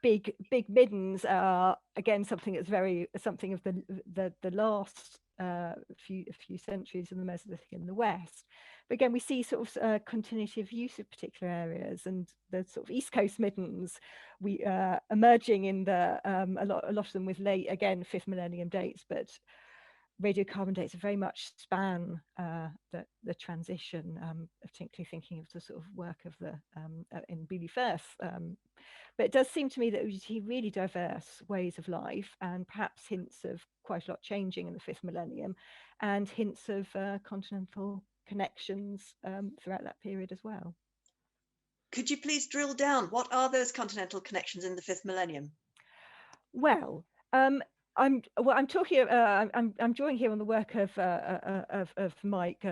big middens are again something of the last few centuries of the Mesolithic in the west. But again, we see sort of continuity of use of particular areas, and the sort of east coast middens we emerging in the a lot of them with late, again, 5th millennium dates, but radiocarbon dates very much span the transition, particularly thinking of the sort of work of the in Beaulieu Firth. But it does seem to me that we see really diverse ways of life, and perhaps hints of quite a lot changing in the 5th millennium, and hints of continental connections throughout that period as well. Could you please drill down? What are those continental connections in the 5th millennium? Well, I'm drawing here on the work of Mike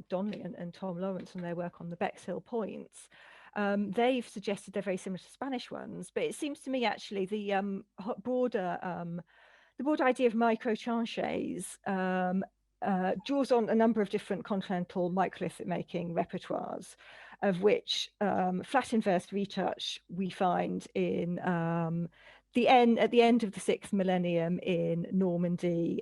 Donnelly and Tom Lawrence and their work on the Bexhill points. They've suggested they're very similar to Spanish ones, but it seems to me actually the broader idea of microtranches draws on a number of different continental microlithic making repertoires, of which flat inverse retouch we find in at the end of the 6th millennium in Normandy,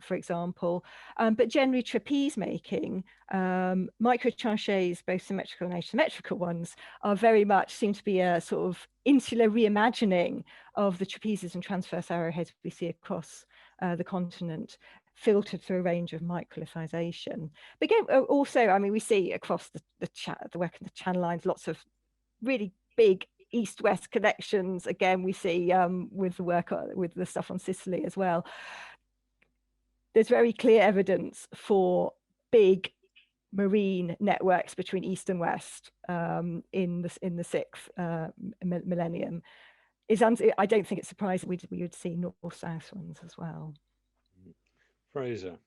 for example, but generally trapeze making, microtranches, both symmetrical and asymmetrical ones, are very much seem to be a sort of insular reimagining of the trapezes and transverse arrowheads we see across the continent, filtered through a range of microlithization. But again, also, I mean, we see across the work in the channel lines lots of really big east-west connections. Again, we see with the work with the stuff on Sicily as well. There's very clear evidence for big marine networks between east and west in the 6th millennium. I don't think it's surprising we would see north-south ones as well. Fraser.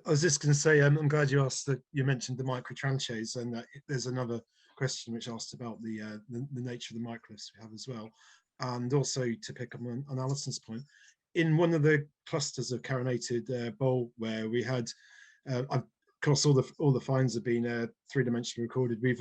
I was just going to say, I'm glad you asked you mentioned the microtranches, and there's another question which asked about the nature of the microliths we have as well, and also to pick up on Alison's point, in one of the clusters of carinated bowl where we had, of course, all the finds have been three-dimensionally recorded. We've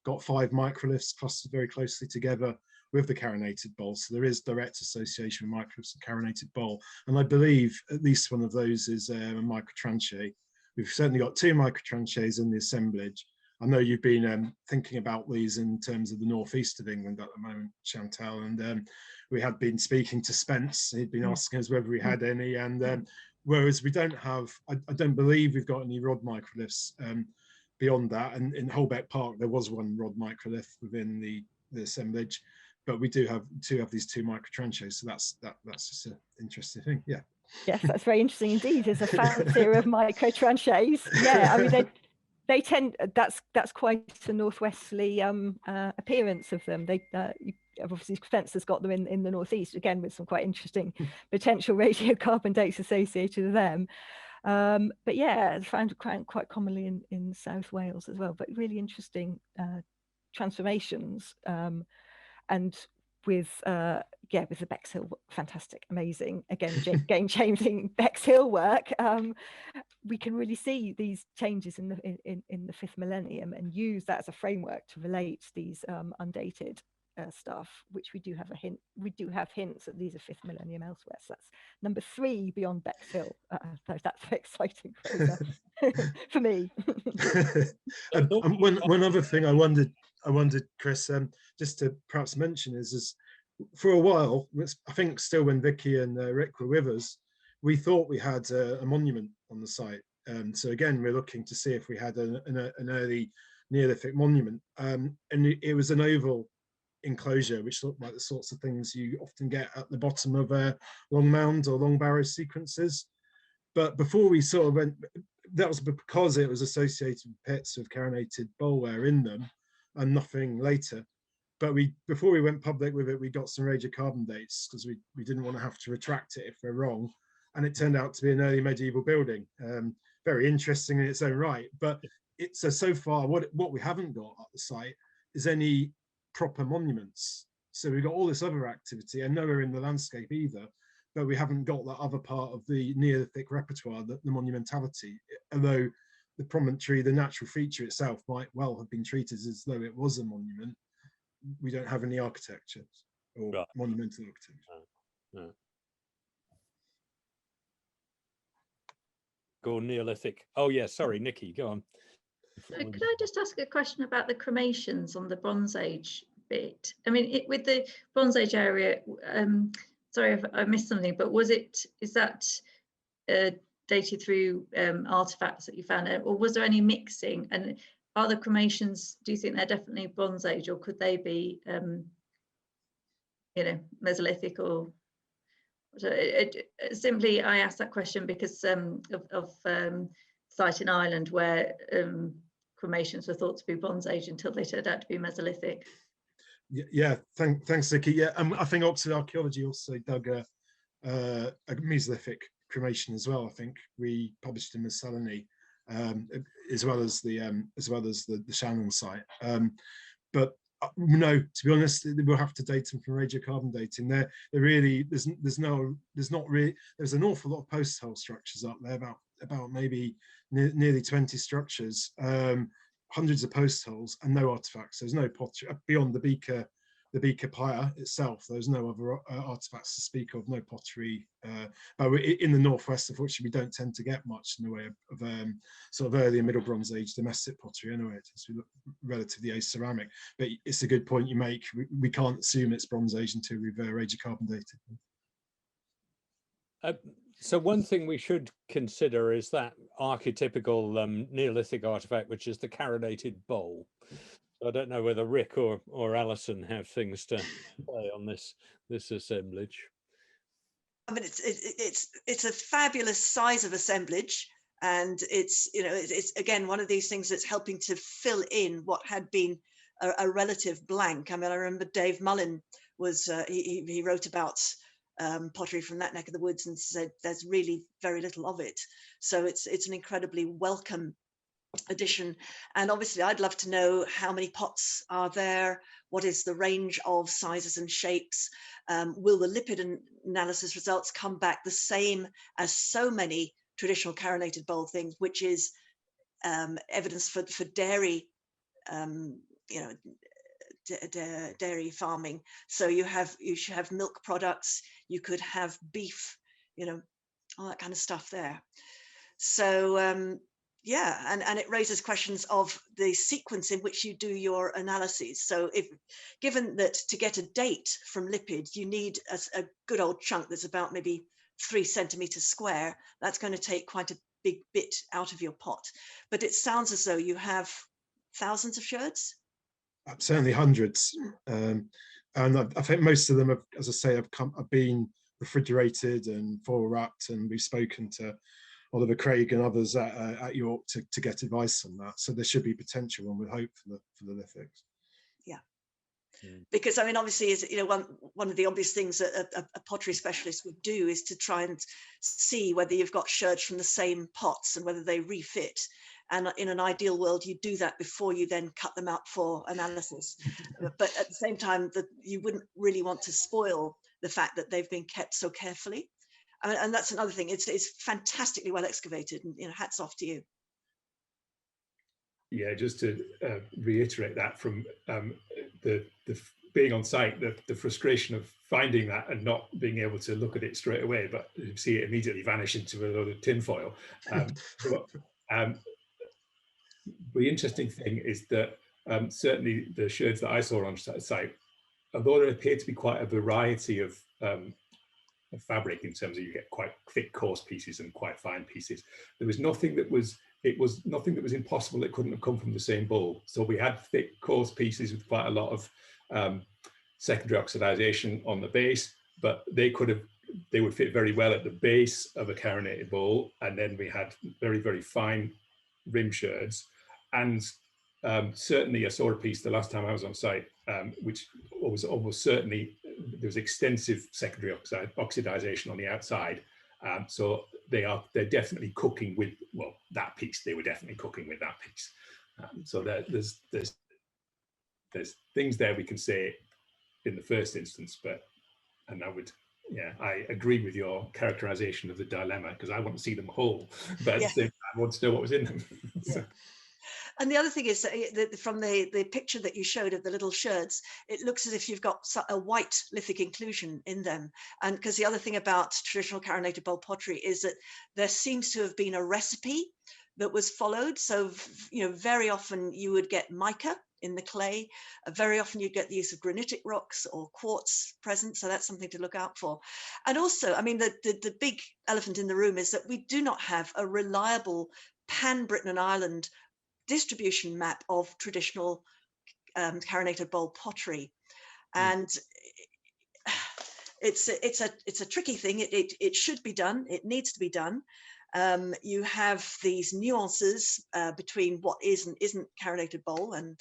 got 5 microliths clustered very closely together with the carinated bowl, so there is direct association with microliths and carinated bowl, and I believe at least one of those is a microtranche. We've certainly got 2 microtranches in the assemblage. I know you've been thinking about these in terms of the northeast of England at the moment, Chantal, and we had been speaking to Spence. He'd been asking us whether we had any, and whereas we don't have, I don't believe we've got any rod microliths beyond that. And in Holbeck Park, there was 1 rod microlith within the assemblage, but we do have these 2 microtranches, so that's just an interesting thing. Yeah. Yes, that's very interesting indeed. There's a fancier of microtranches. Yeah, I mean they tend, that's quite a northwesterly appearance of them. They obviously Spencer's got them in the northeast, again with some quite interesting potential radiocarbon dates associated with them. But yeah, it's found quite commonly in South Wales as well, but really interesting transformations. And with with the Bexhill, fantastic, amazing, again, game-changing Bexhill work, we can really see these changes in the 5th millennium and use that as a framework to relate these undated stuff, which we do have hints that these are 5th millennium elsewhere. So that's number 3 beyond Bexhill. So that's very exciting, Fraser, for me. One other thing I wondered, Chris, just to perhaps mention is for a while, I think still when Vicky and Rick were with us, we thought we had a monument on the site. So again, we're looking to see if we had an early Neolithic monument, and it was an oval enclosure, which looked like the sorts of things you often get at the bottom of long mound or long barrow sequences. But before we sort of went, that was because it was associated with pits with carinated boleware in them and nothing later. But before we went public with it, we got some radiocarbon dates because we didn't want to have to retract it if we're wrong. And it turned out to be an early medieval building. Very interesting in its own right. But it's so far, what we haven't got at the site is any proper monuments. So we've got all this other activity and nowhere in the landscape either, but we haven't got that other part of the Neolithic repertoire, the monumentality, although the promontory, the natural feature itself might well have been treated as though it was a monument. We don't have any architecture or monumental architecture. No. Go Neolithic. Oh yeah, sorry, Nikki, go on. Could I just ask a question about the cremations on the Bronze Age bit? I mean, with the Bronze Age area, sorry if I missed something, but is that dated through artifacts that you found, or was there any mixing? And are the cremations, do you think they're definitely Bronze Age, or could they be, Mesolithic or? Simply, I asked that question because of site in Ireland where cremations were thought to be Bronze Age until they turned out to be Mesolithic. Yeah, thanks, Vicky. Yeah, I think Oxford Archaeology also dug a Mesolithic cremation as well. I think we published in Miscellany, as well as the Shannon site. But no, to be honest, we'll have to date them from radiocarbon dating. There really there's an awful lot of post hole structures up there, about maybe nearly 20 structures, hundreds of post holes, and no artifacts. There's no pottery beyond the beaker pyre itself. There's no other artifacts to speak of, no pottery. But in the northwest, unfortunately, we don't tend to get much in the way of sort of early and middle Bronze Age domestic pottery anyway. It's relatively aceramic. But it's a good point you make. We can't assume it's Bronze Age until we've radiocarbon dated. So one thing we should consider is that archetypical Neolithic artifact, which is the carinated bowl. So I don't know whether Rick or Alison have things to say on this assemblage. I mean, it's a fabulous size of assemblage, and it's again one of these things that's helping to fill in what had been a relative blank. I mean, I remember Dave Mullin was he wrote about pottery from that neck of the woods and said there's really very little of it. So it's an incredibly welcome addition. And obviously I'd love to know how many pots are there, what is the range of sizes and shapes, will the lipid analysis results come back the same as so many traditional carinated bowl things, which is evidence for dairy, dairy farming. So you should have milk products, you could have beef, all that kind of stuff there. So yeah, and it raises questions of the sequence in which you do your analyses. So given that to get a date from lipid, you need a good old chunk that's about maybe 3 centimeters square, that's going to take quite a big bit out of your pot. But it sounds as though you have thousands of sherds. Certainly hundreds. And I think most of them have, as I say, have been refrigerated and foil wrapped, and we've spoken to Oliver Craig and others at York to get advice on that. So there should be potential, one would hope, for the lithics. Yeah. Because I mean, obviously, is one of the obvious things that a pottery specialist would do is to try and see whether you've got sherds from the same pots and whether they refit. And in an ideal world, you do that before you then cut them out for analysis. But at the same time, that you wouldn't really want to spoil the fact that they've been kept so carefully. I mean, and that's another thing. It's fantastically well excavated, and hats off to you. Yeah, just to reiterate that from the being on site, the frustration of finding that and not being able to look at it straight away, but see it immediately vanish into a load of tinfoil. The interesting thing is that certainly the sherds that I saw on site, although there appeared to be quite a variety of fabric in terms of you get quite thick, coarse pieces and quite fine pieces, there was nothing that was nothing that was impossible that couldn't have come from the same bowl. So we had thick, coarse pieces with quite a lot of secondary oxidization on the base, but they would fit very well at the base of a carinated bowl. And then we had very, very fine rim sherds. And certainly I saw a piece the last time I was on site, which was almost certainly, there was extensive secondary oxidization on the outside. So they're definitely cooking with, well, that piece, they were definitely cooking with that piece. So there's things there we can say in the first instance, and I agree with your characterization of the dilemma, because I want to see them whole, but at the same time, I want to know what was in them. So. And the other thing is that from the picture that you showed of the little sherds, it looks as if you've got a white lithic inclusion in them. And because the other thing about traditional carinated bowl pottery is that there seems to have been a recipe that was followed. So, very often you would get mica in the clay. Very often you get the use of granitic rocks or quartz present. So that's something to look out for. And also, I mean, the big elephant in the room is that we do not have a reliable pan-Britain and Ireland distribution map of traditional carinated bowl pottery, and it's a tricky thing. It should be done. It needs to be done. You have these nuances between what is and isn't carinated bowl, and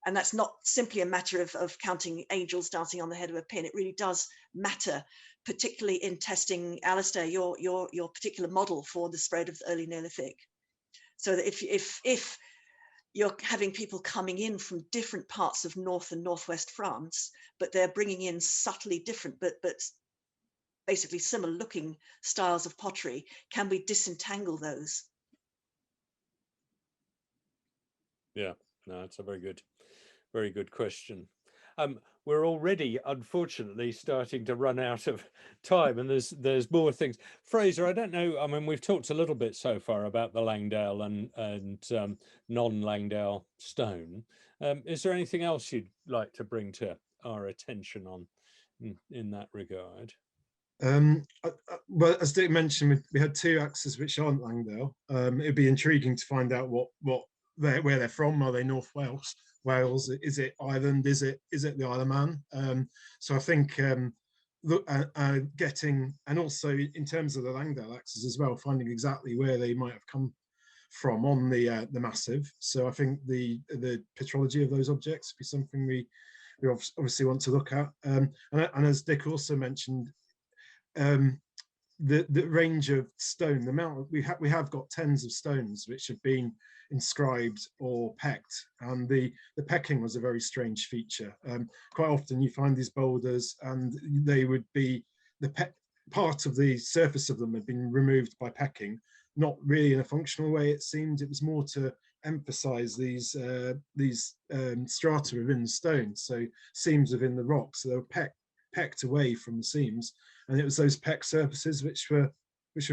and that's not simply a matter of counting angels dancing on the head of a pin. It really does matter, particularly in testing, Alistair, your particular model for the spread of the early Neolithic. So that if you're having people coming in from different parts of North and Northwest France, but they're bringing in subtly different, but basically similar looking styles of pottery, can we disentangle those? Yeah, no, it's a very good question. We're already, unfortunately, starting to run out of time, and there's more things. Fraser, I don't know. I mean, we've talked a little bit so far about the Langdale and non-Langdale stone. Is there anything else you'd like to bring to our attention on in that regard? Well, as Dick mentioned, we had two axes which aren't Langdale. It'd be intriguing to find out where they're from. Are they North Wales? Is it Ireland? Is it the Isle of Man? So I think getting, and also in terms of the Langdale axes as well, finding exactly where they might have come from on the massive. So I think the petrology of those objects would be something we obviously want to look at. And as Dick also mentioned, the range of stone, the amount we have got tens of stones which have been inscribed or pecked, and the pecking was a very strange feature. Quite often you find these boulders and they would be part of the surface of them had been removed by pecking, not really in a functional way. It seemed it was more to emphasize these strata within the stone, so seams within the rock, so they were pecked away from the seams, and it was those pecked surfaces which were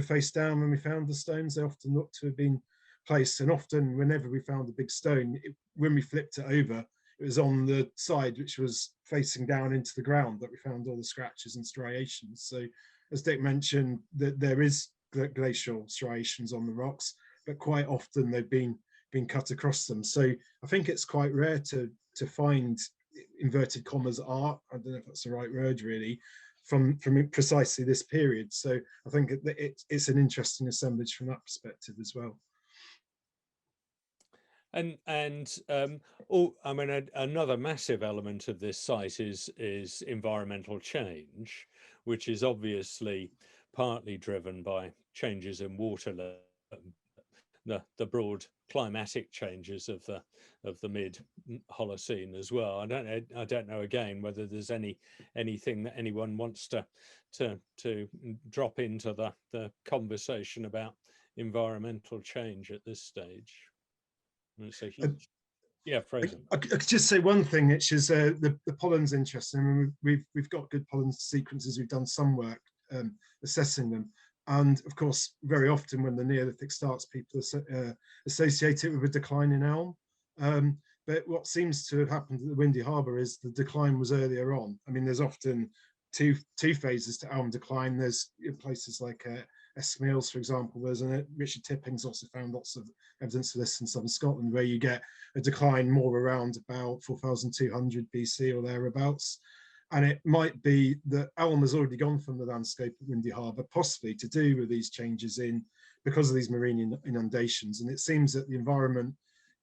face down when we found the stones. They often looked to have been placed, and often whenever we found a big stone, when we flipped it over, it was on the side which was facing down into the ground that we found all the scratches and striations. So as Dick mentioned, that there is glacial striations on the rocks, but quite often they've been cut across them. So I think it's quite rare to find, inverted commas, art, I don't know if that's the right word really, from precisely this period. So I think it's an interesting assemblage from that perspective as well. And I mean, another massive element of this site is environmental change, which is obviously partly driven by changes in water level, the broad climatic changes of the mid Holocene as well. I don't know again whether there's anything that anyone wants to drop into the conversation about environmental change at this stage. It's a huge. Yeah, Fraser. I could just say one thing, which is the pollen's interesting. I mean, we've got good pollen sequences. We've done some work assessing them, and of course, very often when the Neolithic starts, people associate it with a decline in elm. But what seems to have happened at the Windy Harbour is the decline was earlier on. I mean, there's often two phases to elm decline. There's places like Esmeals, for example. Richard Tipping's also found lots of evidence for this in southern Scotland, where you get a decline more around about 4200 BC or thereabouts. And it might be that elm has already gone from the landscape at Windy Harbour, possibly to do with these changes because of these marine inundations. And it seems that the environment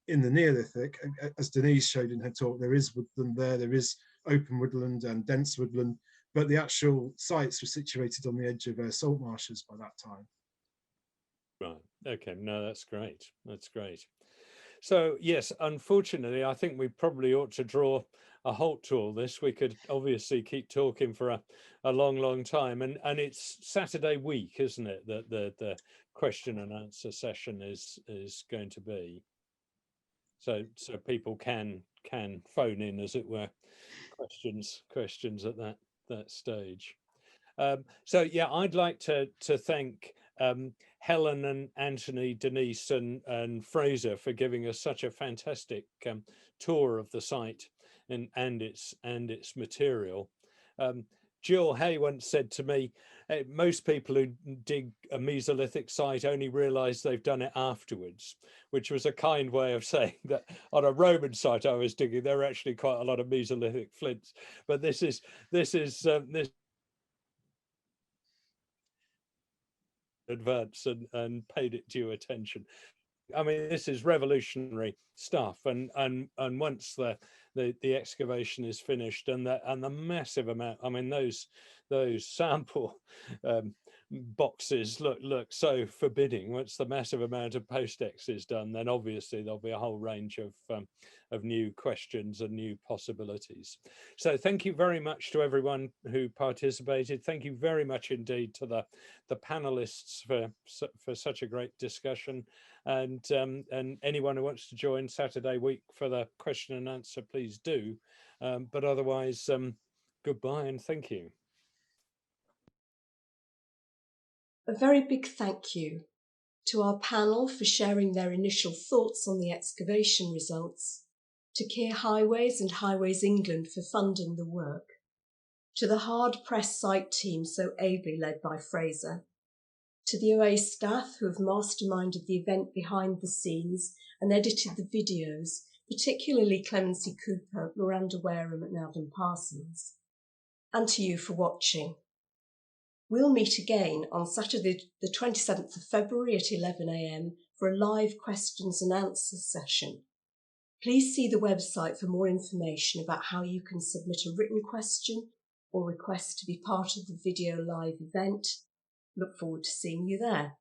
in the Neolithic, as Denise showed in her talk, there is woodland there is open woodland and dense woodland, but the actual sites were situated on the edge of salt marshes by that time. Right. Okay. No, that's great. That's great. So yes, unfortunately, I think we probably ought to draw a halt to all this. We could obviously keep talking for a long time, and it's Saturday week, isn't it? That the question and answer session is going to be. So people can phone in, as it were, questions at that stage. So yeah, I'd like to thank Helen and Antony, Denise and Fraser for giving us such a fantastic tour of the site and its material. Gill Hey once said to me, most people who dig a Mesolithic site only realise they've done it afterwards, which was a kind way of saying that on a Roman site I was digging, there are actually quite a lot of Mesolithic flints. But this advance and paid it due attention. I mean, this is revolutionary stuff, and once the excavation is finished and the massive amount, I mean, those sample boxes look so forbidding. Once the massive amount of post-ex is done, then obviously there'll be a whole range of new questions and new possibilities. So thank you very much to everyone who participated. Thank you very much indeed to the panelists for such a great discussion, and anyone who wants to join Saturday week for the question and answer, please do. But otherwise, goodbye and thank you. A very big thank you to our panel for sharing their initial thoughts on the excavation results, to Kier Highways and Highways England for funding the work, to the hard-pressed site team so ably led by Fraser, to the OA staff who have masterminded the event behind the scenes and edited the videos, particularly Clemency Cooper, Miranda Wareham and Adam Parsons, and to you for watching. We'll meet again on Saturday the 27th of February at 11 AM for a live questions and answers session. Please see the website for more information about how you can submit a written question or request to be part of the video live event. Look forward to seeing you there.